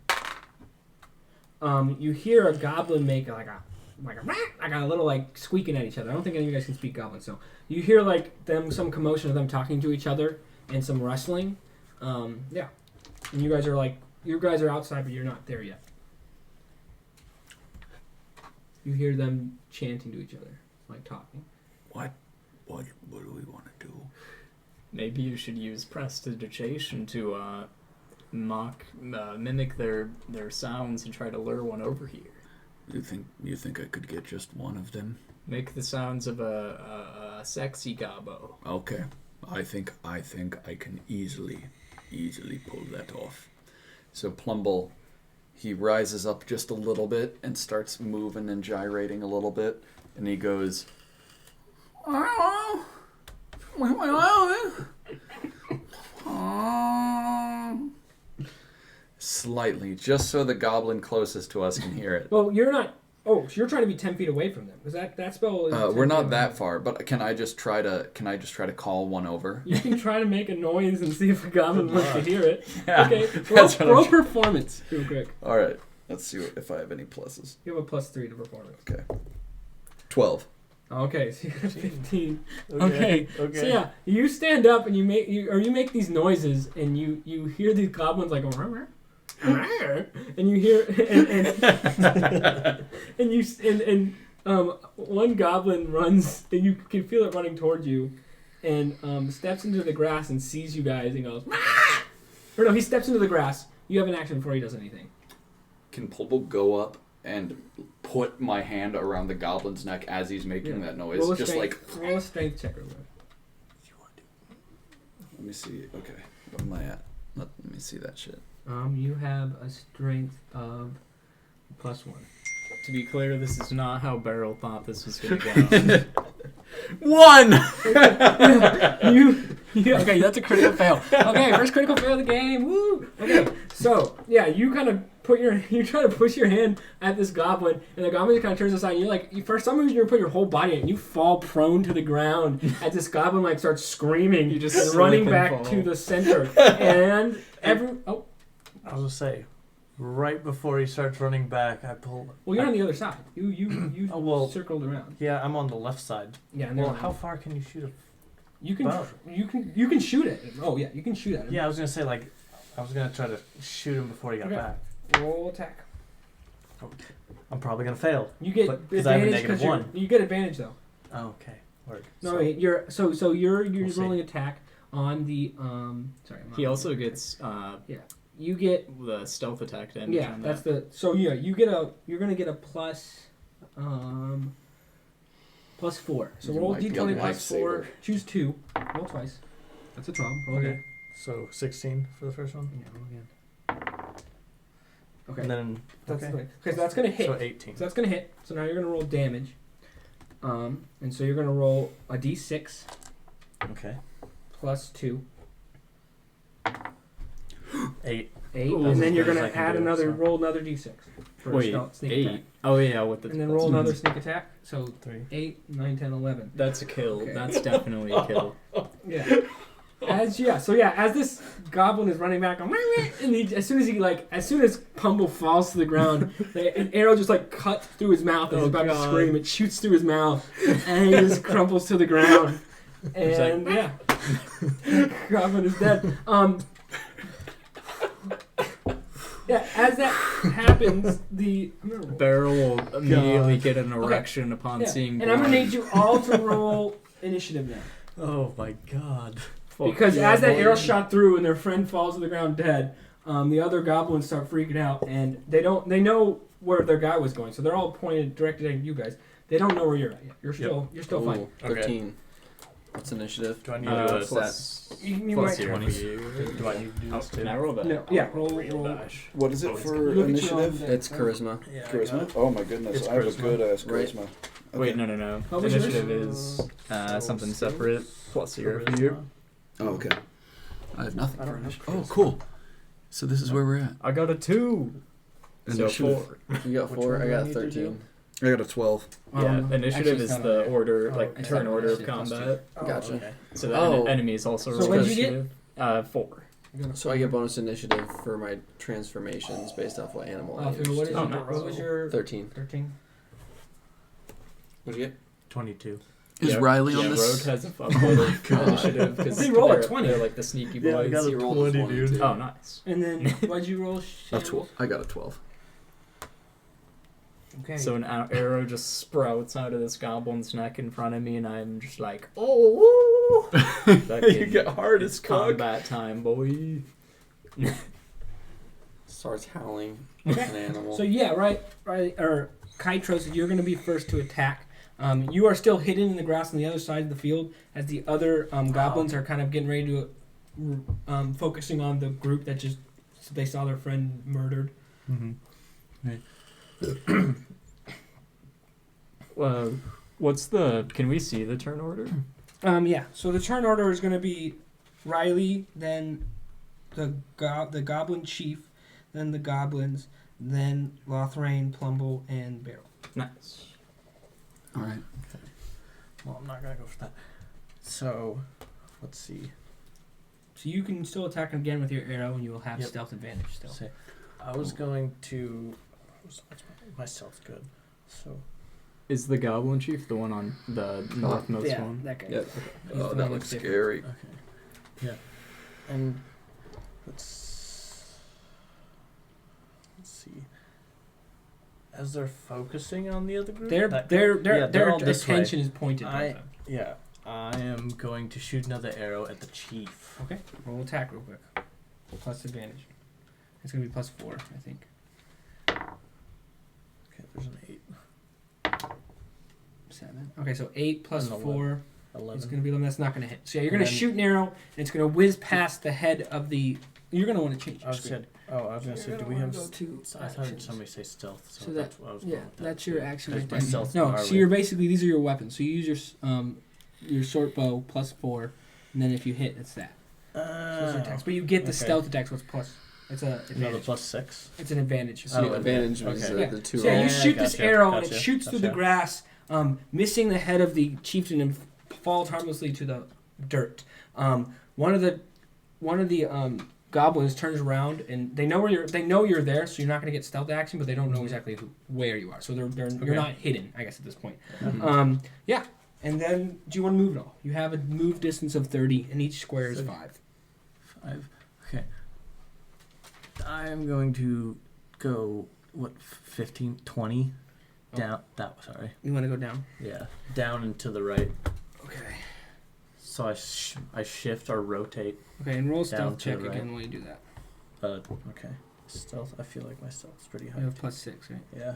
you hear a goblin make like a little like squeaking at each other. I don't think any of you guys can speak goblin, so you hear like some commotion of them talking to each other and some rustling. Yeah, and you guys are outside, but you're not there yet. You hear them chanting to each other, like talking. What do we want to do? maybe you should use prestidigitation to mimic their sounds and try to lure one over here. You think I could get just one of them? Make the sounds of a sexy gobbo. Okay. I think I can easily pull that off. So Plumble, he rises up just a little bit and starts moving and gyrating a little bit, and he goes, slightly, just so the goblin closest to us can hear it. Well, you're not. Oh, so you're trying to be 10 feet away from them. Because that spell is 10 We're feet not away. that far, but can I just try to call one over? You can try to make a noise and see if a goblin wants to hear it. Yeah, Okay, that's what roll I'm performance real quick. All right, let's see if I have any pluses. You have a +3 to performance. Okay. 12. Okay, so you got 15. Okay. So yeah, you stand up and you make these noises, and you hear these goblins like and you hear and one goblin runs, and you can feel it running towards you, and steps into the grass and sees you guys and goes, or no, he steps into the grass. You have an action before he does anything. Can Plumble go up and put my hand around the goblin's neck as he's making that noise? Roll a Just strength, roll a strength check real quick. Let me see. Okay, what am I at? Let me see that shit. You have a strength of +1. To be clear, this is not how Beryl thought this was going to go. 1! Okay, that's a critical fail. Okay, first critical fail of the game. Woo! Okay, so yeah, you kind of you try to push your hand at this goblin, and the goblin just kind of turns aside. And for some reason, you put your whole body in it, and you fall prone to the ground as this goblin starts screaming. You just and running slip and back fall. to the center, and I was gonna say, right before he starts running back, I pull. Well, you're on the other side. You Oh, well, circled around. Yeah, I'm on the left side. Yeah. And Well, they're- how far can you shoot a? You can bow? you can shoot it. Oh yeah, you can shoot at him. Yeah, I was gonna say I was gonna try to shoot him before he got Okay. back. Roll attack. I'm probably gonna fail. You get Because I have a advantage negative you're- 1. You get advantage though. Oh, okay. Word. No, So- wait, you're We'll see. rolling attack on the sorry. He also gets you get the stealth attack damage. yeah. on That's that. you're gonna get a plus +4. So You roll might be a d20 plus 4. lifesaver. Choose 2. Roll twice. That's a 12. Roll Okay. again. So 16 for the first one. Yeah, roll again. Okay. And then That's okay. because that's gonna hit. So 18. So that's gonna hit. So now you're gonna roll damage. And so you're gonna roll a d6 Okay. plus 2. 8. 8, Ooh, and then you're as gonna I can add do it, another so. roll another d6 for a Wait, stealth sneak 8. attack, Oh yeah, with the and then roll that's- another sneak attack. So 3. 8, 9, 10, 11. That's a kill. Okay. That's definitely a kill. Yeah. As this goblin is running back, and as soon as Plumble falls to the ground, an arrow just cuts through his mouth and he's about to scream. It shoots through his mouth, and he just crumples to the ground. And goblin is dead. Yeah, as that happens, Beryl will immediately get an erection upon seeing. and I'm gonna need you all to roll initiative now. Oh my god. Because yeah, as that boy. arrow shot through and their friend falls to the ground dead, the other goblins start freaking out, and they know where their guy was going, so they're all directed at you guys. They don't know where you're at yet. You're still fine. 13. What's initiative? Do I need to do this? plus You plus might- 20. Do I need to do Oh, this too? can I roll that? No, yeah, roll. Dash. What is it for Look at you on initiative? the- It's charisma. Yeah, I got Charisma? it. Oh my goodness, It's I have a charisma. good ass Right. charisma. Wait, no. What was yours? Initiative is something separate plus your Charisma. Oh, okay. I have nothing I for don't have initiative. Oh, charisma. cool. So this is where we're at. I got a 2. So Initiative. 4. You got Which 4. one I do I got need to 13. I got a 12. Yeah, initiative actually, is it's the not order, Oh, like it's turn not order of initiative plus combat. Oh, Gotcha. okay. So the Oh. enemies also So roll what'd you get? initiative. 4. So I get bonus initiative for my transformations based off what animal I use. What is Oh, your, no. what was your 13. 13? What'd you get? 22. Is Riley on Rogue this? has a fuckload of initiative because He rolled a 20. They're like the sneaky Yeah, I boys. got a He rolled a 20, 20, dude. too. Oh, nice. And then what'd you roll? A Shannon? 12. I got a 12. Okay. So an arrow just sprouts out of this goblin's neck in front of me, and I'm just like, oh! You get hard It's as fuck. combat time, boy. Starts howling Okay. like an animal. So yeah, right, or Kaitros, you're going to be first to attack. You are still hidden in the grass on the other side of the field as the other goblins are kind of getting ready to focusing on the group that just they saw their friend murdered. Mm-hmm. Can we see the turn order? Yeah. So the turn order is going to be Riley, then the goblin chief, then the goblins, then Lothriel, Plumble, and Beryl. Nice. All right. Well, I'm not gonna go for that. So, let's see. So you can still attack again with your arrow, and you will have Yep. stealth advantage still. I was going to. My stealth's good. So, Is the Goblin Chief the one on the northmost Yeah, one? that guy. Yep. He's Oh, the that one looks that's scary. Okay. Yeah. And let's see. As they're focusing on the other group, Their all this way. attention is pointed towards them. Yeah, I am going to shoot another arrow at the chief. Okay, roll attack real quick. Plus advantage. It's gonna be +4, I think. Okay, there's an 8. 7. Okay, so 8 plus And 4 11. is gonna be 11. That's not gonna hit. So yeah, you're And gonna then- shoot an arrow, and it's gonna whiz past the head of the. You're gonna want to change. I Your was screen. gonna say, do we have? to I heard actions. somebody say stealth, so, So that's what I was Yeah, going with that. that's your action. Because Right my there. stealth No, bar so with- you're basically these are your weapons. So you use your short bow +4, and then if you hit, it's that. So those are attacks. But you get the okay. stealth attack, so it's plus. It's a Another advantage. +6. It's an advantage. So Oh, the advantage was okay. Yeah. the 2 So yeah, you rolls. shoot this gotcha, arrow and it gotcha, shoots through the gotcha. grass, missing the head of the chieftain and falls harmlessly to the dirt. One of the goblins turns around and they know you're there, so you're not going to get stealth action, but they don't know exactly where you are. So you're Okay. not hidden, I guess, at this point. Mhm. Yeah. And then, do you want to move at all? You have a move distance of 30, and each square is 5. 5. Okay. I'm going to go, 15, 20? Oh. Down. Sorry. You want to go down? Yeah. Down and to the right. Okay. So I shift or rotate. Okay, and roll Down stealth to check the right. again while you do that. Okay. Stealth. I feel like my stealth's pretty high. You have +6, right? Yeah.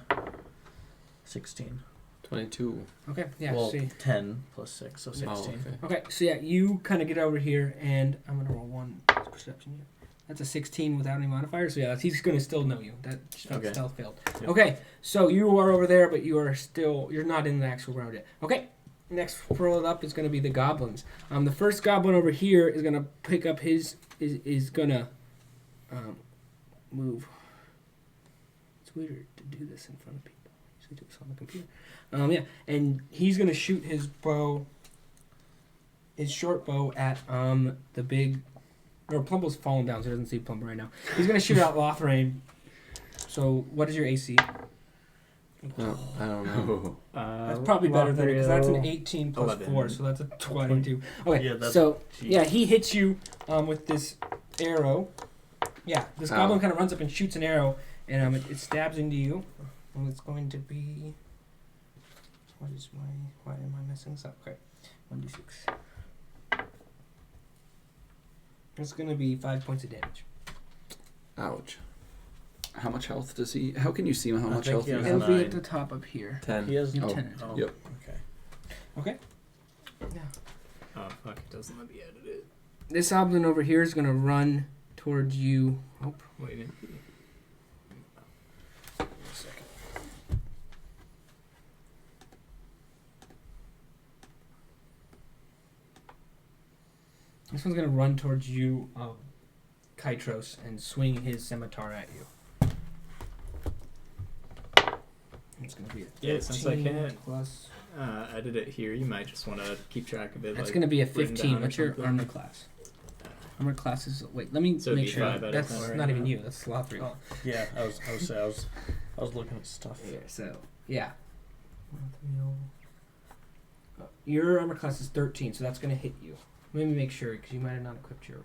16. 22. Okay, yeah, well, see. 10 plus 6, so 16. Oh, okay. Okay, so yeah, you kind of get over here, and I'm gonna roll 1 perception. Yeah. That's a 16 without any modifiers. So yeah, he's gonna still know you. That Okay. stealth failed. Yep. Okay, so you are over there, but you're not in the actual round yet. Okay, next roll it up is gonna be the goblins. The first goblin over here is gonna pick up is gonna move. It's weird to do this in front of people. I usually do this on the computer. Yeah, and he's gonna shoot his short bow at the big. Or Plumble's fallen down, so he doesn't see Plumble right now. He's gonna shoot out Lothriel. So what is your AC? Oh, I don't know. That's probably better than it because that's an Lothriel, 18 plus 11. 4, so that's a 22. Okay, Yeah, that's- so Jeez. yeah, he hits you with this arrow. Yeah, this Ow. goblin kind of runs up and shoots an arrow, and it stabs into you. And it's going to be. Why am I messing this up? Okay, 1d6. It's going to be 5 points of damage. Ouch. How much health does he? How can you see how I much think health he he has has? It'll be 9. at the top up here. 10. He has You have Oh, 10. Oh, Yep. okay. Yeah. Oh fuck! It doesn't let me edit it. This goblin over here is going to run towards you. Oh, Wait a minute. a second. This one's going to run towards you, Kaitros, and swing his scimitar at you. It's going to be a 13 Yeah, since I can't plus. edit it here, you might just want to keep track of it. That's like, going to be a written 15. down or What's your something. armor class? Armor class is. Wait, let me So it'd make be sure. 5 out of That's 10 right not even now. you. That's Lothriel. Oh, yeah, I was looking at stuff. Yeah, so, yeah. Your armor class is 13, so that's going to hit you. Let me make sure, because you might have not equipped your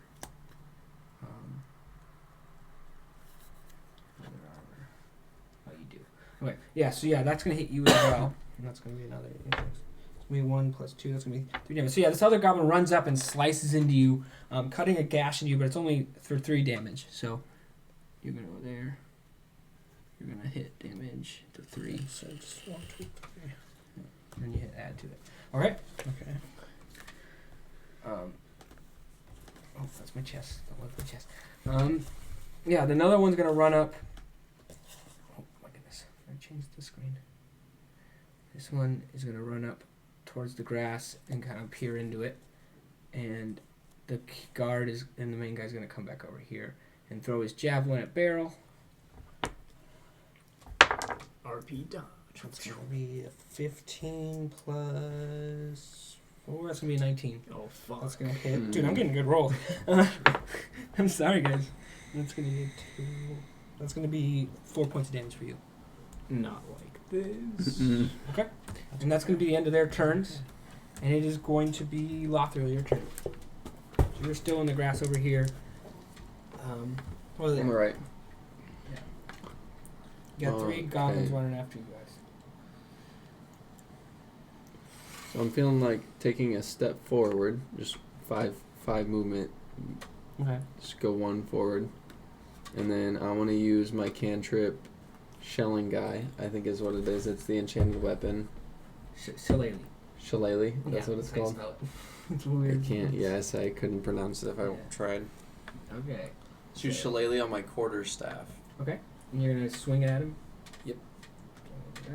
other armor. Oh, you do. Okay, yeah, so yeah, that's going to hit you as well. And that's going to be another. It's going to be 1 plus 2. That's going to be 3 damage. So yeah, this other goblin runs up and slices into you, cutting a gash into you, but it's only for 3 damage. So you're going to go there. You're going to hit damage to 3. So just 1, 2, 3. And then you hit add to it. Alright. Okay. Oh, that's my chest. Don't look at my chest. Yeah, the another one's gonna run up. Oh my goodness! I changed the screen. This one is gonna run up towards the grass and kind of peer into it, and the guard and the main guy's gonna come back over here and throw his javelin at barrel. RP dodge. It's gonna be a 15 plus 4. That's gonna be a 19. Oh fuck! That's gonna hit. Dude, I'm getting good rolls. I'm sorry, guys. That's gonna be 2. That's gonna be 4 points of damage for you. Not like this. Okay. And that's going to be the end of their turns. And it is going to be Lothriel, your turn. So you're still in the grass over here. What are they? On the right. You got three Okay. goblins running after you guys. So I'm feeling like taking a step forward, just five movement. Okay. Just go one forward, and then I want to use my cantrip, shelling guy. I think is what it is. It's the enchanted weapon. Shillelagh. Shillelagh. That's what it's how you called. spell it. It's I weird. can't. Yes, I couldn't pronounce it if I Yeah. tried. Okay. Use shillelagh on my quarterstaff. Okay. And you're going to swing it at him? Yep. Okay.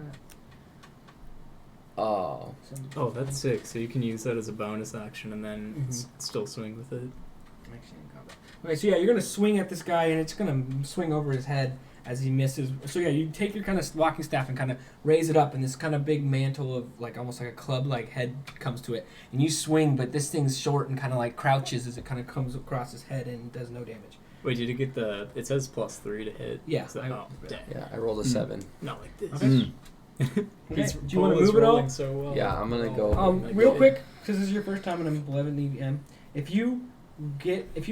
Oh. Oh, that's sick. So you can use that as a bonus action and then Mhm. still swing with it. Actually, in combat. Okay, so yeah, you're gonna swing at this guy, and it's gonna swing over his head as he misses. So yeah, you take your kind of walking staff and kind of raise it up, and this kind of big mantle of like almost like a club-like head comes to it, and you swing, but this thing's short and kind of like crouches as it kind of comes across his head and does no damage. Wait, did you get the? It says +3 to hit. Yeah. So, oh, dang. Yeah, I rolled a 7. Not like this. Okay. Mm. Okay. He's Do you want to always move it all? rolling so well. Yeah, I'm gonna go. my Real God. quick, because this is your first time and I'm beloved EM. If you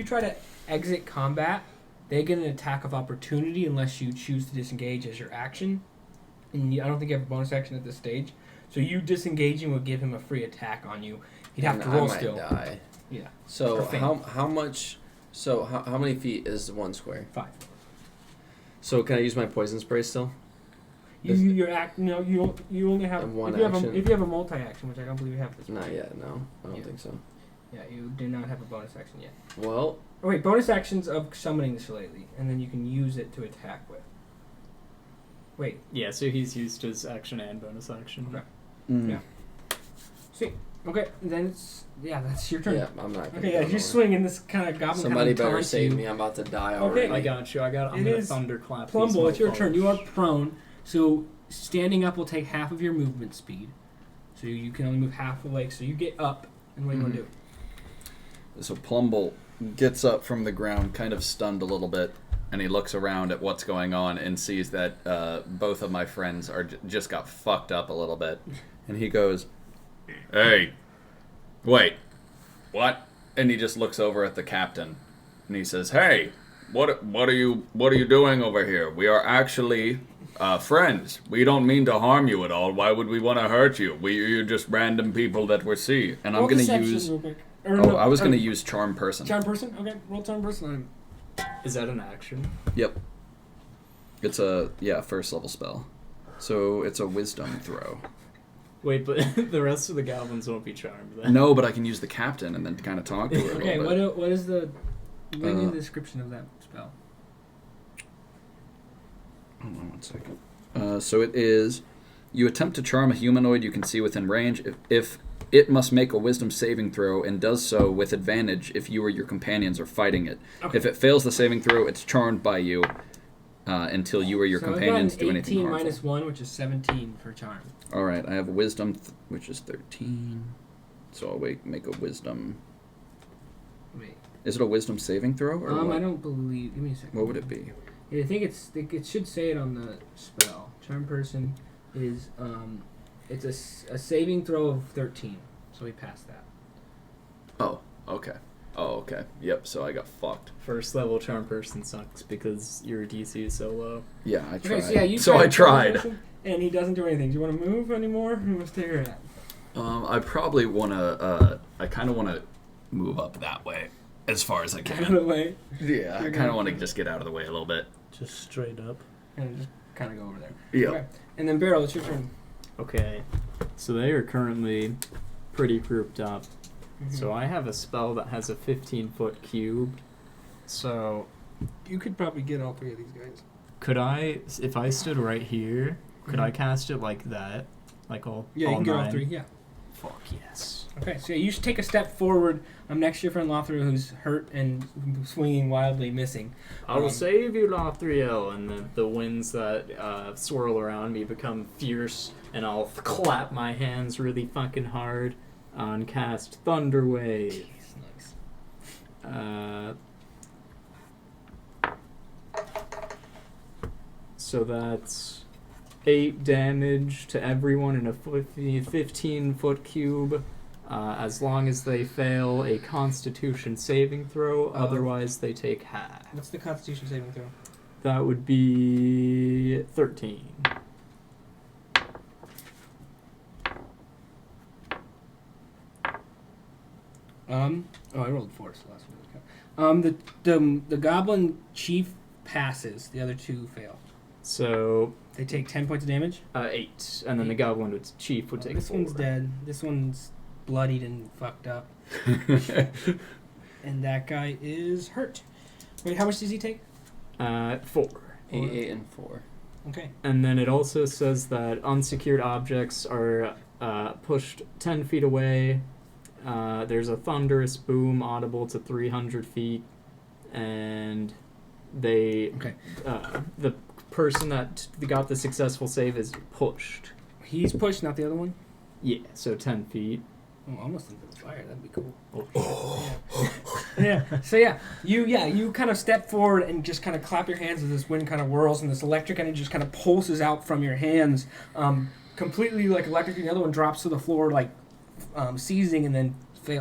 try to exit combat, they get an attack of opportunity unless you choose to disengage as your action. And I don't think you have a bonus action at this stage. So you disengaging would give him a free attack on you. He'd have And to roll I might still. die. Yeah. So Or faint. how much? So how many feet is 1 square? 5. So can I use my poison spray still? You only have And one if you have action? if you have a multi action, which I don't believe you have at this point. Not yet. No, I don't Yeah. think so. Yeah, you do not have a bonus action yet. Well, Oh wait, bonus actions of summoning the shillelagh, and then you can use it to attack with. Wait, Yeah, so he's used his action and bonus action. Okay. mm, Yeah. sweet. Okay, then that's your turn. yeah, I'm not. Gonna Okay, yeah, go you're nowhere. swinging this kind of goblin. Somebody kind of better taunts save you. me. I'm about to die Okay. already. I got you. I'm It gonna is thunderclap. Plumble, it's your turn. You are mofos. prone, so standing up will take half of your movement speed. So you can only move half the leg. So you get up, and what do you want to do? So Plumble gets up from the ground, kind of stunned a little bit, and he looks around at what's going on and sees that both of my friends are just got fucked up a little bit, and he goes, "Hey, wait, what?" And he just looks over at the captain, and he says, "Hey, what are you doing over here? We are actually friends. We don't mean to harm you at all. Why would we want to hurt you? You're just random people that we see." And I'm Roll gonna deception use. real quick. Or Oh, no, I was gonna or- use Charm Person. Charm person. Okay, roll charm person on him. Is that an action? Yep. It's a first level spell. So it's a wisdom throw. Wait, but the rest of the goblins won't be charmed then. No, but I can use the captain and then kind of talk to her a Okay, little bit. what is the? Give me Uh, the description of that spell. Hold on one second. So it is, you attempt to charm a humanoid you can see within range. If it must make a wisdom saving throw and does so with advantage if you or your companions are fighting it. Okay. If it fails the saving throw, it's charmed by you until you or your So I got companions an do anything 18 harmful. minus 1, which is 17 for charm. All right, I have a wisdom, which is 13. So I'll make a wisdom. Wait. Is it a wisdom saving throw or what? I don't believe. Give me a second. What would it be? I think it should say it on the spell. Charm person is it's a saving throw of 13, so we passed that. Oh, okay. Oh, okay. Yep. So I got fucked. First level charm person sucks because your DC is so low. Yeah, I tried. Okay, so yeah, you So I tried charm tried. person, and he doesn't do anything. Do you want to move anymore? Or you want to stay here at? I probably want to. I kind of want to move up that way as far as I Out of can. the way. Yeah, I You're kind of gonna- want to just get out of the way a little bit. Just straight up. And just kind of go over there. Yeah. Okay. And then Beryl, it's your turn. Okay, so they are currently pretty grouped up. Mm-hmm. So I have a spell that has a 15-foot cube. So You could probably get all three of these guys. could I, if I stood right here, could I cast it like that? Like all Yeah, you all can get all nine? three. Yeah. Fuck yes. Okay, so you should take a step forward. I'm next to your friend Lothriel, who's hurt and swinging wildly, missing. I will save you, Lothriel, and the winds that swirl around me become fierce, and I'll clap my hands really fucking hard and cast Thunder Wave. Nice. So that's 8 damage to everyone in a 15-foot cube, as long as they fail a Constitution saving throw. Otherwise, they take half. What's the Constitution saving throw? That would be 13. I rolled 4, so last one doesn't count. The goblin chief passes. The other 2 fail. So They take 10 points of damage. 8, and then the goblin chief would take This 4. one's dead. This one's bloodied and fucked up. And that guy is hurt. Wait, how much does he take? 4. 8 and 4. Okay. And then it also says that unsecured objects are pushed 10 feet away. There's a thunderous boom audible to 300 feet, and the person that got the successful save is pushed. He's pushed, not the other one? Yeah, so 10 feet. Oh, almost into the fire. That'd be cool. Oh. Yeah. So you kind of step forward and just kind of clap your hands as this wind kind of whirls and this electric energy just kind of pulses out from your hands, completely like electric. The other one drops to the floor like seizing and then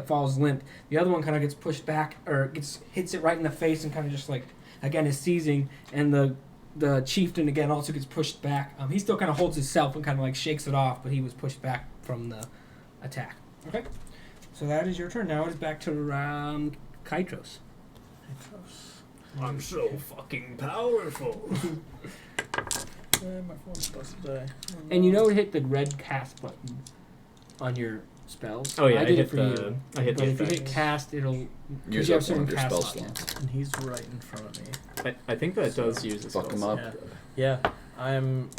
falls limp. The other one kind of gets pushed back or hits it right in the face and kind of just like again is seizing. And the chieftain again also gets pushed back. He still kind of holds himself and kind of like shakes it off, but he was pushed back from the attack. Okay. So that is your turn. Now it is back to Kaitros. I'm so fucking powerful. My phone's supposed to die. And you know to hit the red cast button on your spells. Oh yeah, I did it hit for the. you. I hit But the if you hit effects. cast, it'll Use you up have one certain of your cast spell slots. slots. And he's right in front of me. I think that does use a Fuck spell him slot. up. Yeah, I'm.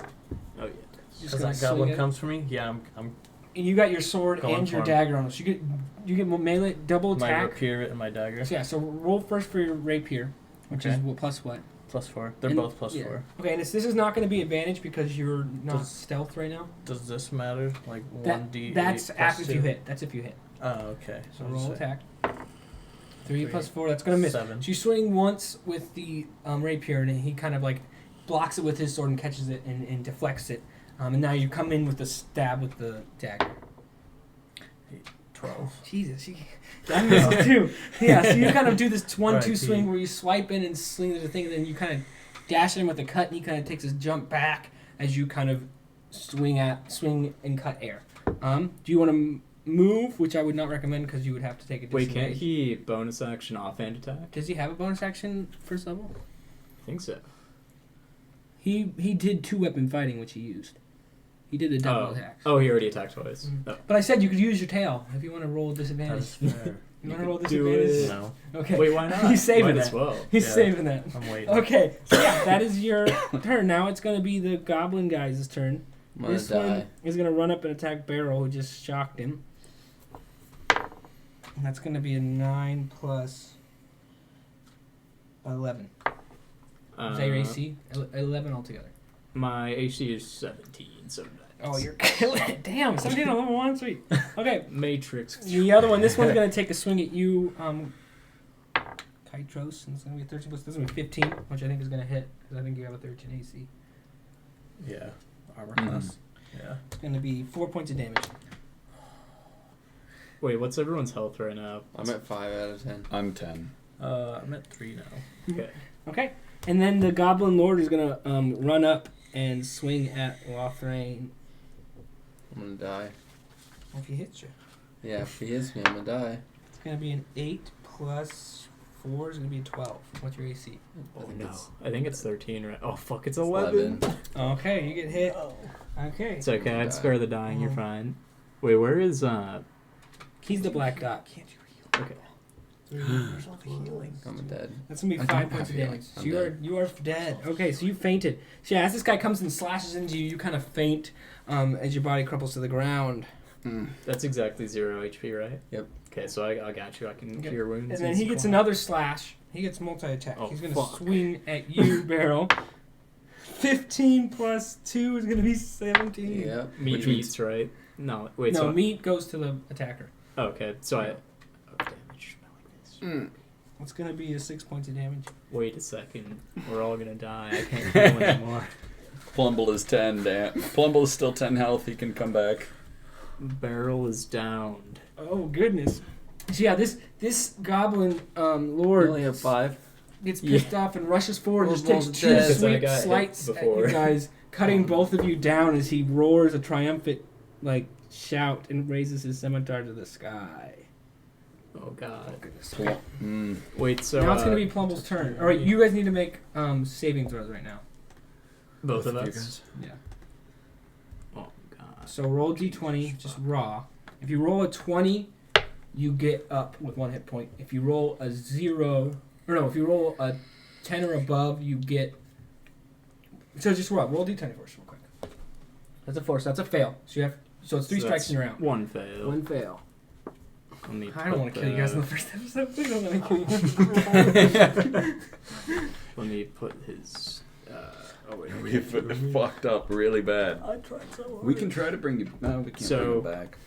Oh yeah. Just Because gonna that swing goblin it. comes for me. Yeah, I'm And you got your sword Going and your for him. dagger on it. So you get melee double my attack. rapier and my dagger. So yeah, so roll first for your rapier, which is Okay. plus what? +4. They're And- both +4. yeah. Okay, and this is not going to be advantage because you're not Does- stealth right now. Does this matter? Like That, 1d8 that's plus after if 2? you hit. That's if you hit. Oh, okay. So I'll roll just say attack. 3 3 plus 4. That's going to miss. 7. So you swing once with the rapier, and he kind of like blocks it with his sword and catches it and deflects it. And now you come in with the stab with the dagger. 12. Jesus, that misses too. Yeah, so you kind of do this 1-2 Right, swing he- where you swipe in and sling the thing, and then you kind of dash him with a cut, and he kind of takes his jump back as you kind of swing and cut air. Do you want to move, which I would not recommend because you would have to take a Wait, disadvantage. can't he bonus action offhand attack? Does he have a bonus action first level? I think so. He did 2-weapon fighting, which he used. He did the double attacks. Oh, he already attacked twice. Mhm. Oh. But I said you could use your tail if you want to roll disadvantage. That's fair. You want to roll do disadvantage? No, Okay. Wait, why not? He's saving Might that. as well. He's Yeah. saving that. I'm waiting. Okay, so yeah, that is your turn. Now it's going to be the goblin guy's turn. I'm gonna This die. one is going to run up and attack Barrel, who just shocked him. And that's going to be a 9 plus 11. Is that your AC? 11 altogether. My AC is 17, so that. Oh, you're killing it. Damn, 17 on level 1? Sweet. Okay, Matrix. the other one, this one's going to take a swing at you, Kaitros, and it's going to be 13 plus, this is going to be 15, which I think is going to hit, because I think you have a 13 AC. Yeah. Armor Mhm. class. Yeah. It's going to be 4 points of damage. Wait, what's everyone's health right now? I'm at 5 out of 10. I'm 10. I'm at 3 now. Okay. Okay, and then the Goblin Lord is going to run up and swing at Lothriel. I'm gonna die. If he hits you. Yeah, if he hits me, I'm gonna die. It's going to be an 8 plus 4 is going to be a 12. What's your AC? I think it's I think it's 13, right? Oh, fuck, it's 11. Okay, you get hit. Okay. It's okay, I'd Die. spare the dying, you're Mhm. fine. Wait, where is, He's the black dot. Can't you heal? Okay. Where's all the healing? I'm dead. That's gonna be I 5 don't points of have healing. damage. So I'm you are dead. Okay, so you fainted. So yeah, as this guy comes and slashes into you, you kind of faint as your body crumples to the ground. That's exactly 0 HP, right? Yep. Okay, so I got you. I can Okay. cure wounds. And then he gets supply. another slash. He gets multi-attack. Oh, He's gonna fuck. swing at you, Barrel. 15 plus 2 is gonna be 17. Yep. Meat Which means meats, right? No, wait, no, so... meat goes to the attacker. Oh, okay, so I... Oh, damage smelling this. It's gonna be a 6 points of damage. Wait a second. We're all gonna die. I can't heal anymore. Plumble is 10. Plumble is still 10 health. He can come back. Barrel is downed. Oh goodness. So yeah, this goblin lord You only have 5. gets pissed off and rushes forward and just Rolls takes dead. two Because I sweet got hit slices at before. you guys, cutting both of you down as he roars a triumphant shout and raises his scimitar to the sky. Oh god. Wait, So now it's gonna be Plumble's turn. All right, you guys need to make saving throws right now. both of you us. guys. Yeah. Oh god. So roll d20, just raw. If you roll a 20, you get up with 1 hit point. If you roll a 0, or no, if you roll a 10 or above, you get. So just roll d20 first, real quick. That's a 4, so that's a fail. So it's 3 strikes in your round. One fail. 1 fail. Let me I don't want to kill you guys in the first episode. Please don't let me kill you. Let me put his. Oh wait. We fucked up really bad. I tried so hard. We can try to bring you. No, we can't So- bring you back.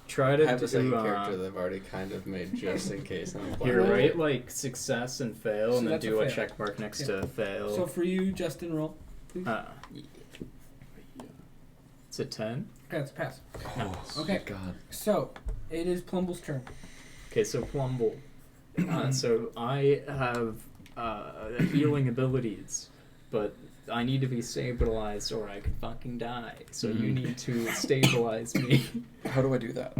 Try I to have a second do. character that I've already kind of made just in case. I'm Here, playing. write like success and fail, So and then that's a do a fail. check mark next Yeah. to fail. So for you, Justin, roll. It's a 10. Okay, that's a pass. Oh, Okay. God. So it is Plumble's turn. Okay, so Plumble. So I have healing abilities, but I need to be stabilized or I could fucking die. So you need to stabilize me. How do I do that?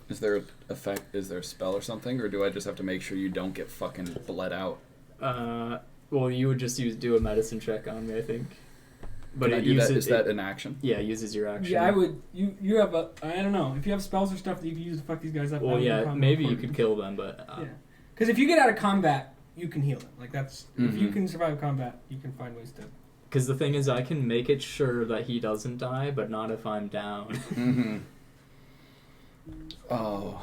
Is there a spell or something, or do I just have to make sure you don't get fucking bled out? Well, you would just do a medicine check on me, I think. But Can I it do that? uses Is that an action? Yeah, it uses your action. Yeah, I would. You have a. I don't know. If you have spells or stuff that you can use to fuck these guys up. Well, that would be yeah, common maybe you for could kill them, but Yeah. Because if you get out of combat, you can heal them. Like that's. If you Mhm. can survive combat, you can find ways to. because the thing is, I can make it sure that he doesn't die, but not if I'm down. Mm-hmm. Oh,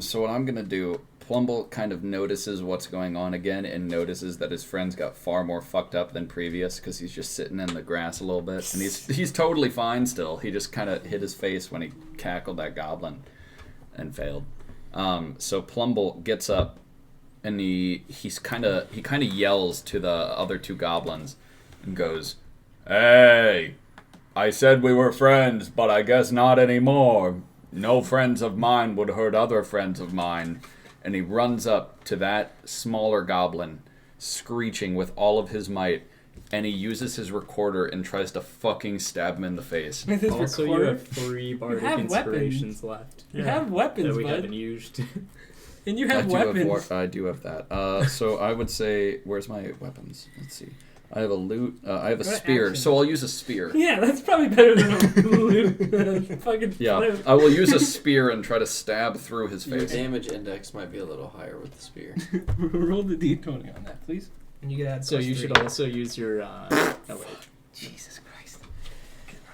so what I'm gonna do? Plumble kind of notices what's going on again and notices that his friends got far more fucked up than previous because he's just sitting in the grass a little bit and he's totally fine still. He just kind of hit his face when he cackled that goblin and failed. So Plumble gets up and he kind of yells to the other 2 goblins and goes, "Hey, I said we were friends, but I guess not anymore. No friends of mine would hurt other friends of mine." And he runs up to that smaller goblin, screeching with all of his might, and he uses his recorder and tries to fucking stab him in the face. With his Also, you recorder, have 3 bardic have inspirations left you have weapons, that we bud. haven't used. And you have weapons. I do have that. So I would say, where's my weapons? Let's see. I have a loot. I have a What spear, action? so I'll use a spear. Yeah, that's probably better than a loot. Fucking Yeah, flip. I will use a spear and try to stab through his Your face. damage index might be a little higher with the spear. Roll the d20 on that, please. And you get add So plus you 3. should also use your. Oh wait. Jesus Christ.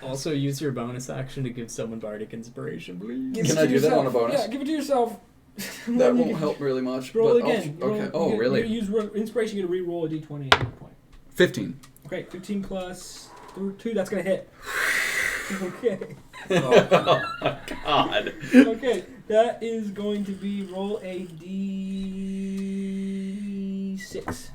Also use your bonus action to give someone bardic inspiration, please. Give Can it I to do that on a yourself. bonus? Yeah, give it to yourself. That Then you won't can help really much. Roll but again. Okay. Roll, Really? You use inspiration, you get to re-roll a d20 at any point. 15. Okay, 15 plus 2, that's going to hit. Okay. Oh my God. Okay, that is going to be roll a d6.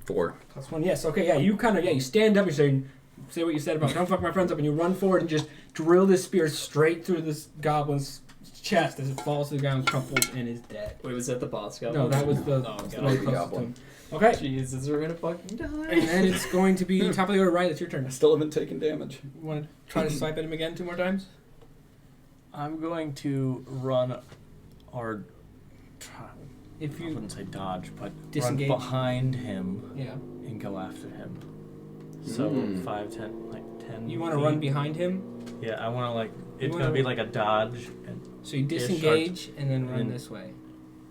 4. Plus 1, yes. Okay, yeah, you stand up and say what you said about don't fuck my friends up, and you run forward and just drill this spear straight through this goblin's chest as it falls to the ground, crumples, and is dead. Wait, was that the boss goblin? No, that was the Oh, the God. one the closest to goblin. him. Okay, Jesus, we're gonna fucking die. and then it's going to be top of the order, right? It's your turn. I still haven't taken damage. You want to try to swipe at him again 2 more times? I'm going to run or If I you, wouldn't say dodge, but Disengage. run behind him yeah, and go after him. So Mm. 5, 10, like 10. you want to feet. run behind him, Yeah, I want to like. It's wanna- gonna be like a dodge. And, so you disengage and then run and- this way.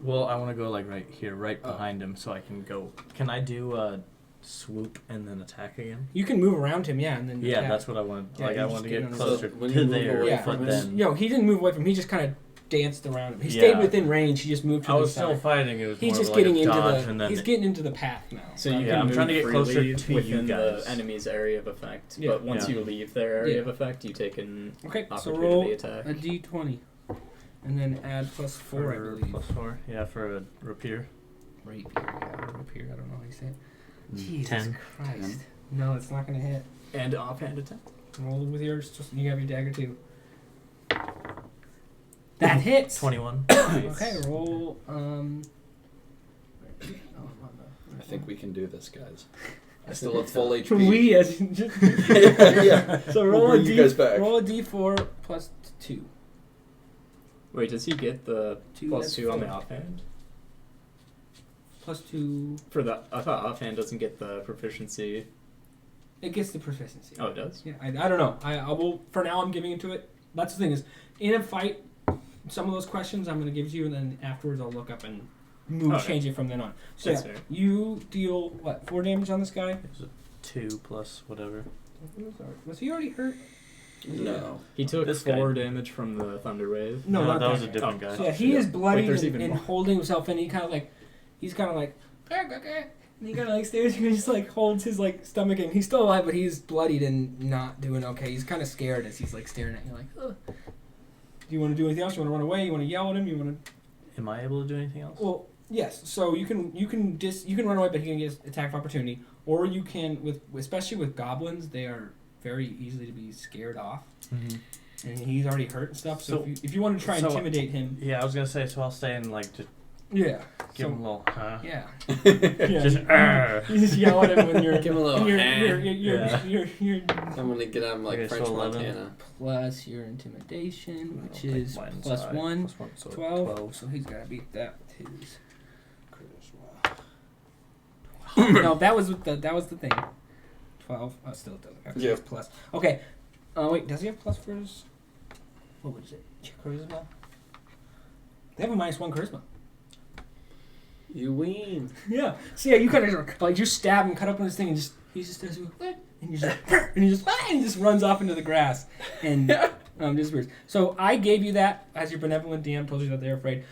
well, I want to go like right here, right Oh. behind him, so I can go. Can I do a swoop and then attack again? You can move around him, yeah, and then Yeah, attack. that's what I want. Yeah, Like you I just want to get get on his- closer So when to you move there, away Yeah, but from then he didn't move away from him. He just kind of danced around him. He Yeah. stayed within range. He just moved to I the was still side. fighting. It was He's more just of like getting a into dodge the. and then He's getting into the path now. So you Yeah, can I'm move trying to get closer freely to you within guys. the enemy's area of effect, Yeah. but once Yeah. you leave their area Yeah. of effect, you take an Okay, so opportunity roll attack. a d20, and then add plus 4, I for believe. +4. Yeah, for a rapier. Rapier, yeah, rapier. I don't know how you say it. Jesus 10. Christ. 10. No, it's not going to hit. And offhand attack. Roll with yours. Just, you have your dagger too. That hits. 21. Okay, roll. I think we can do this, guys. I still have full HP. We as just Yeah. So We'll roll bring a you guys back. roll a d4 plus 2. Wait, does he get the Two, plus that's 2 on the 4. offhand? Plus 2. I thought offhand doesn't get the proficiency. It gets the proficiency. Oh, it does? Yeah, I don't know. I will. For now, I'm giving it to it. That's the thing is, in a fight, some of those questions I'm going to give to you, and then afterwards I'll look up and change it from then on. So That's yeah, fair. you deal what 4 damage on this guy. It was a 2 plus whatever. Was he already hurt? No. He took This 4 guy. damage from the thunder wave. No, not that was a guy. different Oh, guy. So yeah, he is bloody there's and, even and more. holding himself, and he's kind of like, and he kind of like stares and he just like holds his like stomach, and he's still alive, but he's bloodied and not doing okay. He's kind of scared as he's like staring at you, like, ugh. Do you want to do anything else? You want to run away? You want to yell at him? You want to? Am I able to do anything else? Well, yes. So you can run away, but he can get attack of opportunity, or you can especially with goblins, they are very easily to be scared off. Mm-hmm. And he's already hurt and stuff. So, So- if you want to try and so- intimidate him, Yeah, I was gonna say, so I'll stay and like just yeah, give so, him a little. yeah, Just. you just yell at him when you're. Give him a little. You're I'm gonna get him like Okay, so French 11. Montana. plus your intimidation, I'll which take is mine plus aside. 1, Plus 1, so 12. So he's got to beat that with his charisma. No, that was the thing. 12. Oh, still doesn't have Yeah. plus. Okay. Wait, does he have plus for his? What was it? Charisma. They have a -1 charisma. You win. Yeah. So yeah, you kind of like you stab him, cut up on his thing, and he just does and you just and he just runs off into the grass and disappears. So I gave you that as your benevolent DM. Told you that they're afraid.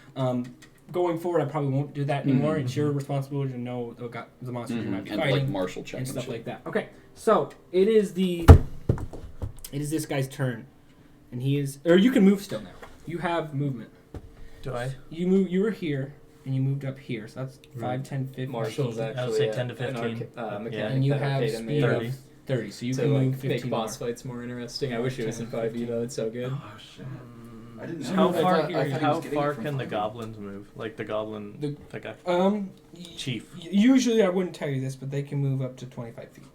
Going forward, I probably won't do that anymore. Mm-hmm. It's your responsibility to know the monsters you might be And fighting like martial checks and stuff shit. like that. Okay. So it is this guy's turn, and he is, or you can move still now. You have movement. Do I? You were here. And you moved up here, so that's 5, Right. 10, 15. Marshall's I would actually say a- 10 to an 15. mechanic Yeah. And you that have Arcade speed made 30. of 30, so you to can like move make 15 more. boss fights more interesting. I wish it was in 5e though. It's so good. Oh shit. I didn't So know. How I far? thought he was How getting far it from can the 5e. goblins move? Like the goblin, the guy, chief. Usually I wouldn't tell you this, but they can move up to 25 feet.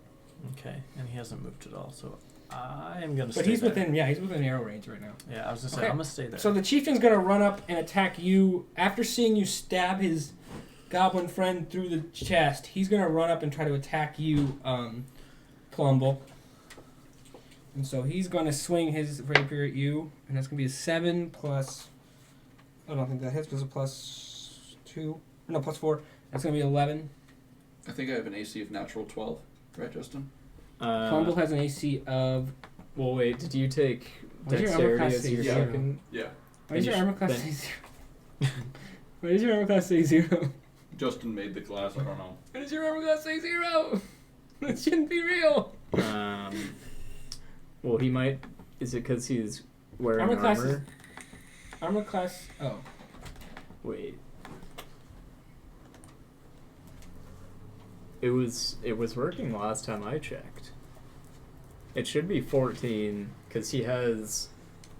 Okay, and he hasn't moved at all, so I am gonna. But stay he's there. within arrow range right now. Yeah, I was gonna say Okay. I'm gonna stay there. So the chieftain's gonna run up and attack you after seeing you stab his goblin friend through the chest. He's gonna run up and try to attack you, Plumble. And so he's gonna swing his rapier at you, and that's gonna be a 7 plus. I don't think that hits. Because a plus 2. No, plus 4. That's gonna be 11. I think I have an AC of natural 12. Right, Justin? Plumble has an AC of. Well, wait. Did you take What's your armor dexterity class as say? your Yeah. second? Yeah. Why does And your you armor class then- say 0? Why does your armor class say 0? Justin made the class. I don't know. Why does your armor class say 0? That shouldn't be real. Well, he might. Is it because he's wearing Armor armor? class is- Armor class. Oh. Wait. It was working last time I checked. It should be 14 because he has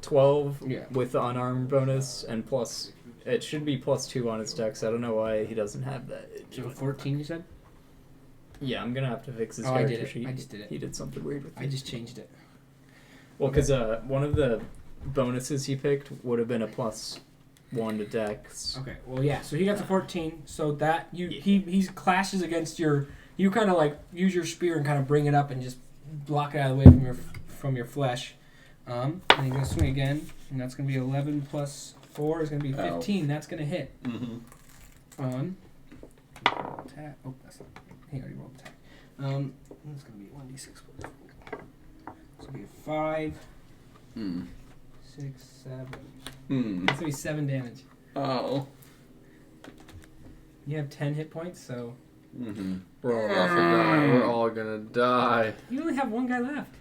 12 Yeah. with the unarmed bonus and plus. It should be plus 2 on his dex. I don't know why he doesn't have that. So 14, you said? Yeah, I'm gonna have to fix his Oh, I character did it. sheet. I just did it. He did something weird with it. I just changed it. Well, because one of the bonuses he picked would have been a plus 1 to dex. Okay. Well, yeah. So he got to 14. So that he clashes against your. You kind of like use your spear and kind of bring it up and just block it out of the way from your flesh. And he's gonna swing again, and that's gonna be 11 plus 4 is gonna be 15. Ow. That's gonna hit. Mm-hmm. Attack. Oh, that's not. He already rolled attack. That's gonna be 1d6 plus 4. It's gonna be 5, Hmm. 6, 7. Hmm. That's gonna be 7 damage. Oh. You have 10 hit points, so Mm-hmm. We're all about to die. We're all gonna die. you only have one guy left.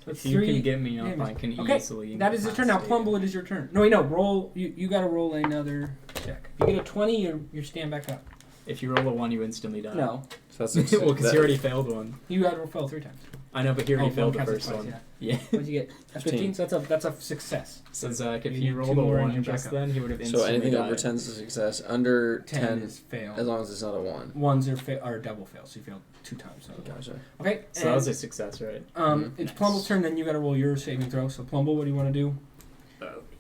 So If you can get me up, damage. I can Okay, easily. that is your turn now. stay. Plumble, it is your turn. No, wait, no. Roll. You got to roll another check. If you get a 20, you stand back up. If you roll a 1, you instantly die. No, So that's Well, because you already failed one. you had to fail 3 times. I know, but here you failed the one counts as first twice, one. Yeah. Yeah. What'd you get? 15. So that's a success. So Zach, if You you need rolled 2 a more and 1 you're just back up. then, he would have So instantly anything died. over 10 is a success. Under 10, is fail. as long as it's not a 1. Ones are double fail, so you failed 2 times. So. Gotcha. Okay. So that was a success, right? It's Nice. Plumble's turn. Then you got to roll your saving throw. So Plumble, what do you want to do?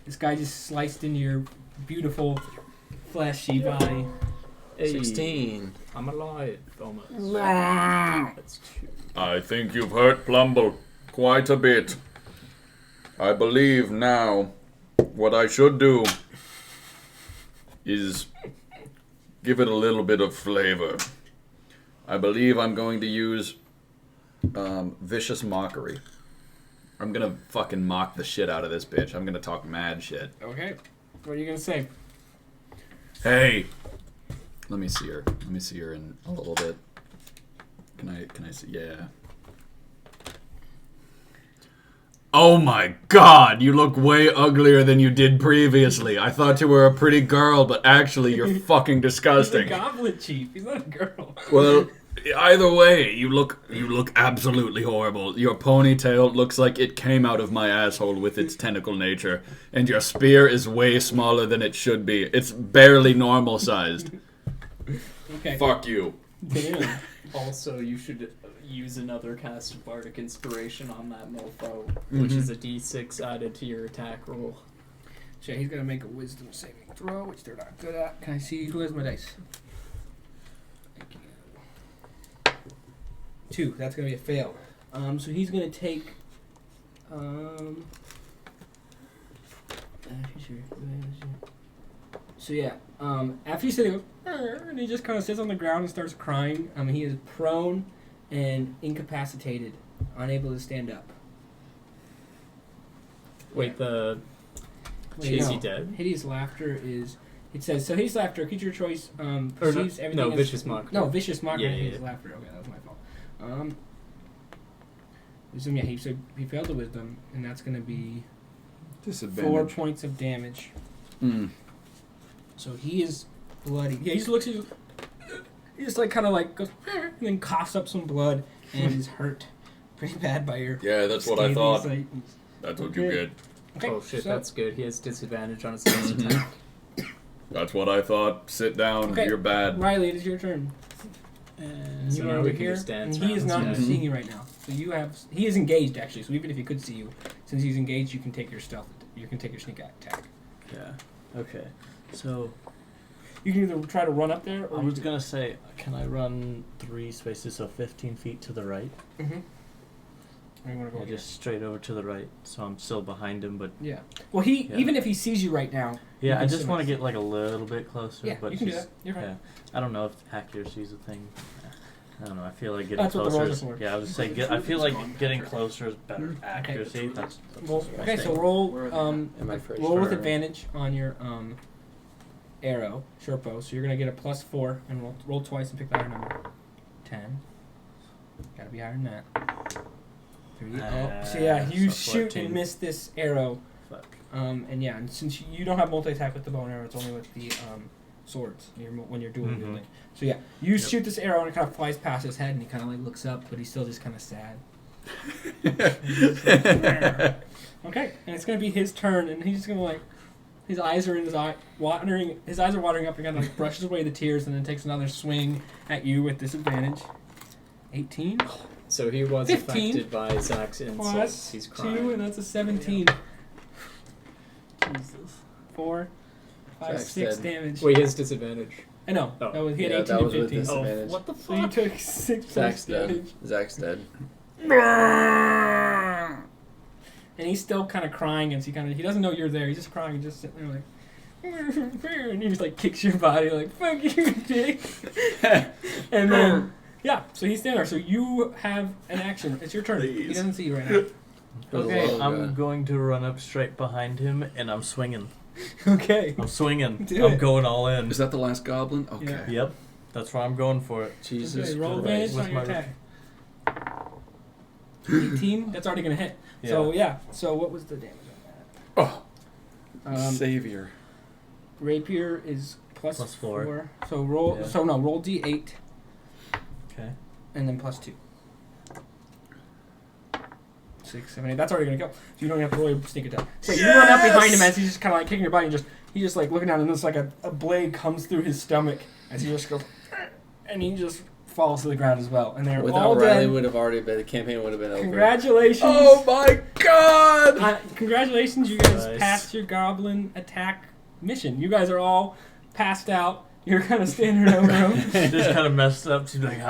This guy just sliced into your beautiful, fleshy body. Hey, 16. I'm alive, almost. Wow. That's 2. I think you've hurt Plumble quite a bit. I believe now what I should do is give it a little bit of flavor. I believe I'm going to use vicious mockery. I'm gonna fucking mock the shit out of this bitch. I'm gonna talk mad shit. Okay. What are you gonna say? Hey! Let me see her. Let me see her in a little bit. Can I see? Yeah. Oh my god, you look way uglier than you did previously. I thought you were a pretty girl, but actually you're fucking He's disgusting. a goblin chief. He's not a girl. Well, either way, you look absolutely horrible. Your ponytail looks like it came out of my asshole with its tentacle nature, and your spear is way smaller than it should be. It's barely normal sized. Okay. Fuck you. Damn. Also, you should use another cast of Bardic Inspiration on that mofo, which is a d6 added to your attack roll. So he's gonna make a wisdom saving throw, which they're not good at. Can I see who has my dice? Thank you. 2. That's gonna be a fail. So he's gonna take. So yeah. After you sit, he goes, and he just kind of sits on the ground and starts crying. He is prone and incapacitated, unable to stand up. Wait, is no. he dead? Hideous laughter is. It says so. Hideous laughter, creature choice. Or Perceives everything. no, as, vicious mockery. No, vicious mockery. Yeah, Hideous yeah. laughter. Okay, that was my fault. Wisdom. Yeah, he failed the wisdom, and that's going to be 4 points of damage. So he is bloody. Yeah, he just looks. He just like kind of like goes and then coughs up some blood and is hurt pretty bad by your. Yeah, that's what I scathing thought. sight. That's what Okay. you get. Okay, Oh shit, so- that's good. He has disadvantage on his next attack. That's what I thought. Sit down. Okay. You're bad. Riley, it is your turn. And You so are now over we can here, just dance and he is around not this guy. seeing you right now. So you have. He is engaged actually. So even if he could see you, since he's engaged, you can take your stealth. You can take your sneak attack. Yeah. Okay. So You can either try to run up there, or I was gonna say, can I run 3 spaces, so 15 feet to the right? Mm-hmm. Or you want to go Yeah, just straight over to the right, so I'm still behind him. But Yeah. Well, he Yeah. even if he sees you right now. you yeah, can I just still want to miss. get like a little bit closer. Yeah, but you can do he's- that. You're fine. Yeah, I don't know if accuracy is a thing. I don't know. I feel like getting That's what the closer. rolls are for. Yeah, I was saying. I feel like getting closer is better accuracy. That's Well, my okay, so thing. roll In my first roll with turn. advantage on your arrow, short bow. So you're gonna get a +4 and roll twice and pick the higher number. 10. Gotta be higher than that. 3. So yeah, you so shoot 14. and miss this arrow. Fuck. And yeah, and since you don't have multi-attack with the bow and arrow, it's only with the swords when you're dual Mhm. wielding. So yeah, you shoot this arrow and it kind of flies past his head, and he kind of like looks up, but he's still just kind of sad. Okay, and it's gonna be his turn, and he's just gonna like, his eyes are in his eye, watering. His eyes are watering up, and kind of like brushes away the tears, and then takes another swing at you with disadvantage. 18 So he was 15 affected by Zach's insults. plus He's 2, crying. and that's a 17. Jesus. 4, 5, Zach's 6 dead. damage. Wait, he has disadvantage. I know. Oh. That was, he had Yeah, 18 that and was with 15. disadvantage. What the So you fuck? took 6 Zach's plus dead. damage. Zach's dead. And he's still kind of crying, and he doesn't know you're there. He's just crying, and just sitting there like, and he just like kicks your body like, fuck you, dick. And then, yeah, so he's standing there. So you have an action. It's your turn. He Please. doesn't see you right now. For the Okay, love of I'm God. going to run up straight behind him, and I'm swinging. Okay. I'm swinging. Do I'm it. going all in. Is that the last goblin? Okay. Yeah. Yep, that's where I'm going for it. Jesus Okay, roll Christ. advantage With on your my- attack. 18? That's already going to hit. So, yeah. So, what was the damage on that? Oh, Savior. Rapier is plus Plus 4. So roll. Yeah. So no, roll d8 Okay. and then plus 2. 6, 7, 8. That's already gonna kill. So you don't have to really sneak attack. So you run up behind him as he's just kind of like kicking your body, and he's just like looking down, and it's like a blade comes through his stomach as he just goes, and he just falls to the ground as well. And they're Without all Riley, dead. would have already been the campaign would have been over. Congratulations! Oh my god! Congratulations, you guys Nice. passed your goblin attack mission. You guys are all passed out. You're kind of standing over him. Just kind of messed up. She's like,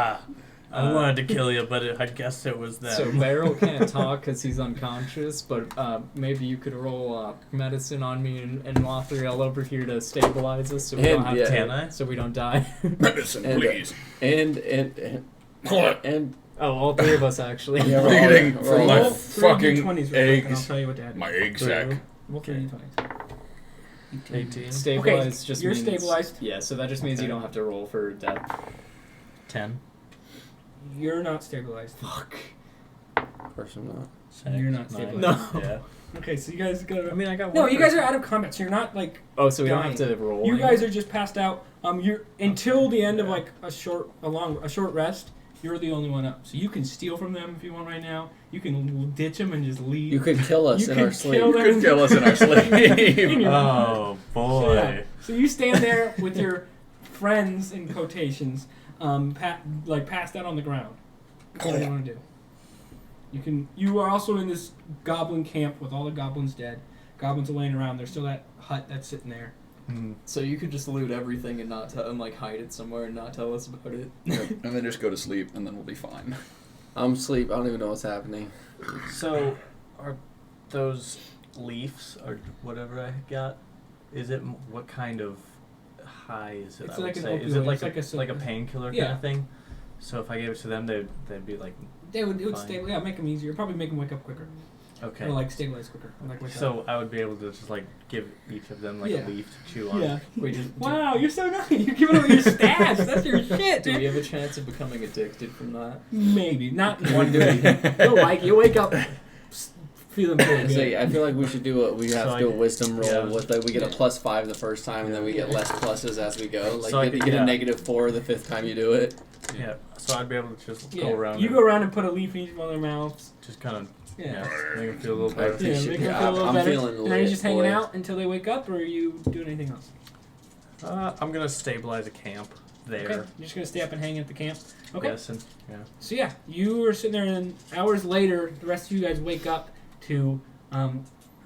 I wanted to kill you, but I guess it was them. So Beryl can't talk because he's unconscious, but maybe you could roll medicine on me and Lothriel over here to stabilize us, so we don't have Can I? so we don't die. Medicine, And- please. And Oh, all three of us actually. Yeah, we're Bleeding all- from we're my all- Roll 3 fucking d20s real quick, and I'll eggs. tell you what to add. My egg sack. Roll 3 d20s. 18. Stabilized just you're means, stabilized. Yeah, so that just means you Okay. don't have to roll for death. 10. You're not stabilized. Fuck. Of course I'm not. You're not 9. stabilized. No. Yeah. Okay, so you guys go. I mean, I got No, one. you guys are out of combat, so you're not like. Oh, so we Dying. don't have to roll. You guys are just passed out. You're until the end of like a short rest. You're the only one up, so you can steal from them if you want right now. You can ditch them and just leave. You could kill us You in our could sleep. kill You them. could kill us in our sleep. Oh, boy. So, yeah. So you stand there with your friends in quotations, passed out on the ground. What do you want to do? You are also in this goblin camp with all the goblins dead. Goblins are laying around. There's still that hut that's sitting there. So you could just loot everything and not tell, and like hide it somewhere and not tell us about it. And then just go to sleep, and then we'll be fine. I'm asleep. I don't even know what's happening. So, are those leaves or whatever I got? Is it what kind of high is it? It's I like would an say. Is opioid, it like it's like like a a- painkiller yeah. kind of thing? So if I gave it to them, they'd be like, It would Fine. stay. Yeah, make them easier. Probably make them wake up quicker. okay. Or like stabilize quicker. Or, like wake up. So I would be able to just like give each of them like Yeah. a leaf to chew on. Yeah. Wait, do, Wow, you're so nice. You're giving away your stash. That's your shit, do we dude. have a chance of becoming addicted from that? Maybe not one day. You'll like. You wake up feeling pretty So, good. I feel like we should do we have So to do a I- wisdom roll yeah. with like we get a Yeah. +5 the first time and then we get less pluses as we go. Like So I you could- get yeah. a -4 the 5th time you do it. Yeah. So I'd be able to just Yeah. go around. You and go around and put a leaf in each one of their mouths. just kind of Yeah. make them feel a little I better. Yeah, appreciate make it. them feel a little I'm better. feeling And then you're lit, just hanging boy. out until they wake up, or are you doing anything else? I'm gonna stabilize a camp there. Okay. You're just gonna stay up and hang at the camp. Okay. Yes, and yeah. So yeah, you are sitting there, and hours later, the rest of you guys wake up to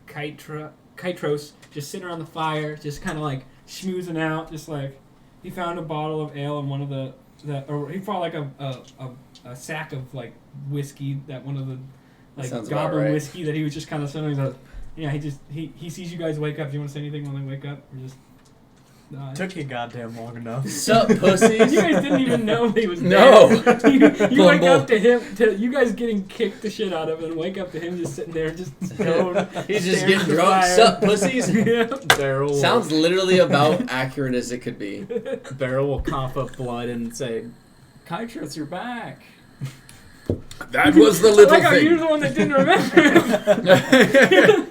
Kaitros just sitting around the fire, just kind of like schmoozing out. Just like he found a bottle of ale and one of or he found like a sack of like whiskey that one of the like Sounds about goblin right. whiskey that he was just kind of sitting. He's like, yeah, he sees you guys wake up. Do you want to say anything when they wake up, or just? Took you goddamn long enough. Sup, You pussies? guys didn't even know he was No. there. you wake Plumble. up to him, to you guys getting kicked the shit out of, and wake up to him just sitting there, just stoned. He's just staring getting at the drunk. fire. Sup, pussies? Yeah. Beryl Sounds literally about accurate as it could be. Beryl will cough up blood and say, "Kaitros, you're back." That was the I little like how you're the thing. one that didn't remember.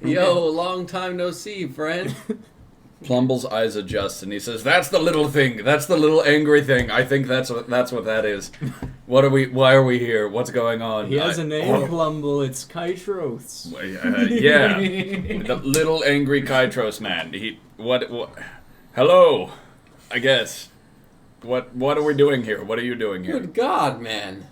Yo, long time no see, friend. Plumble's eyes adjust, and he says, "That's the little thing. That's the little angry thing. I think that's what that is. What are we? Why are we here? What's going on?" He has a name, Plumble. It's Kaitros. Yeah, the little angry Kaitros man. What? Hello, I guess. What are we doing here? What are you doing here? Good God, man.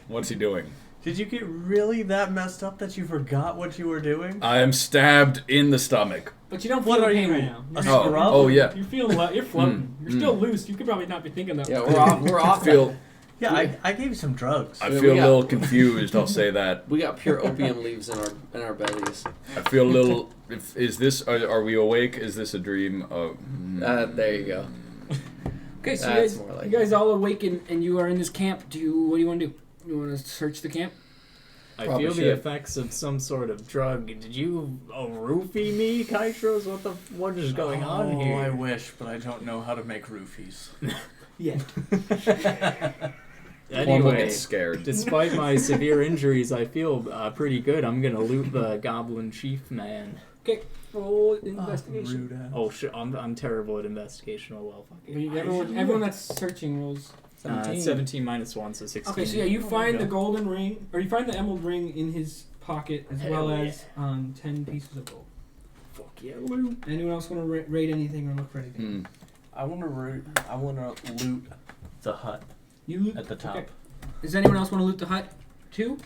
What's he doing? Did you get really that messed up that you forgot what you were doing? I am stabbed in the stomach. But you don't What feel are pain you, right now. a You're- scrub? Oh yeah. You're feeling. You're floating. You're still loose. You could probably not be thinking that. Yeah, we're off. We're I off. feel Yeah, I gave you some drugs. I Yeah, feel we a got- little confused. I'll say that. We got pure opium leaves in our bellies. I feel a little. Is this? Are we awake? Is this a dream? There you go. Okay, so That's more like you guys all awaken and you are in this camp. What do you want to do? You want to search the camp? I Probably feel the should. effects of some sort of drug. Did you roofie me, Kaitros? What is going on here? I wish, but I don't know how to make roofies. Yeah. Plumble Anyway, gets scared. despite my severe injuries, I feel pretty good. I'm gonna loot the goblin chief man. Okay, roll investigation. Rude ass. Oh shit, I'm terrible at investigation. Oh well, fuck it. Everyone that's searching rolls. 17 minus 1, so 16. Okay, so yeah, you find the go. golden ring, or you find the emerald ring in his pocket, as well as 10 pieces of gold. Fuck yeah, Lou. Anyone else want to rate anything or look for anything? I want to loot the hut You loot at the top. Okay. Does anyone else want to loot the hut too?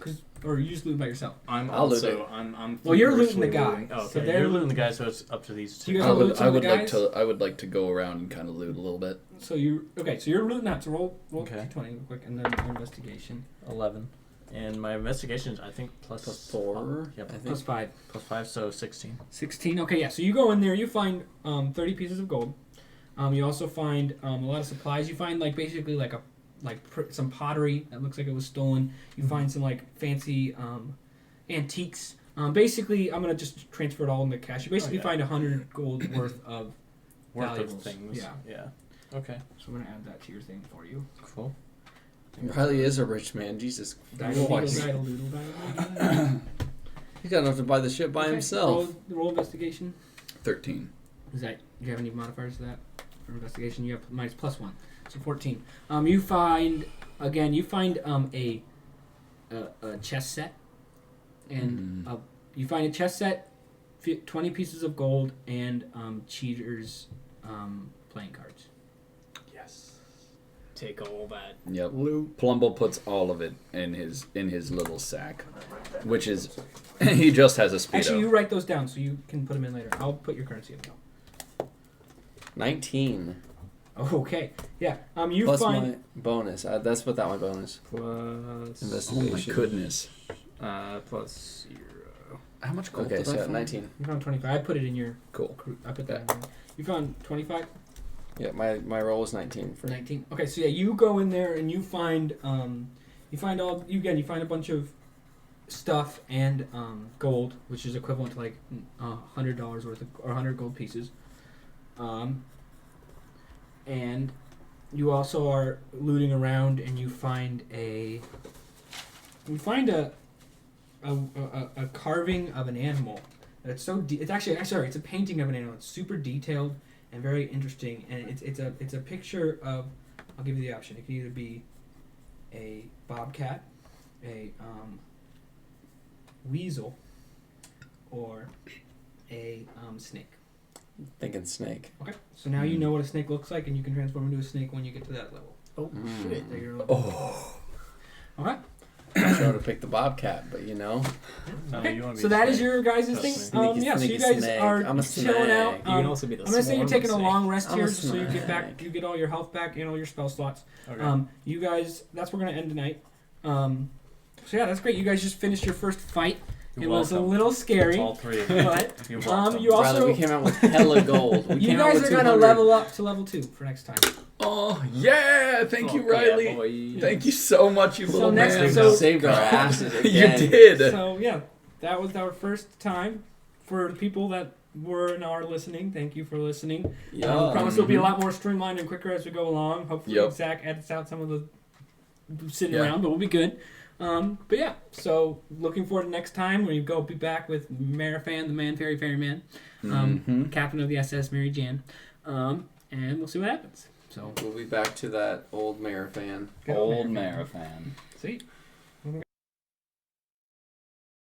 Or you just loot by yourself? I'll loot it. I'm Well, you're looting the feverishly guy. Oh, So okay. they're you're looting the guy, so it's up to these Do you two. guys wanna loot some of the guys? I would like to go around and kind of loot a little bit. So you're looting that. So roll Okay. 20 real quick, and then your investigation 11. And my investigation is, I think, plus 4. Yep. I think. plus 5. Plus 5, so 16. 16. Okay, yeah. So you go in there. You find 30 pieces of gold. You also find a lot of supplies. You find basically some pottery that looks like it was stolen. You find some fancy antiques. Basically, I'm gonna just transfer it all into cash. You basically find 100 gold worth of valuables. Things. Yeah. Okay. So I'm gonna add that to your thing for you. Cool. Riley is a rich man. Jesus Diddle, Christ. diddle, diddle, diddle, diddle. He's got enough to buy the ship by Okay, himself. Roll investigation. 13. $13. Do you have any modifiers to that for investigation? You have minus plus 1, so 14. You find a chess set, and you find a chess set, 20 pieces of gold, and cheaters playing cards. Yes. Take all that. Yep. Plumble puts all of it in his little sack, which is he just has a speedo. Actually, you write those down so you can put them in later. I'll put your currency in. 19. Okay. Yeah. You Plus find my bonus. That's without my bonus. Plus. Oh Investigation. my goodness! Plus 0. How much gold Okay, did I so find? 19. you found 25. I put it in your. Cool. I put that in there. You found 25. Yeah, my roll was 19 for 19. Okay, so yeah, you go in there and you find you find a bunch of stuff and gold, which is equivalent to $100 worth of, or 100 gold pieces. And you also are looting around and you find a carving of an animal. It's so it's actually it's a painting of an animal. It's super detailed and very interesting, and it's a picture of. I'll give you the option. It can either be a bobcat, a weasel, or a snake. thinking snake. Okay, so now you know what a snake looks like, and you can transform into a snake when you get to that level. Oh, shit. So you're okay. I tried to pick the bobcat, but No, Okay, you want to be so that is your guys' Trust thing. me. Sneaky, So you sneaky guys snake. are I'm a chilling out. snake. You can also be the I'm gonna say you're taking a swarm long rest I'm a here, so you get back, snake. you get all your health back and all your spell slots. Okay. You guys, that's where we're gonna end tonight. So yeah, that's great. You guys just finished your first fight. You're It was a welcome. little It's scary, all three of you. but You're welcome. you also Riley, we came out with hella gold. We you came out guys with are gonna 200. level up to level 2 for next time. Oh yeah! Thank you, Fuck yeah, Riley. boy. Thank you so much, you So little next man. episode- saved our asses You again. did. So yeah, that was our first time. For the people that were and are listening, thank you for listening. Yeah. I promise it'll be a lot more streamlined and quicker as we go along. Hopefully Yep. Zach edits out some of the sitting Yeah. around, but we'll be good. But yeah, so looking forward to next time when you go be back with Marifan, the Man Fairy Ferry Man, captain of the SS Mary Jan, and we'll see what happens. So We'll be back to that old Marifan. Old Marifan. sweet.